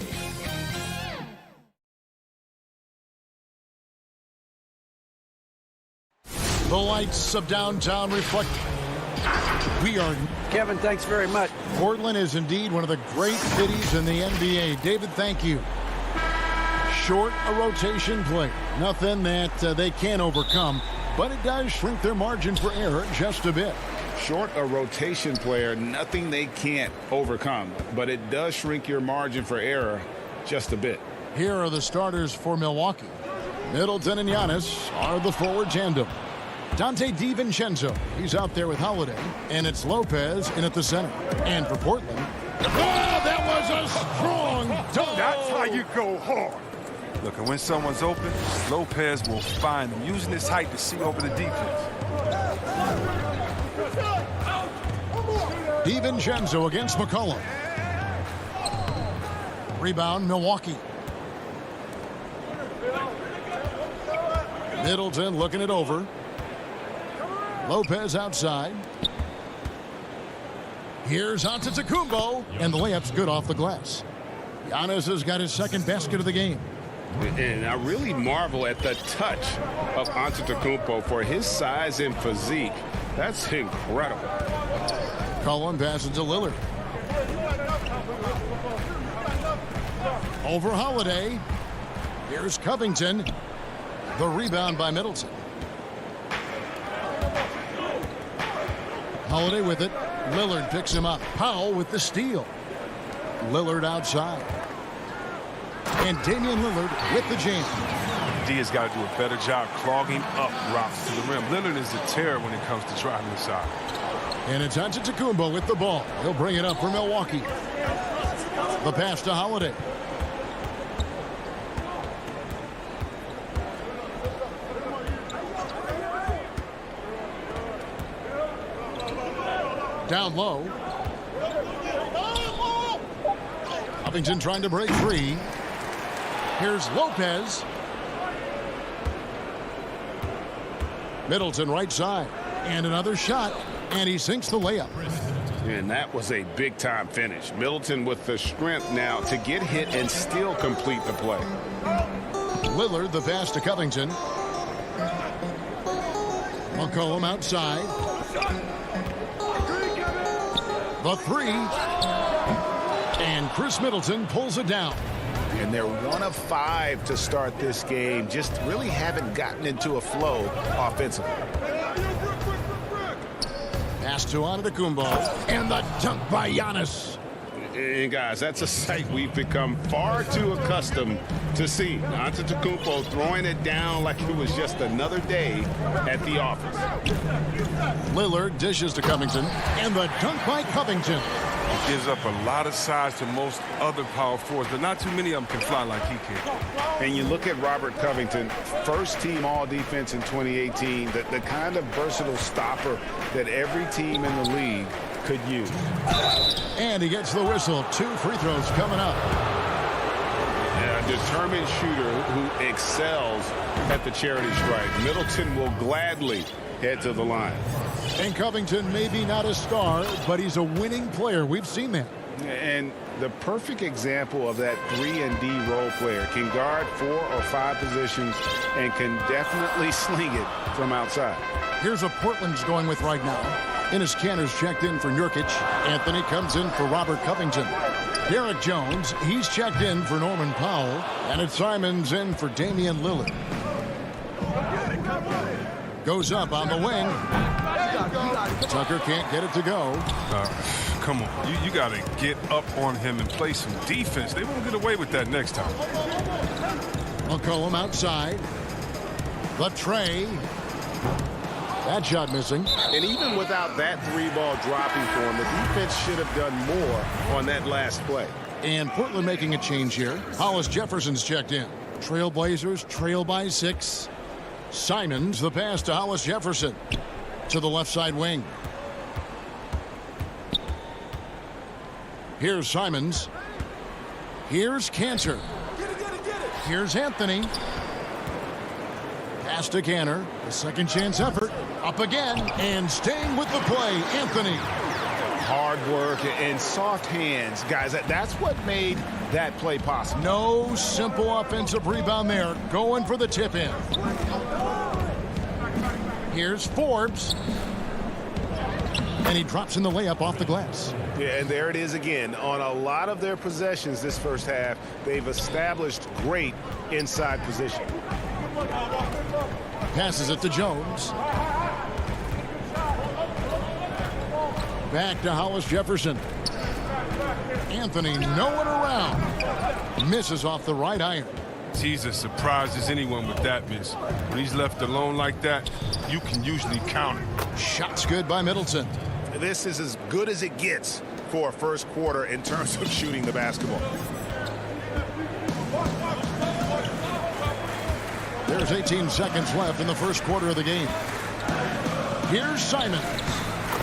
The lights of downtown reflect. We are... Kevin, thanks very much. Portland is indeed one of the great cities in the NBA. David, thank you. Short a rotation play. Nothing that they can't overcome, but it does shrink their margin for error just a bit. Short a rotation player, nothing they can't overcome, but it does shrink your margin for error just a bit. Here are the starters for Milwaukee. Middleton and Giannis are the forward tandem. Dante DiVincenzo, he's out there with Holiday, and it's Lopez in at the center. And for Portland, that was a strong dunk. That's how you go hard. Look, and when someone's open, Lopez will find him, using his height to see over the defense. DiVincenzo against McCollum. Rebound, Milwaukee. Middleton looking it over. Lopez outside. Here's Antetokounmpo, and the layup's good off the glass. Giannis has got his second basket of the game. And I really marvel at the touch of Antetokounmpo for his size and physique. That's incredible. Cullen passes to Lillard. Over Holiday. Here's Covington. The rebound by Middleton. Holiday with it. Lillard picks him up. Powell with the steal. Lillard outside. And Damian Lillard with the jam. D has got to do a better job clogging up routes to the rim. Lillard is a terror when it comes to driving inside. And it's Antetokounmpo with the ball. He'll bring it up for Milwaukee. The pass to Holiday. Down low. Covington trying to break free. Here's Lopez. Middleton right side. And another shot. And he sinks the layup. And that was a big-time finish. Middleton with the strength now to get hit and still complete the play. Lillard the pass to Covington. McCollum outside. The three. And Chris Middleton pulls it down. And they're 1 of 5 to start this game. Just really haven't gotten into a flow offensively. Pass to Antetokounmpo. And the dunk by Giannis. And guys, that's a sight we've become far too accustomed to seeing. Antetokounmpo throwing it down like it was just another day at the office. Lillard dishes to Covington. And the dunk by Covington. He gives up a lot of size to most other power forwards, but not too many of them can fly like he can. And you look at Robert Covington, first team all-defense in 2018, the kind of versatile stopper that every team in the league could use. And he gets the whistle. 2 free throws coming up. A determined shooter who excels at the charity stripe. Middleton will gladly head to the line. And Covington maybe not a star, but he's a winning player. We've seen that. And the perfect example of that 3-and-D role player. Can guard 4 or 5 positions and can definitely sling it from outside. Here's what Portland's going with right now. Enes Kanter's checked in for Nurkic. Anthony comes in for Robert Covington. Derek Jones, he's checked in for Norman Powell. And it's Simons in for Damian Lillard. Goes up on the wing. Tucker can't get it to go. Come on, you got to get up on him and play some defense. They won't get away with that next time. McCollum outside. The tray. That shot missing. And even without that 3-ball dropping for him, the defense should have done more on that last play. And Portland making a change here. Hollis Jefferson's checked in. Trailblazers trail by 6. Simons, the pass to Hollis Jefferson. To the left side wing. Here's Simons. Here's Kanter. Here's Anthony. Pass to Kanter. A second chance effort. Up again. And staying with the play, Anthony. hard work and soft hands. Guys, that's what made that play possible. No simple offensive rebound there. Going for the tip in. Here's Forbes. And he drops in the layup off the glass. Yeah, and there it is again. On a lot of their possessions this first half, they've established great inside position. Passes it to Jones. Back to Hollis Jefferson. Anthony nowhere around. Misses off the right iron. He's as surprised as anyone with that miss. When he's left alone like that, you can usually count it. Shots good by Middleton. This is as good as it gets for a first quarter in terms of shooting the basketball. There's 18 seconds left in the first quarter of the game. Here's Simons.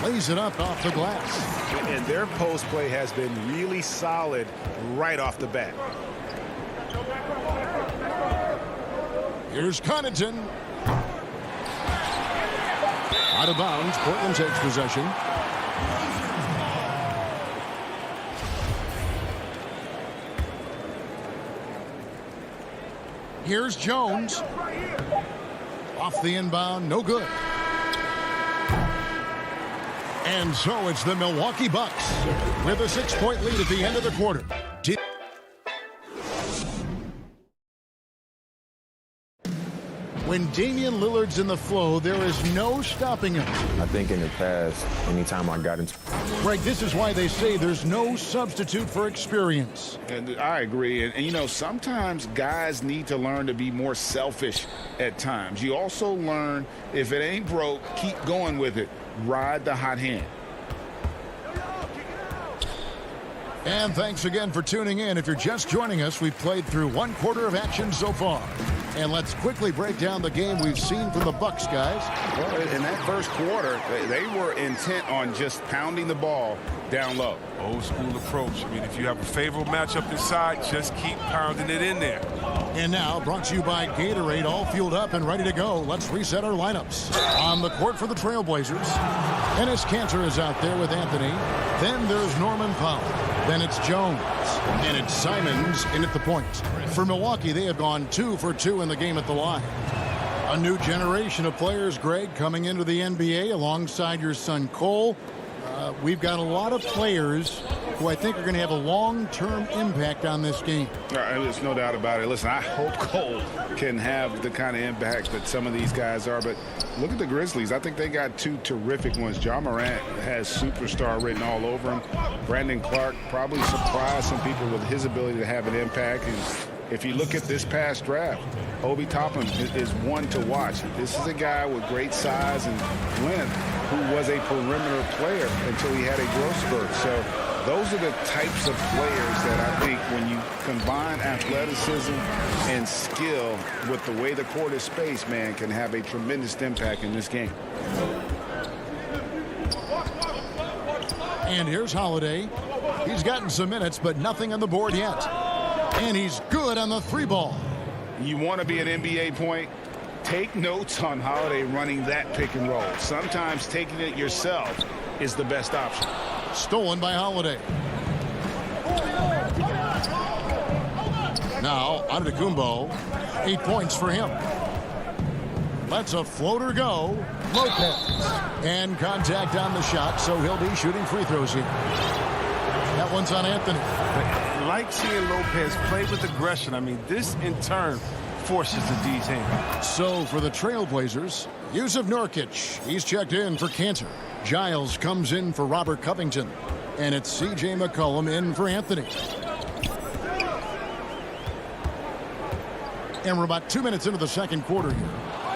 Lays it up off the glass. And their post play has been really solid right off the bat. Here's Connaughton. Out of bounds. Portland takes possession. Here's Jones. Off the inbound. No good. And so it's the Milwaukee Bucks with a 6-point lead at the end of the quarter. When Damian Lillard's in the flow, there is no stopping him. I think in the past, anytime I got into... Greg, this is why they say there's no substitute for experience. And I agree. And, you know, sometimes guys need to learn to be more selfish at times. You also learn, if it ain't broke, keep going with it. Ride the hot hand. And thanks again for tuning in. If you're just joining us, we've played through one quarter of action so far. And let's quickly break down the game we've seen from the Bucks, guys. Well, in that first quarter, they were intent on just pounding the ball down low. Old school approach. I mean, if you have a favorable matchup inside, just keep pounding it in there. And now, brought to you by Gatorade, all fueled up and ready to go. Let's reset our lineups. On the court for the Trailblazers, Enes Kanter is out there with Anthony. Then there's Norman Powell. Then it's Jones. And it's Simons in at the point. For Milwaukee, they have gone 2 for 2 in the game at the line. A new generation of players, Greg, coming into the NBA alongside your son Cole. We've got a lot of players who I think are going to have a long-term impact on this game. There's no doubt about it. Listen, I hope Cole can have the kind of impact that some of these guys are. But look at the Grizzlies. I think they got 2 terrific ones. Ja Morant has superstar written all over him. Brandon Clark probably surprised some people with his ability to have an impact. And if you look at this past draft, Obi Toppin is one to watch. This is a guy with great size and length who was a perimeter player until he had a growth spurt. So those are the types of players that I think when you combine athleticism and skill with the way the court is spaced, man, can have a tremendous impact in this game. And here's Holiday. He's gotten some minutes, but nothing on the board yet. And he's good on the 3-ball. You want to be an NBA point? Take notes on Holiday running that pick and roll. Sometimes taking it yourself is the best option. Stolen by Holiday. Now, Antetokounmpo. 8 points for him. Lets a floater go. Lopez. And contact on the shot, so he'll be shooting free throws here. That one's on Anthony. I like seeing Lopez play with aggression. I mean, this in turn forces the D's hand. So for the Trailblazers, Yusuf Nurkic. He's checked in for Kanter. Giles comes in for Robert Covington. And it's C.J. McCollum in for Anthony. And we're about 2 minutes into the second quarter here.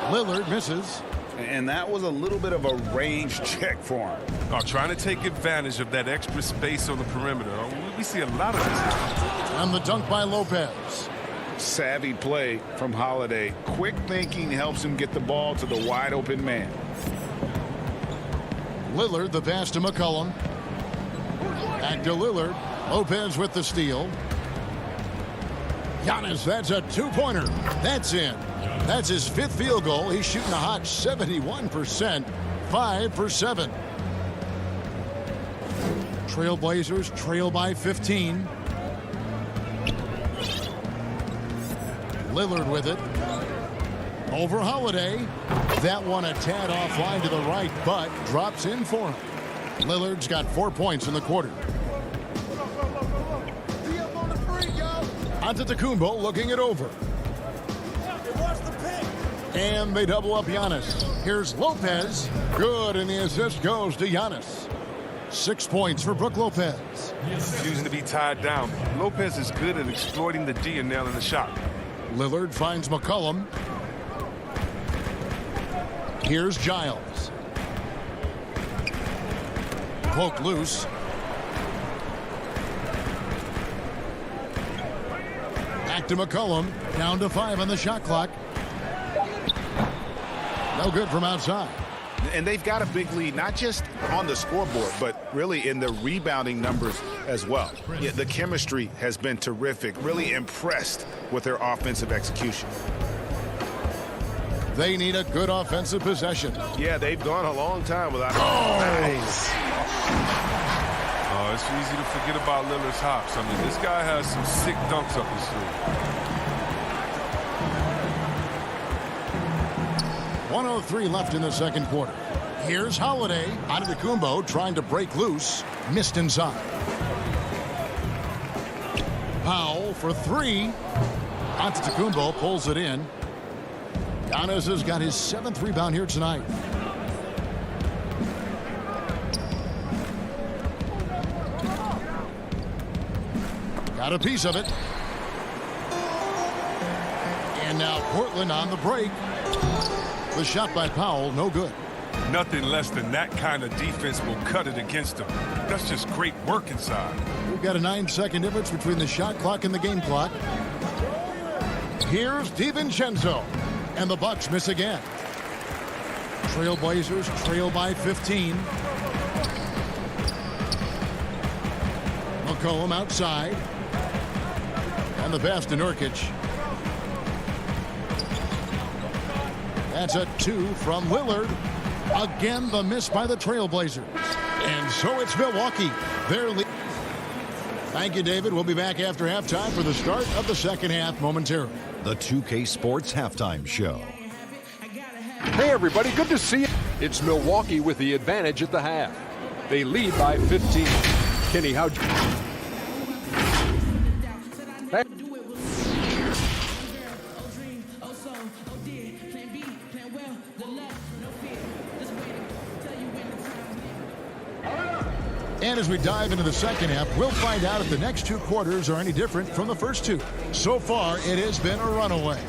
Lillard misses. And that was a little bit of a range check for him. Trying to take advantage of that extra space on the perimeter. We see a lot of this. And the dunk by Lopez. Savvy play from Holiday. Quick thinking helps him get the ball to the wide open man. Lillard, the pass to McCollum. Back to Lillard. Lopez with the steal. Giannis, that's a 2-pointer. That's in. That's his 5th field goal. He's shooting a hot 71%. 5 for 7. Trailblazers trail by 15. Lillard with it. Over Holiday. That one a tad offline to the right, but drops in for him. Lillard's got 4 points in the quarter. Antetokounmpo looking it over. And they double up Giannis. Here's Lopez. Good, and the assist goes to Giannis. 6 points for Brook Lopez. Choosing to be tied down. Lopez is good at exploiting the D and nailing the shot. Lillard finds McCollum. Here's Giles. Poke loose. Back to McCollum. Down to 5 on the shot clock. No good from outside. And they've got a big lead, not just on the scoreboard, but really in the rebounding numbers as well. Yeah, the chemistry has been terrific. Really impressed with their offensive execution. They need a good offensive possession. Yeah, they've gone a long time without. Nice. Oh, it's easy to forget about Lillard's hops. I mean, this guy has some sick dunks up his sleeve. 1:03 left in the second quarter. Here's Holiday. Antetokounmpo trying to break loose. Missed inside. Powell for 3. Antetokounmpo pulls it in. Giannis has got his 7th rebound here tonight. Got a piece of it. And now Portland on the break. The shot by Powell, no good. Nothing less than that kind of defense will cut it against them. That's just great work inside. We've got a 9-second difference between the shot clock and the game clock. Here's DiVincenzo. And the Bucks miss again. Trailblazers trail by 15. McCollum outside. And the pass to Nurkic. That's a 2 from Lillard. Again, the miss by the Trailblazers. And so it's Milwaukee. Their lead. Thank you, David. We'll be back after halftime for the start of the second half momentarily. The 2K Sports Halftime Show. Hey, everybody. Good to see you. It's Milwaukee with the advantage at the half. They lead by 15. Kenny, how'd you... And as we dive into the second half, we'll find out if the next 2 quarters are any different from the first 2. So far, it has been a runaway.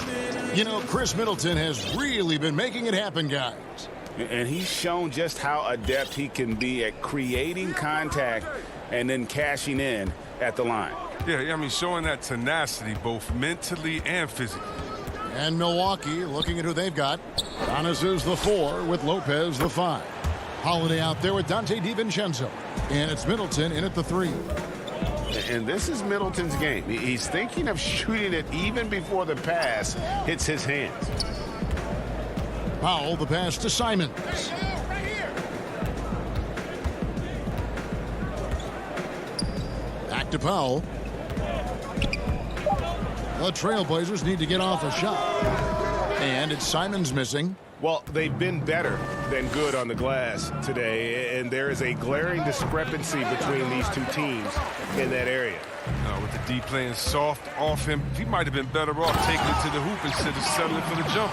You know, Chris Middleton has really been making it happen, guys. And he's shown just how adept he can be at creating contact and then cashing in at the line. Yeah, I mean, showing that tenacity both mentally and physically. And Milwaukee looking at who they've got. Giannis is the 4 with Lopez the 5. Holiday out there with Dante DiVincenzo. And it's Middleton in at the 3. And this is Middleton's game. He's thinking of shooting it even before the pass hits his hands. Powell, the pass to Simons. Back to Powell. The Trailblazers need to get off a shot. And it's Simons missing. Well, they've been better than good on the glass today, and there is a glaring discrepancy between these two teams in that area. With the D playing soft off him, he might have been better off taking it to the hoop instead of settling for the jump.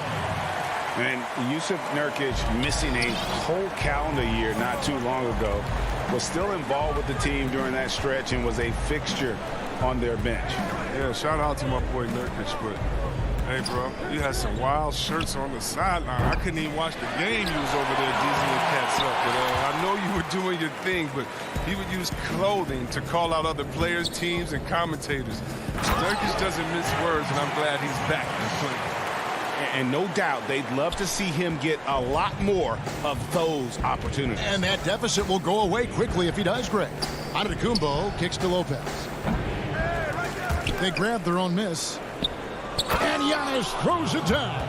And Yusuf Nurkic, missing a whole calendar year not too long ago, was still involved with the team during that stretch and was a fixture on their bench. Yeah, shout out to my boy Nurkic, but hey, bro, you had some wild shirts on the sideline. I couldn't even watch the game. You was over there dizzying cats up. But I know you were doing your thing, but he would use clothing to call out other players, teams, and commentators. Nurkic doesn't miss words, and I'm glad he's back and playing. And no doubt they'd love to see him get a lot more of those opportunities. And that deficit will go away quickly if he does, Greg. Antetokounmpo kicks to Lopez. They grab their own miss. And Giannis throws it down.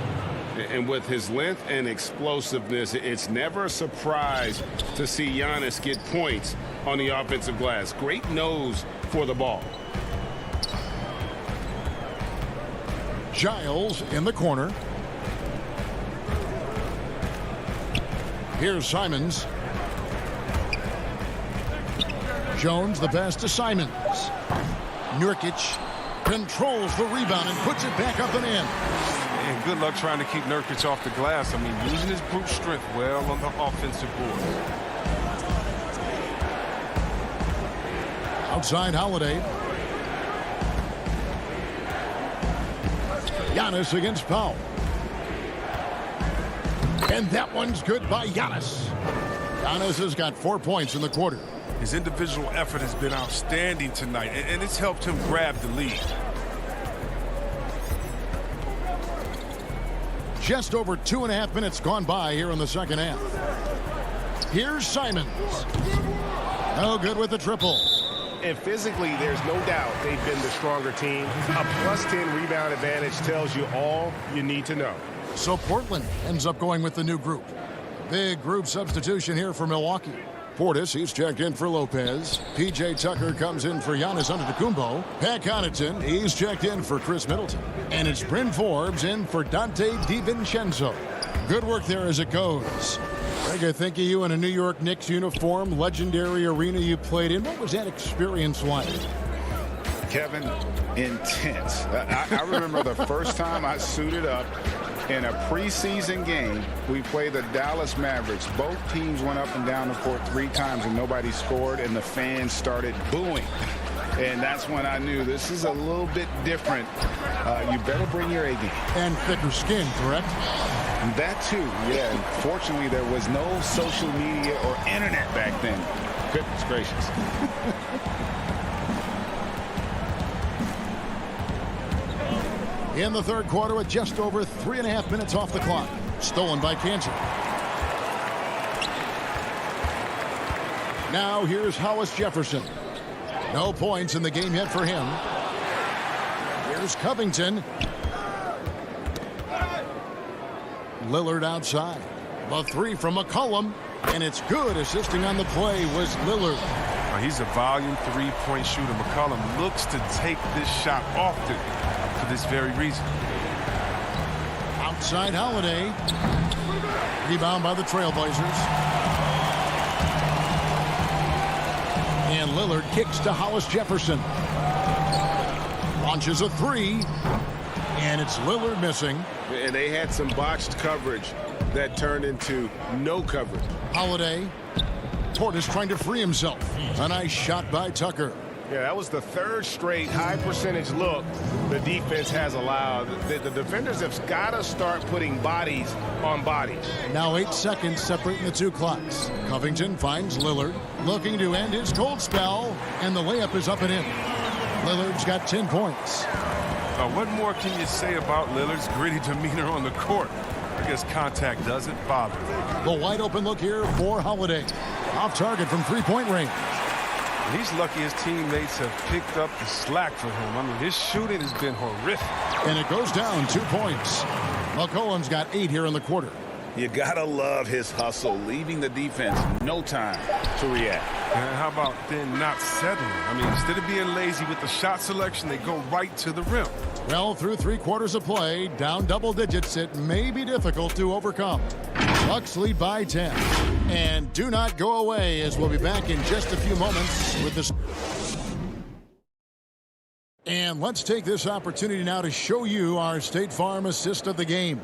And with his length and explosiveness, it's never a surprise to see Giannis get points on the offensive glass. Great nose for the ball. Giles in the corner. Here's Simons. Jones the pass to Simons. Nurkic controls the rebound and puts it back up and in. And good luck trying to keep Nurkic off the glass. I mean, using his brute strength well on the offensive board. Outside Holiday. Giannis against Powell. And that one's good by Giannis. Giannis has got 4 points in the quarter. His individual effort has been outstanding tonight, and it's helped him grab the lead. Just over 2.5 minutes gone by here in the second half. Here's Simons. No good with the triple. And physically, there's no doubt they've been the stronger team. A +10 rebound advantage tells you all you need to know. So Portland ends up going with the new group. Big group substitution here for Milwaukee. Portis, he's checked in for Lopez. P.J. Tucker comes in for Giannis Antetokounmpo. Pat Connaughton, he's checked in for Chris Middleton. And it's Bryn Forbes in for Dante DiVincenzo. Good work there as it goes. Greg, I think of you in a New York Knicks uniform, legendary arena you played in. What was that experience like? Kevin, intense. I remember the first time I suited up in a preseason game. We played the Dallas Mavericks. Both teams went up and down the court 3 times and nobody scored, and the fans started booing. And that's when I knew this is a little bit different. You better bring your A game. And thicker skin, correct? That too, yeah. Fortunately, there was no social media or internet back then. Goodness gracious. In the third quarter with just over 3.5 minutes off the clock. Stolen by Kansas. Now here's Hollis Jefferson. No points in the game yet for him. Here's Covington. Lillard outside. The 3 from McCollum. And it's good. Assisting on the play was Lillard. He's a volume 3-point shooter. McCollum looks to take this shot often for this very reason. Outside Holiday. Rebound by the Trailblazers. And Lillard kicks to Hollis Jefferson. Launches a 3. And it's Lillard missing. And they had some botched coverage that turned into no coverage. Holiday. Portis trying to free himself. A nice shot by Tucker. Yeah, that was the 3rd straight high percentage look the defense has allowed. The defenders have got to start putting bodies on bodies. Now 8 seconds separating the 2 clocks. Covington finds Lillard, looking to end his cold spell, and the layup is up and in. Lillard's got 10 points. What more can you say about Lillard's gritty demeanor on the court? I guess contact doesn't bother. The wide open look here for Holiday. Off target from 3-point range. He's lucky his teammates have picked up the slack for him. I mean, his shooting has been horrific. And it goes down 2 points. McCollum's got 8 here in the quarter. You gotta love his hustle, leaving the defense no time to react. And how about then not settling? I mean, instead of being lazy with the shot selection, they go right to the rim. Well, through 3 quarters of play, down double digits, it may be difficult to overcome. Bucks lead by 10. And do not go away, as we'll be back in just a few moments with this. And let's take this opportunity now to show you our State Farm assist of the game.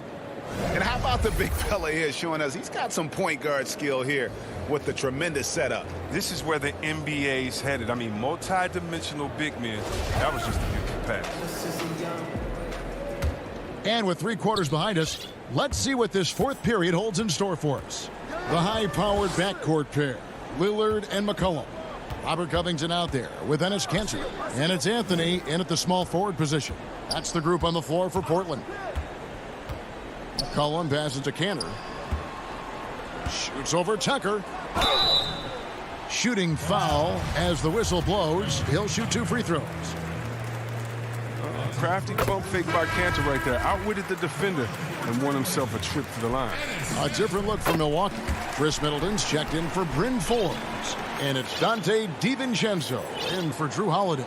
And how about the big fella here showing us he's got some point guard skill here with the tremendous setup. This is where the NBA's headed. I mean, multi-dimensional big men. That was just a beautiful pass. And with 3 quarters behind us, let's see what this 4th period holds in store for us. The high-powered backcourt pair, Lillard and McCollum. Robert Covington out there with Enes Kanter. And it's Anthony in at the small forward position. That's the group on the floor for Portland. McCollum passes to Kanter. Shoots over Tucker. Shooting foul as the whistle blows. He'll shoot 2 free throws. Crafty bump fake by Kanter right there. Outwitted the defender and won himself a trip to the line. A different look for Milwaukee. Chris Middleton's checked in for Bryn Forbes. And it's Dante DiVincenzo in for Drew Holiday.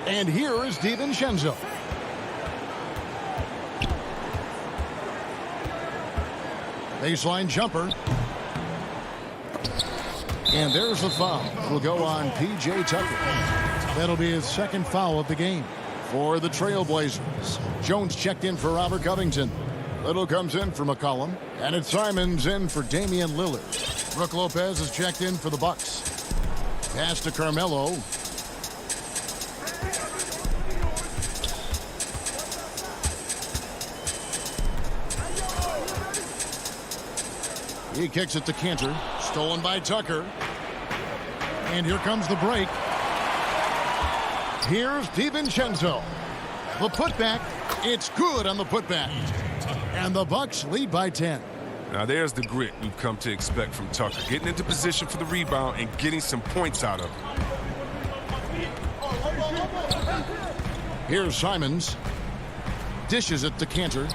And here is DiVincenzo. Baseline jumper. And there's the foul. Will go on P.J. Tucker. That'll be his second foul of the game for the Trailblazers. Jones checked in for Robert Covington. Little comes in for McCollum. And it's Simons in for Damian Lillard. Brook Lopez is checked in for the Bucks. Pass to Carmelo. He kicks it to Cantor. Stolen by Tucker. And here comes the break. Here's DiVincenzo. The putback. It's good on the putback. And the Bucks lead by 10. Now there's the grit we've come to expect from Tucker. Getting into position for the rebound and getting some points out of it. Here's Simons. Dishes it to Cantor.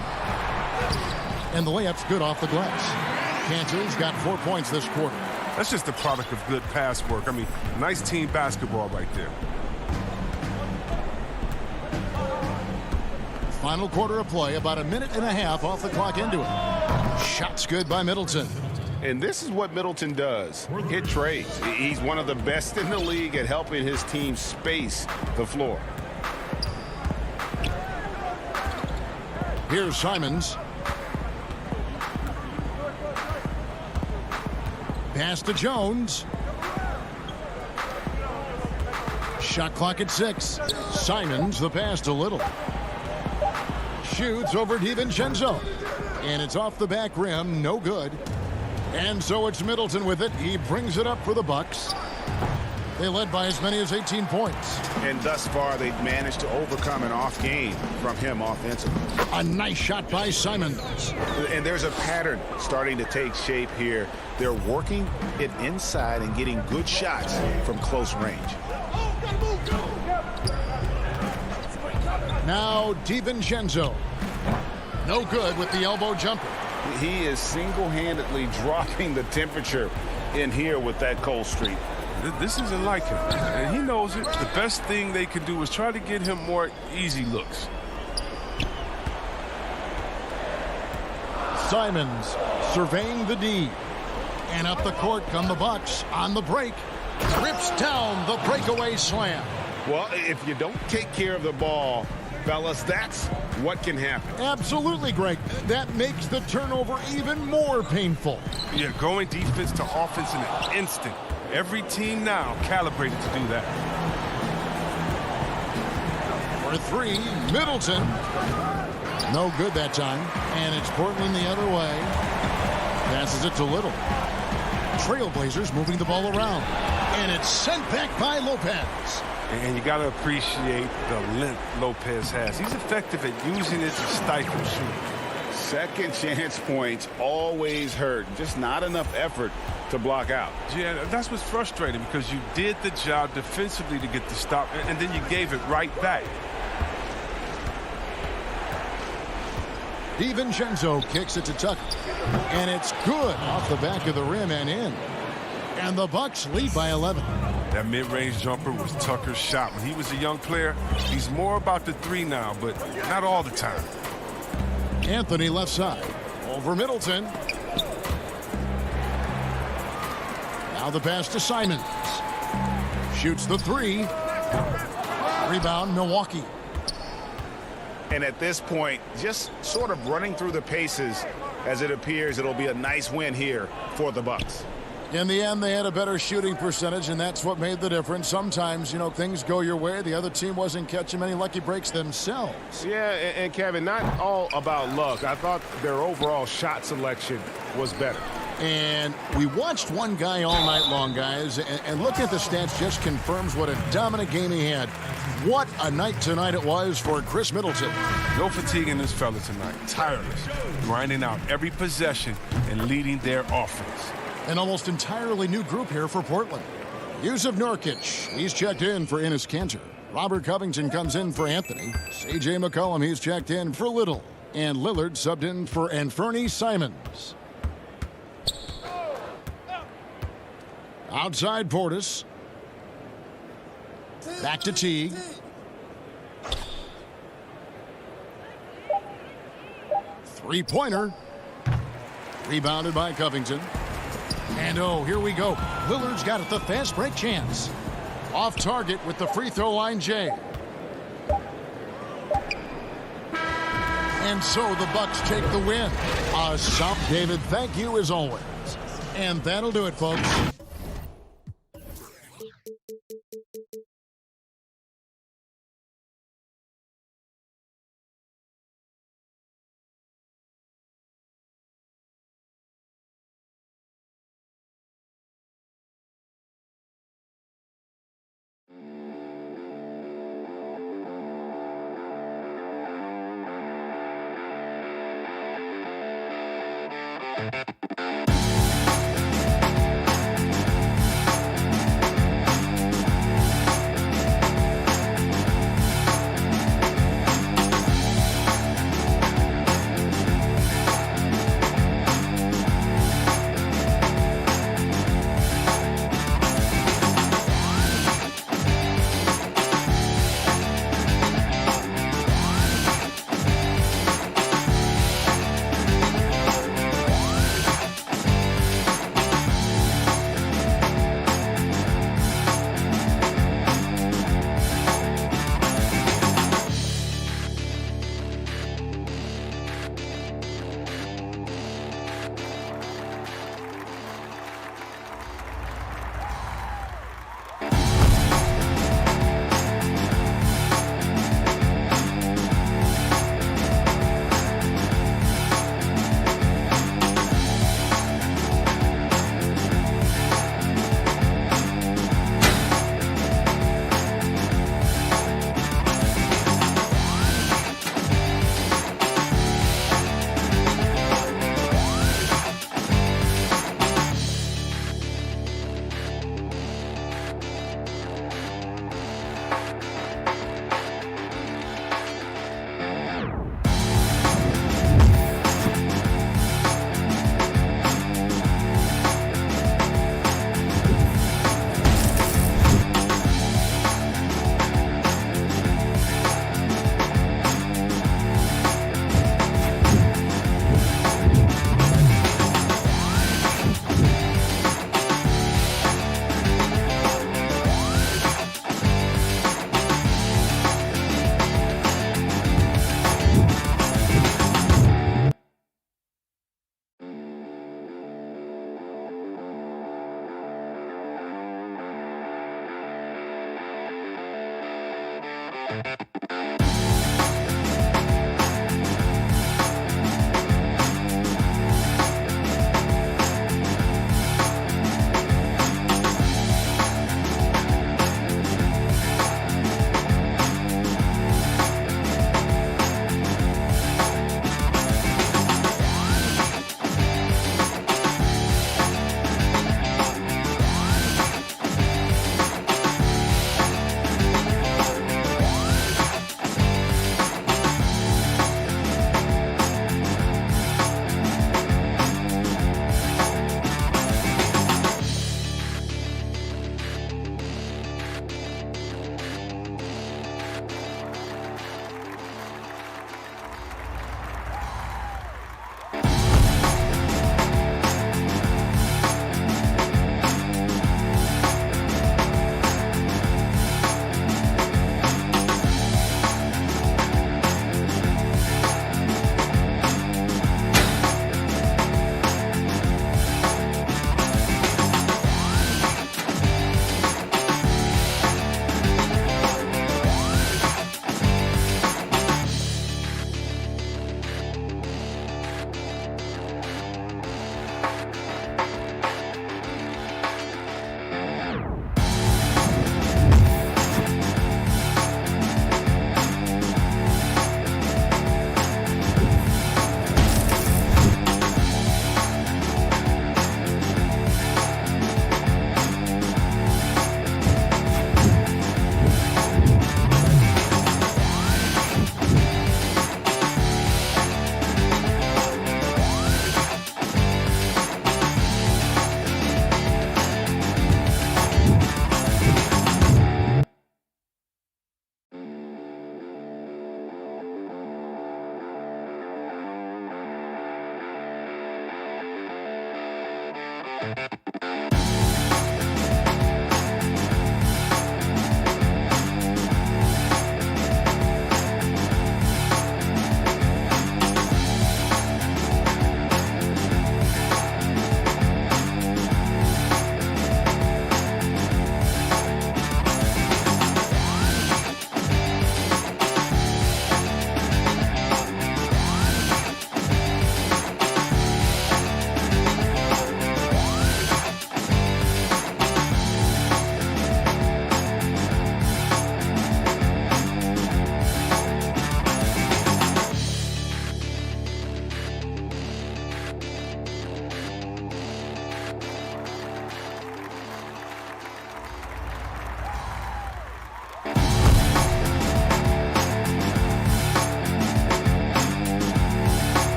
And the layup's good off the glass. Cantor's got 4 points this quarter. That's just the product of good pass work. I mean, nice team basketball right there. Final quarter of play, about a minute and a half off the clock into it. Shots good by Middleton. And this is what Middleton does. Hit trades. He's one of the best in the league at helping his team space the floor. Here's Simons. Pass to Jones. Shot clock at 6. Simons the pass to Little. Shoots over DiVincenzo. And it's off the back rim. No good. And so it's Middleton with it. He brings it up for the Bucks. They led by as many as 18 points. And thus far, they've managed to overcome an off game from him offensively. A nice shot by Simons. And there's a pattern starting to take shape here. They're working it inside and getting good shots from close range. Now DiVincenzo. No good with the elbow jumper. He is single-handedly dropping the temperature in here with that cold streak. This isn't like him, and he knows it. The best thing they can do is try to get him more easy looks. Simons surveying the D. And up the court come the Bucks on the break. Rips down the breakaway slam. Well, if you don't take care of the ball, fellas, that's what can happen. Absolutely, Greg. That makes the turnover even more painful. Yeah, going defense to offense in an instant. Every team now calibrated to do that. For 3, Middleton. No good that time. And it's Portland the other way. Passes it to Little. Trailblazers moving the ball around. And it's sent back by Lopez. And you got to appreciate the length Lopez has. He's effective at using it to stifle shooting. Second chance points always hurt. Just not enough effort to block out. Yeah, that's what's frustrating because you did the job defensively to get the stop, and then you gave it right back. DiVincenzo kicks it to Tucker. And it's good off the back of the rim and in. And the Bucks lead by 11. That mid-range jumper was Tucker's shot. When he was a young player, he's more about the 3 now, but not all the time. Anthony left side. Over Middleton. Now the pass to Simons. Shoots the 3. Rebound, Milwaukee. And at this point, just sort of running through the paces as it appears it'll be a nice win here for the Bucks. In the end, they had a better shooting percentage, and that's what made the difference. Sometimes, you know, things go your way. The other team wasn't catching many lucky breaks themselves. Yeah, and Kevin, not all about luck. I thought their overall shot selection was better. And we watched one guy all night long, guys, and looking at the stats just confirms what a dominant game he had. What a night tonight it was for Chris Middleton. No fatigue in this fella tonight. Tireless, grinding out every possession and leading their offense. An almost entirely new group here for Portland. Yusuf Nurkic, he's checked in for Enes Kanter. Robert Covington comes in for Anthony. C.J. McCollum, he's checked in for Little. And Lillard subbed in for Anthony Simons. Outside Portis. Back to Teague. Three-pointer. Rebounded by Covington. And oh, here we go. Lillard's got it, the fast break chance. Off target with the free throw line, Jay. And so the Bucks take the win. David, thank you as always. And that'll do it, folks.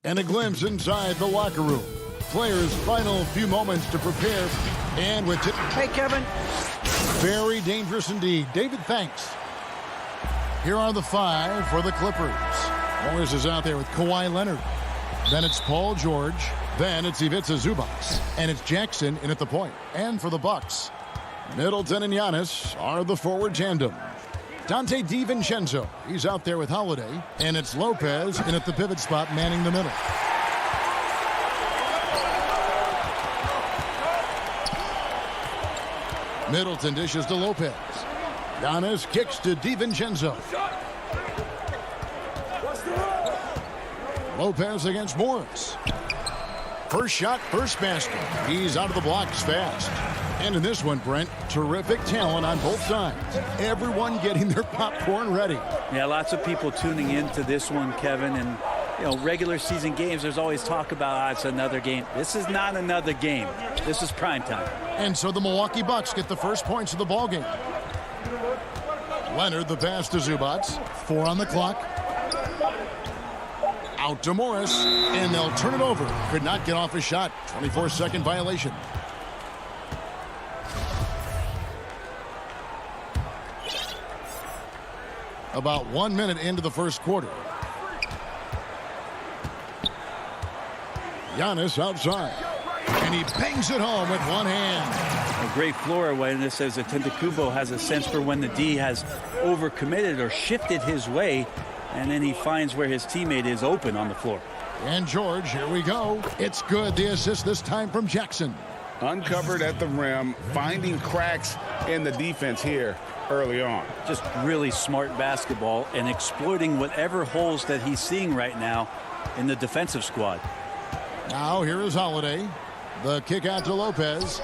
And a glimpse inside the locker room. Players' final few moments to prepare. And with hey, Kevin. Very dangerous indeed. David, thanks. Here are the five for the Clippers. Morris is out there with Kawhi Leonard. Then it's Paul George. Then it's Ivica Zubac. And it's Jackson in at the point. And for the Bucks, Middleton and Giannis are the forward tandem. Dante DiVincenzo, he's out there with Holiday. And it's Lopez in at the pivot spot, manning the middle. Middleton dishes to Lopez. Giannis kicks to DiVincenzo. Lopez against Morris. First shot, first basket. He's out of the blocks fast. And in this one, Brent, terrific talent on both sides. Everyone getting their popcorn ready. Yeah, lots of people tuning into this one, Kevin. And, you know, regular season games, there's always talk about, it's another game. This is not another game. This is prime time. And so the Milwaukee Bucks get the first points of the ballgame. Leonard, the pass to Zubac. 4 on the clock. Out to Morris, and they'll turn it over. Could not get off a shot. 24-second violation. About 1 minute into the first quarter. Giannis outside. And he bangs it home with one hand. A great floor awareness as Antetokounmpo has a sense for when the D has overcommitted or shifted his way, and then he finds where his teammate is open on the floor. And George, here we go. It's good. The assist this time from Jackson. Uncovered at the rim, finding cracks in the defense here early on. Just really smart basketball and exploiting whatever holes that he's seeing right now in the defensive squad. Now here is Holiday. The kick out to Lopez.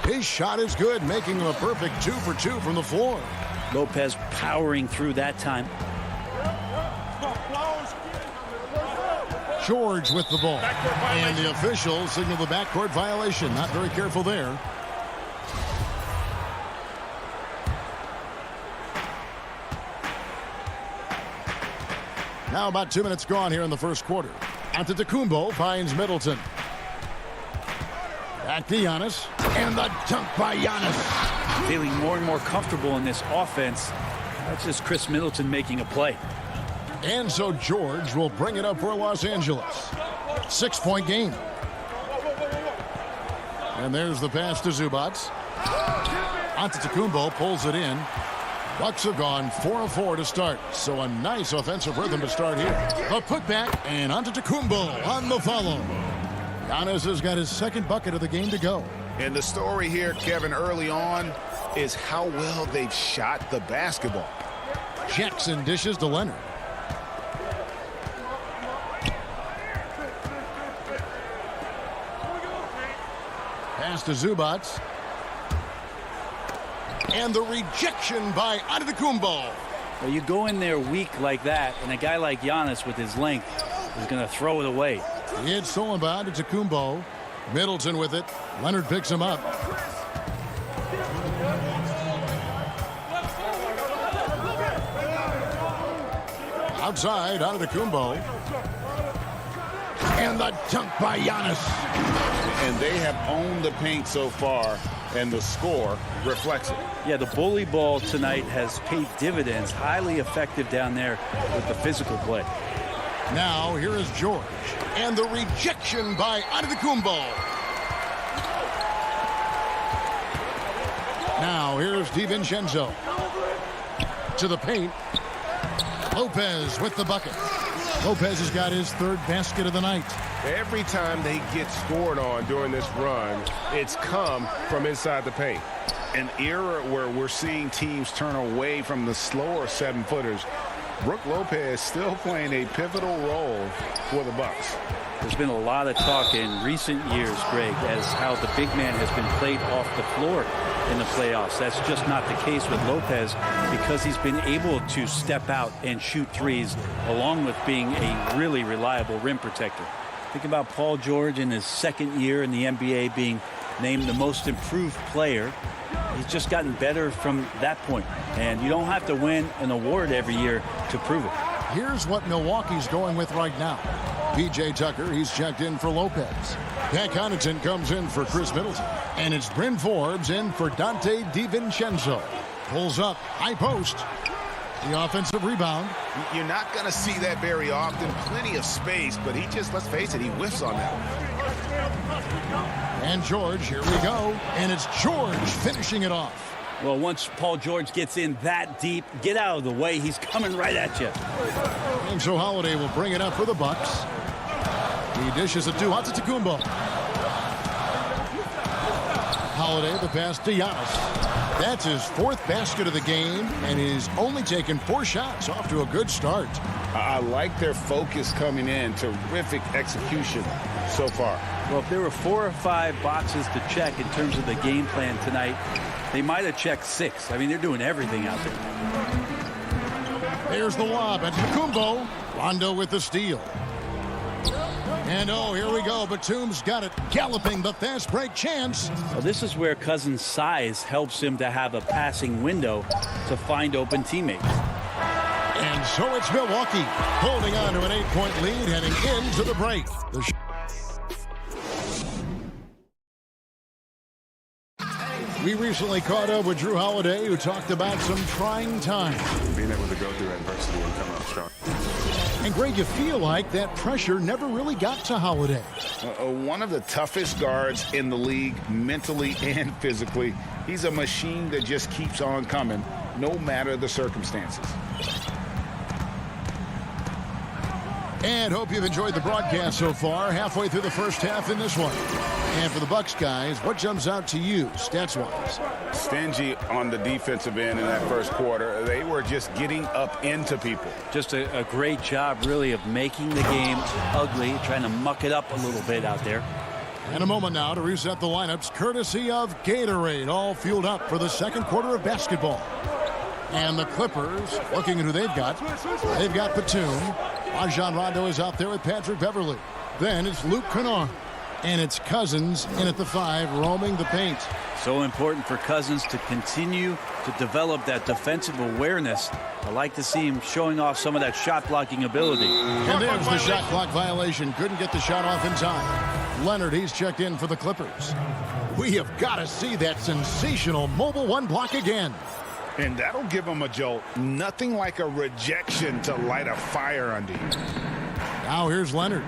His shot is good, making him a perfect 2 for 2 from the floor. Lopez powering through that time. George with the ball. And the officials signal the backcourt violation. Not very careful there. Now about 2 minutes gone here in the first quarter. Antetokounmpo finds Middleton. Back to Giannis. And the dunk by Giannis. Feeling more and more comfortable in this offense. That's just Chris Middleton making a play. And so George will bring it up for Los Angeles. 6-point game. And there's the pass to Zubac. Antetokounmpo pulls it in. Bucks have gone 4 of 4 to start. So a nice offensive rhythm to start here. A putback and Antetokounmpo on the follow. Giannis has got his second bucket of the game to go. And the story here, Kevin, early on is how well they've shot the basketball. Jackson dishes to Leonard. Pass to Zubac. And the rejection by Antetokounmpo. Well, you go in there weak like that, and a guy like Giannis with his length is going to throw it away. It's stolen by Antetokounmpo. Middleton with it. Leonard picks him up. Outside, Antetokounmpo. And the dunk by Giannis. And they have owned the paint so far, and the score reflects it. Yeah, the bully ball tonight has paid dividends. Highly effective down there with the physical play. Now, here is George. And the rejection by Antetokounmpo. Now, here's DiVincenzo. To the paint. Lopez with the bucket. Lopez has got his third basket of the night. Every time they get scored on during this run, it's come from inside the paint. An era where we're seeing teams turn away from the slower 7-footers. Brook Lopez still playing a pivotal role for the Bucks. There's been a lot of talk in recent years, Greg, as how the big man has been played off the floor in the playoffs. That's just not the case with Lopez because he's been able to step out and shoot threes along with being a really reliable rim protector. Think about Paul George in his second year in the NBA being named the most improved player. He's just gotten better from that point. And you don't have to win an award every year to prove it. Here's what Milwaukee's going with right now. P.J. Tucker, he's checked in for Lopez. Pat Connaughton comes in for Chris Middleton. And it's Bryn Forbes in for Dante DiVincenzo. Pulls up, high post. The offensive rebound. You're not going to see that very often. Plenty of space, but he just, let's face it, he whiffs on that. And George, here we go. And it's George finishing it off. Well, once Paul George gets in that deep, get out of the way. He's coming right at you. And so Holiday will bring it up for the Bucks. He dishes it to Antetokounmpo. Holiday, the pass to Giannis. That's his fourth basket of the game, and he's only taken 4 shots. Off to a good start. I like their focus coming in. Terrific execution so far. Well, if there were 4 or 5 boxes to check in terms of the game plan tonight, they might have checked 6. I mean, they're doing everything out there. There's the lob at Antetokounmpo. Rondo with the steal. And oh, here we go. Batum's got it. Galloping the fast break chance. Well, this is where Cousins' size helps him to have a passing window to find open teammates. And so it's Milwaukee holding on to an 8-point lead heading into the break. We recently caught up with Drew Holiday, who talked about some trying times. Being able to go through adversity and come out strong. And Greg, you feel like that pressure never really got to Holiday. One of the toughest guards in the league, mentally and physically. He's a machine that just keeps on coming, no matter the circumstances. And hope you've enjoyed the broadcast so far. Halfway through the first half in this one. And for the Bucks guys, what jumps out to you stats-wise? Stingy on the defensive end in that first quarter. They were just getting up into people. Just a great job, really, of making the game ugly, trying to muck it up a little bit out there. And a moment now to reset the lineups, courtesy of Gatorade, all fueled up for the second quarter of basketball. And the Clippers, looking at who they've got Batum. Rajon Rondo is out there with Patrick Beverly. Then it's Luke Kennard. And it's Cousins in at the 5, roaming the paint. So important for Cousins to continue to develop that defensive awareness. I like to see him showing off some of that shot blocking ability. And there's the shot clock violation. Couldn't get the shot off in time. Leonard, he's checked in for the Clippers. We have got to see that sensational mobile one block again. And that'll give him a jolt. Nothing like a rejection to light a fire under you. Now here's Leonard.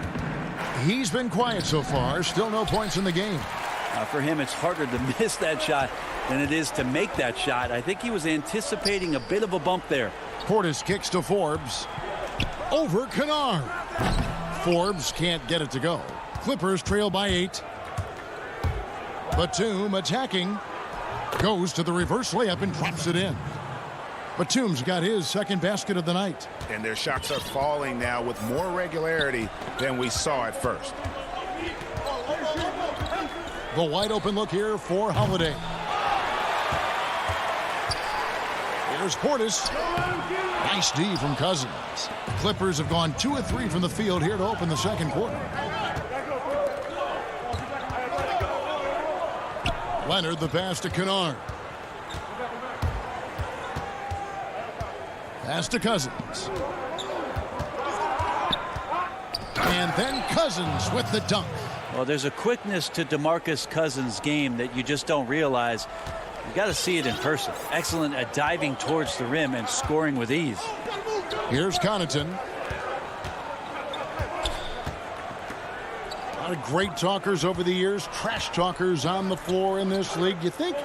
He's been quiet so far. Still no points in the game. For him, it's harder to miss that shot than it is to make that shot. I think he was anticipating a bit of a bump there. Portis kicks to Forbes. Over Kennard. Forbes can't get it to go. Clippers trail by 8. Batum attacking. Goes to the reverse layup and drops it in. Batum's got his second basket of the night. And their shots are falling now with more regularity than we saw at first. The wide open look here for Holiday. Here's Portis. Nice D from Cousins. Clippers have gone 2 of 3 from the field here to open the second quarter. Leonard, the pass to Kennard. Pass to Cousins. And then Cousins with the dunk. Well, there's a quickness to DeMarcus Cousins' game that you just don't realize. You got to see it in person. Excellent at diving towards the rim and scoring with ease. Here's Connaughton. A lot of great talkers over the years, trash talkers on the floor in this league. You think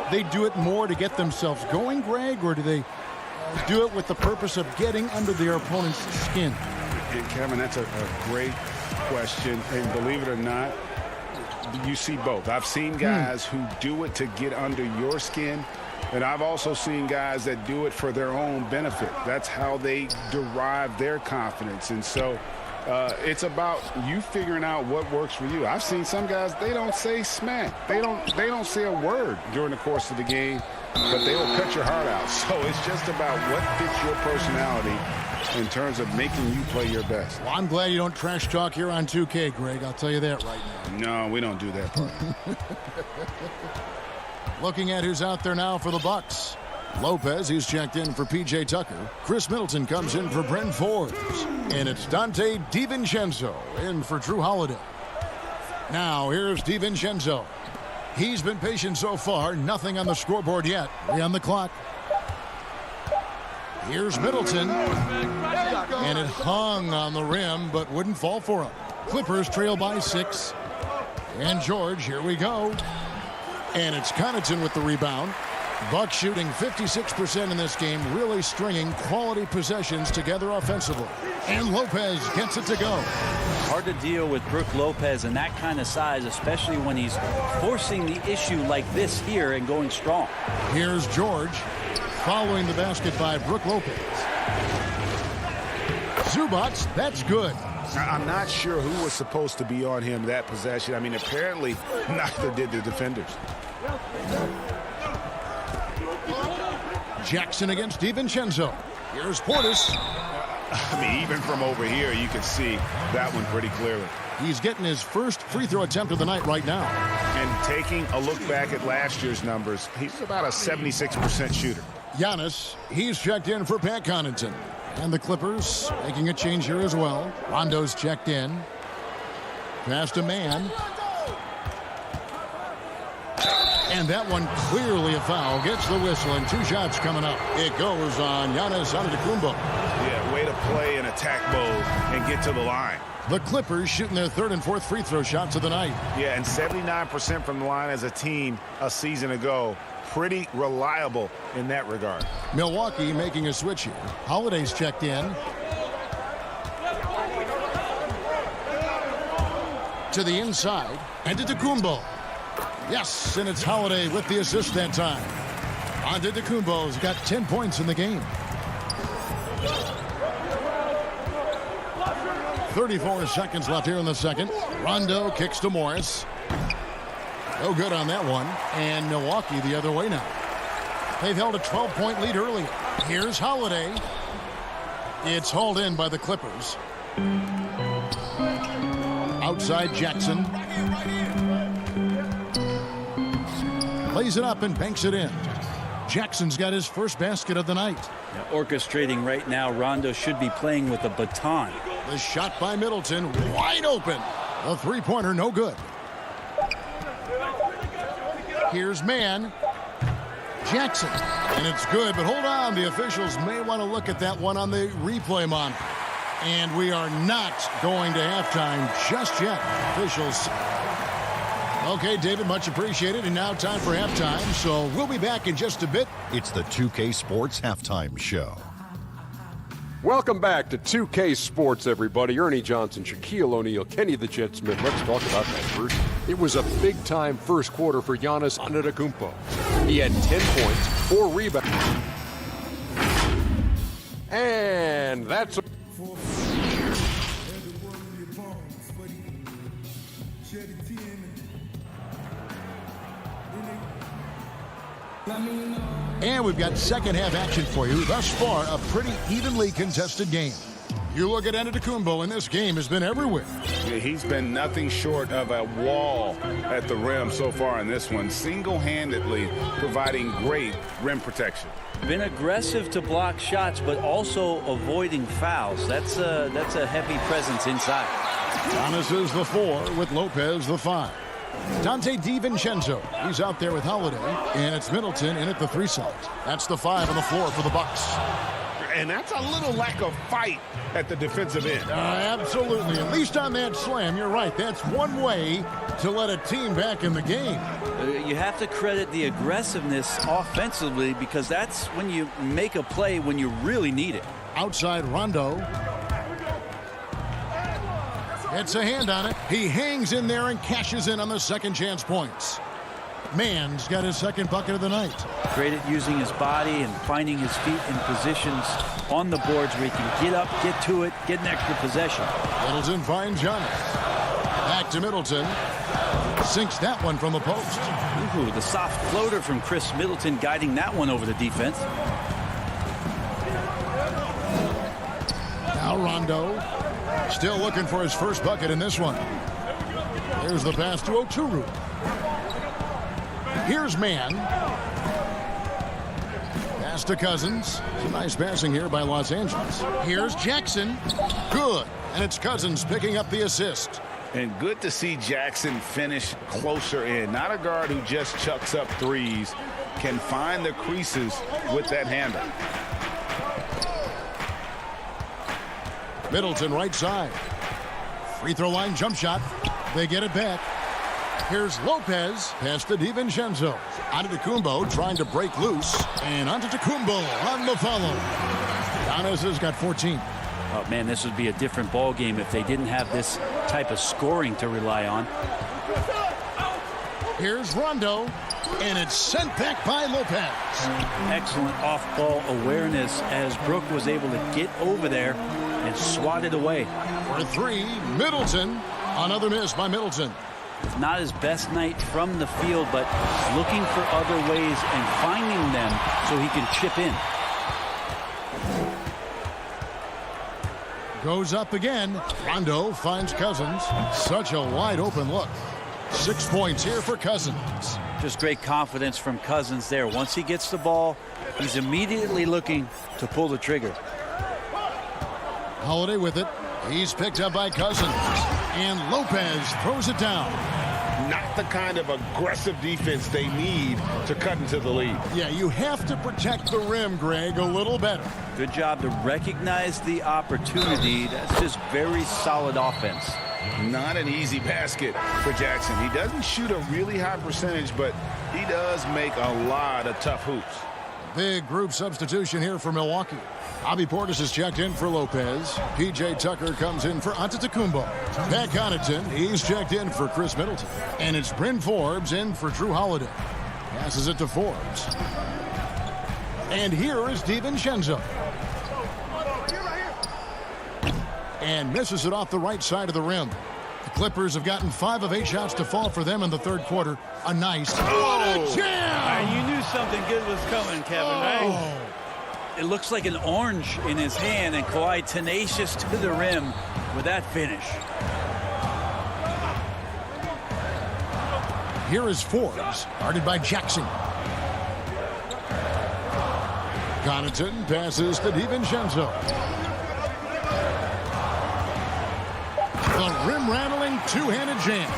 they do it more to get themselves going, Greg, or do they do it with the purpose of getting under their opponent's skin? And Kevin, that's a great question. And believe it or not, you see both. I've seen guys who do it to get under your skin, and I've also seen guys that do it for their own benefit. That's how they derive their confidence. And so it's about you figuring out what works for you. I've seen some guys, they don't say smack. They don't say a word during the course of the game, but they will cut your heart out. So it's just about what fits your personality in terms of making you play your best. Well, I'm glad you don't trash talk here on 2K, Greg. I'll tell you that right now. No, we don't do that part. Looking at who's out there now for the Bucks. Lopez, he's checked in for P.J. Tucker. Chris Middleton comes in for Brent Forbes. And it's Dante DiVincenzo in for Drew Holiday. Now, here's DiVincenzo. He's been patient so far. Nothing on the scoreboard yet. 3 on the clock. Here's Middleton. And it hung on the rim, but wouldn't fall for him. Clippers trail by 6. And George, here we go. And it's Connaughton with the rebound. Bucks shooting 56% in this game, really stringing quality possessions together offensively. And Lopez gets it to go. Hard to deal with Brook Lopez in that kind of size, especially when he's forcing the issue like this here and going strong. Here's George following the basket by Brook Lopez. Zubats, that's good. I'm not sure who was supposed to be on him that possession. I mean, apparently neither did the defenders. Jackson against DiVincenzo. Here's Portis. I mean, even from over here, you can see that one pretty clearly. He's getting his first free throw attempt of the night right now. And taking a look back at last year's numbers, he's about a 76% shooter. Giannis, he's checked in for Pat Connaughton. And the Clippers making a change here as well. Rondo's checked in. Pass to Man. And that one clearly a foul. Gets the whistle and 2 shots coming up. It goes on Giannis Antetokounmpo. Yeah, way to play in attack mode and get to the line. The Clippers shooting their 3rd and 4th free throw shots of the night. Yeah, and 79% from the line as a team a season ago. Pretty reliable in that regard. Milwaukee making a switch here. Holiday's checked in. To the inside. Antetokounmpo. Yes, and it's Holiday with the assist that time. Antetokounmpo's got 10 points in the game. 34 seconds left here in the second. Rondo kicks to Morris. No good on that one. And Milwaukee the other way now. They've held a 12-point lead earlier. Here's Holiday. It's hauled in by the Clippers. Outside Jackson. Lays it up and banks it in. Jackson's got his first basket of the night. Orchestrating right now, Rondo should be playing with a baton. The shot by Middleton, wide open. The three-pointer, no good. Here's Mann. Jackson. And it's good, but hold on. The officials may want to look at that one on the replay monitor. And we are not going to halftime just yet. Officials. Okay, David, much appreciated. And now time for halftime. So we'll be back in just a bit. It's the 2K Sports Halftime Show. Welcome back to 2K Sports, everybody. Ernie Johnson, Shaquille O'Neal, Kenny the Jet Smith. Let's talk about that first. It was a big-time first quarter for Giannis Antetokounmpo. He had 10 points, 4 rebounds. And that's... And we've got second half action for you. Thus far, a pretty evenly contested game. You look at Antetokounmpo, and this game has been everywhere. Yeah, he's been nothing short of a wall at the rim so far in this one, single-handedly providing great rim protection. Been aggressive to block shots, but also avoiding fouls. That's a heavy presence inside. Giannis is the 4 with Lopez the 5. Dante DiVincenzo, he's out there with Holiday, and it's Middleton in at the 3 side. That's the 5 on the floor for the Bucks. And that's a little lack of fight at the defensive end. Absolutely. At least on that slam, you're right. That's one way to let a team back in the game. You have to credit the aggressiveness offensively because that's when you make a play when you really need it. Outside Rondo. Gets a hand on it. He hangs in there and cashes in on the second chance points. Mann's got his second bucket of the night. Great at using his body and finding his feet in positions on the boards where he can get up, get to it, get an extra possession. Middleton finds Giannis. Back to Middleton. Sinks that one from the post. Ooh, the soft floater from Chris Middleton guiding that one over the defense. Now Rondo. Still looking for his first bucket in this one. Here's the pass to Oturu. Here's Mann. Pass to Cousins. Some nice passing here by Los Angeles. Here's Jackson. Good. And it's Cousins picking up the assist. And good to see Jackson finish closer in. Not a guard who just chucks up threes. Can find the creases with that handle. Middleton right side. Free throw line jump shot. They get it back. Here's Lopez. Pass to DiVincenzo. Antetokounmpo trying to break loose. And Antetokounmpo on the follow. Giannis has got 14. Oh, man, this would be a different ball game if they didn't have this type of scoring to rely on. Here's Rondo. And it's sent back by Lopez. Excellent off-ball awareness as Brook was able to get over there and swat it away. For 3, Middleton. Another miss by Middleton. It's not his best night from the field, but looking for other ways and finding them so he can chip in. Goes up again. Rondo finds Cousins. Such a wide open look. 6 points here for Cousins. Just great confidence from Cousins there. Once he gets the ball, he's immediately looking to pull the trigger. Holiday with it. He's picked up by Cousins. And Lopez throws it down. Not the kind of aggressive defense they need to cut into the lead. Yeah, you have to protect the rim, Greg, a little better. Good job to recognize the opportunity. That's just very solid offense. Not an easy basket for Jackson. He doesn't shoot a really high percentage, but he does make a lot of tough hoops. Big group substitution here for Milwaukee. Bobby Portis is checked in for Lopez. P.J. Tucker comes in for Antetokounmpo. Pat Connaughton, he's checked in for Chris Middleton. And it's Bryn Forbes in for Drew Holiday. Passes it to Forbes. And here is DiVincenzo. And misses it off the right side of the rim. The Clippers have gotten 5 of 8 shots to fall for them in the third quarter. A nice jam! You knew something good was coming, Kevin, right? It looks like an orange in his hand, and Kawhi tenacious to the rim with that finish. Here is Forbes, guarded by Jackson. Connaughton passes to DiVincenzo. The rim-rattling two-handed jam.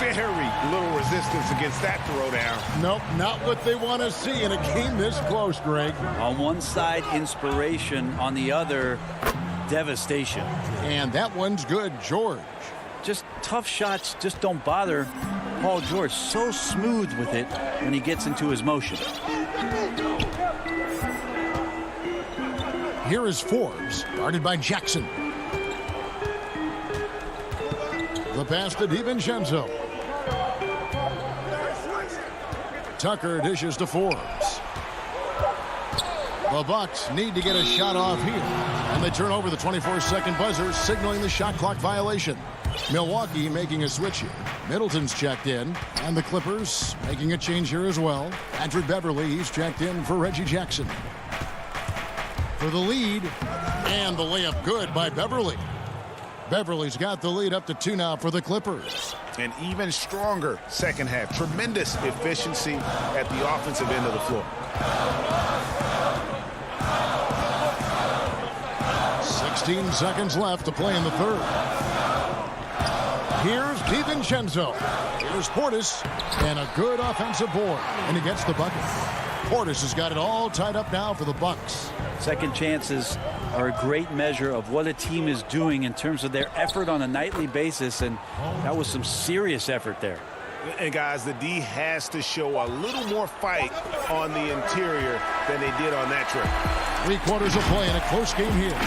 Very little resistance against that throwdown. Nope, not what they want to see in a game this close, Greg. On one side, inspiration. On the other, devastation. And that one's good, George. Just tough shots just don't bother Paul George. So smooth with it when he gets into his motion. Here is Forbes, guarded by Jackson. The pass to DiVincenzo. Tucker dishes to Forbes. The Bucks need to get a shot off here. And they turn over the 24-second buzzer, signaling the shot clock violation. Milwaukee making a switch here. Middleton's checked in. And the Clippers making a change here as well. Patrick Beverley, he's checked in for Reggie Jackson. For the lead. And the layup good by Beverley. Beverly's got the lead up to 2 now for the Clippers. An even stronger second half. Tremendous efficiency at the offensive end of the floor. 16 seconds left to play in the third. Here's DiVincenzo. Here's Portis. And a good offensive board. And he gets the bucket. Portis has got it all tied up now for the Bucks. Second chances are a great measure of what a team is doing in terms of their effort on a nightly basis, and that was some serious effort there. And guys, the D has to show a little more fight on the interior than they did on that trip. 3 quarters of play in a close game here.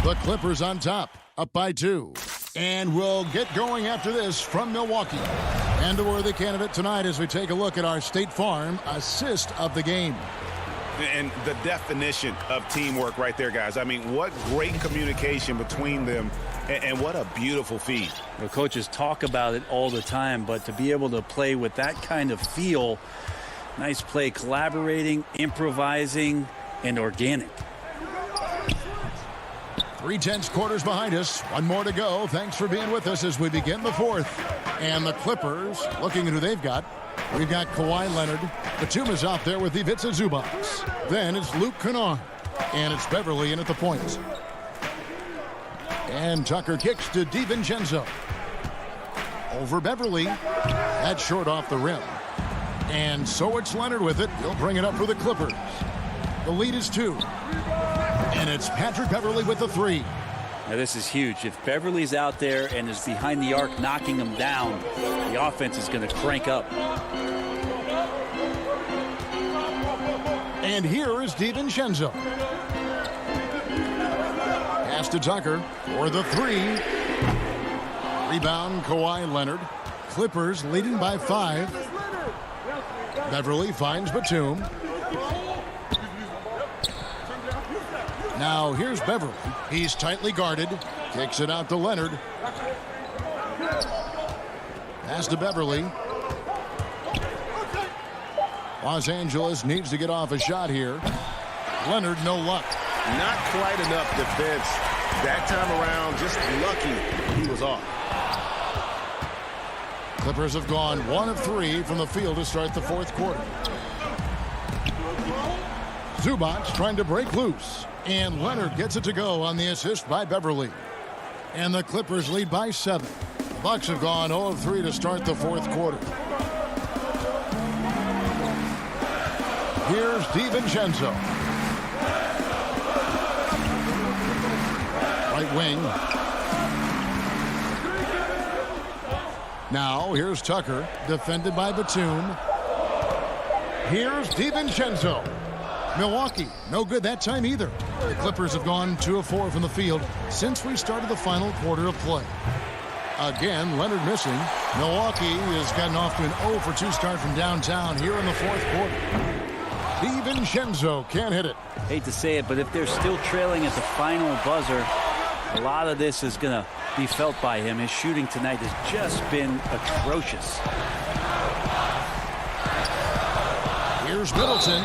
The Clippers on top, up by 2. And we'll get going after this from Milwaukee. And a worthy candidate tonight as we take a look at our State Farm assist of the game. And the definition of teamwork right there, guys. I mean, what great communication between them, and what a beautiful feed. The coaches talk about it all the time, but to be able to play with that kind of feel, nice play, collaborating, improvising, and organic. 3 tense quarters behind us. 1 more to go. Thanks for being with us as we begin the fourth. And the Clippers, looking at who they've got. We've got Kawhi Leonard. Batum is out there with Ivica Zubac. Then it's Luke Kennard. And it's Beverly in at the point. And Tucker kicks to DiVincenzo. Over Beverly. That's short off the rim. And so it's Leonard with it. He'll bring it up for the Clippers. The lead is 2. And it's Patrick Beverley with the 3. Now this is huge. If Beverly's out there and is behind the arc knocking him down, the offense is going to crank up. And here is DiVincenzo. Pass to Tucker for the 3. Rebound, Kawhi Leonard. Clippers leading by 5. Beverly finds Batum. Now here's Beverly. He's tightly guarded. Kicks it out to Leonard. Pass to Beverly. Los Angeles needs to get off a shot here. Leonard, no luck. Not quite enough defense. That time around, just lucky he was off. Clippers have gone 1 of 3 from the field to start the fourth quarter. Zubac trying to break loose. And Leonard gets it to go on the assist by Beverly. And the Clippers lead by 7. The Bucks have gone 0 of 3 to start the fourth quarter. Here's DiVincenzo. Right wing. Now here's Tucker, defended by Batum. Here's DiVincenzo. Milwaukee, no good that time either. The Clippers have gone 2 of 4 from the field since we started the final quarter of play. Again, Leonard missing. Milwaukee has gotten off to an 0 for 2 start from downtown here in the fourth quarter. DiVincenzo can't hit it. Hate to say it, but if they're still trailing at the final buzzer, a lot of this is going to be felt by him. His shooting tonight has just been atrocious. Here's Middleton.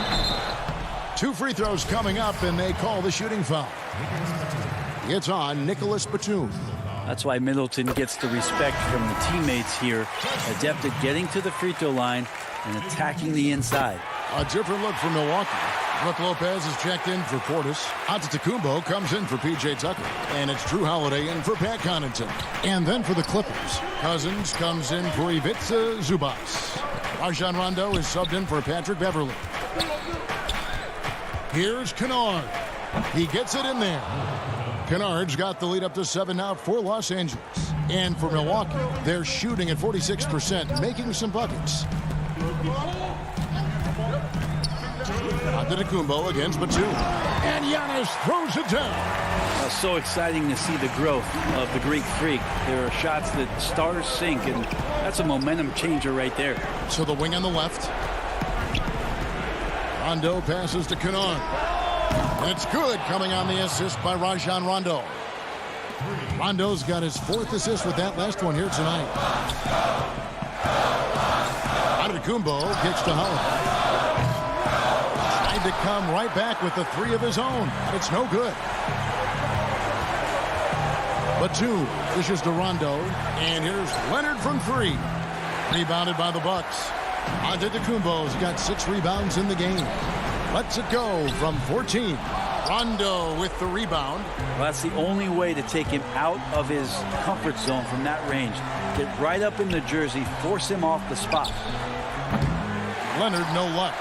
2 free throws coming up, and they call the shooting foul. It's on Nicholas Batum. That's why Middleton gets the respect from the teammates here. Adept at getting to the free throw line and attacking the inside. A different look for Milwaukee. Brook Lopez is checked in for Portis. Antetokounmpo comes in for P.J. Tucker. And it's Drew Holiday in for Pat Connaughton. And then for the Clippers, Cousins comes in for Ivica Zubac. Rajon Rondo is subbed in for Patrick Beverly. Here's Kennard. He gets it in there. Kennard's got the lead up to 7 now for Los Angeles. And for Milwaukee, they're shooting at 46%, making some buckets. Antetokounmpo against Batum. And Giannis throws it down. So exciting to see the growth of the Greek Freak. There are shots that start or sink, and that's a momentum changer right there. So the wing on the left. Rondo passes to Kennard. And it's good, coming on the assist by Rajon Rondo. Rondo's got his 4th assist with that last one here tonight. Antetokounmpo kicks to Holiday. Tried to come right back with the 3 of his own. It's no good. Batum dishes to Rondo. And here's Leonard from 3. Rebounded by the Bucks. Antetokounmpo's got 6 rebounds in the game. Lets it go from 14. Rondo with the rebound. Well, that's the only way to take him out of his comfort zone from that range. Get right up in the jersey, force him off the spot. Leonard, no luck.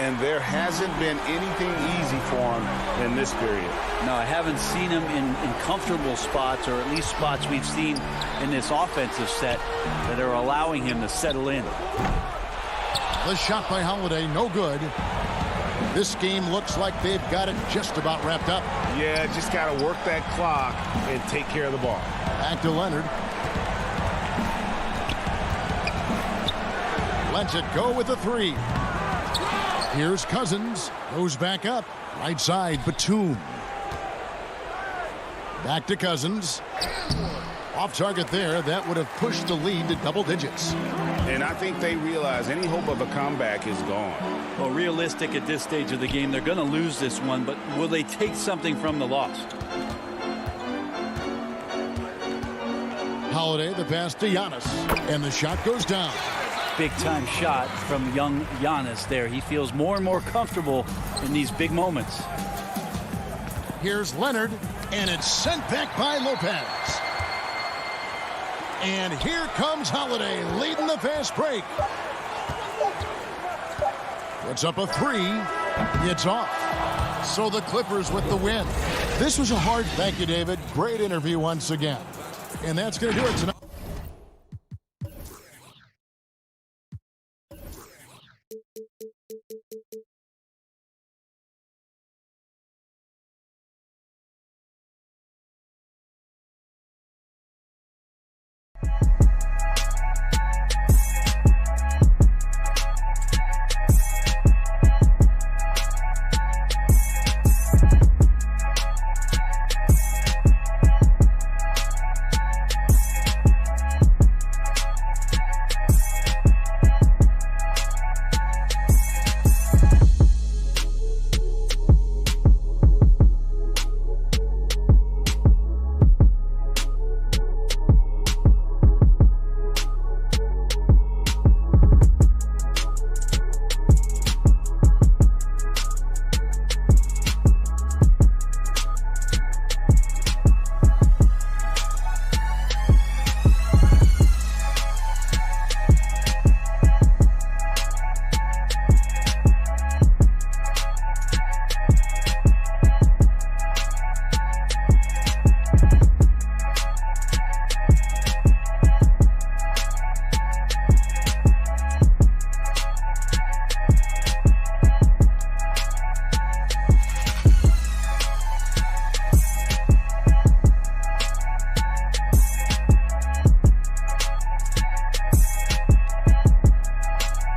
And there hasn't been anything easy for him in this period. No, I haven't seen him in comfortable spots, or at least spots we've seen in this offensive set that are allowing him to settle in. The shot by Holiday, no good. This game looks like they've got it just about wrapped up. Yeah, just got to work that clock and take care of the ball. Back to Leonard. Lets it go with the 3. Here's Cousins. Goes back up. Right side, Batum. Back to Cousins. Off target there. That would have pushed the lead to double digits. And I think they realize any hope of a comeback is gone. Well, realistic at this stage of the game, they're going to lose this one, but will they take something from the loss? Holiday, the pass to Giannis. And the shot goes down. Big-time shot from young Giannis there. He feels more and more comfortable in these big moments. Here's Leonard, and it's sent back by Lopez. And here comes Holiday, leading the fast break. Puts up a 3. It's off. So the Clippers with the win. This was a hard... Thank you, David. Great interview once again. And that's going to do it tonight.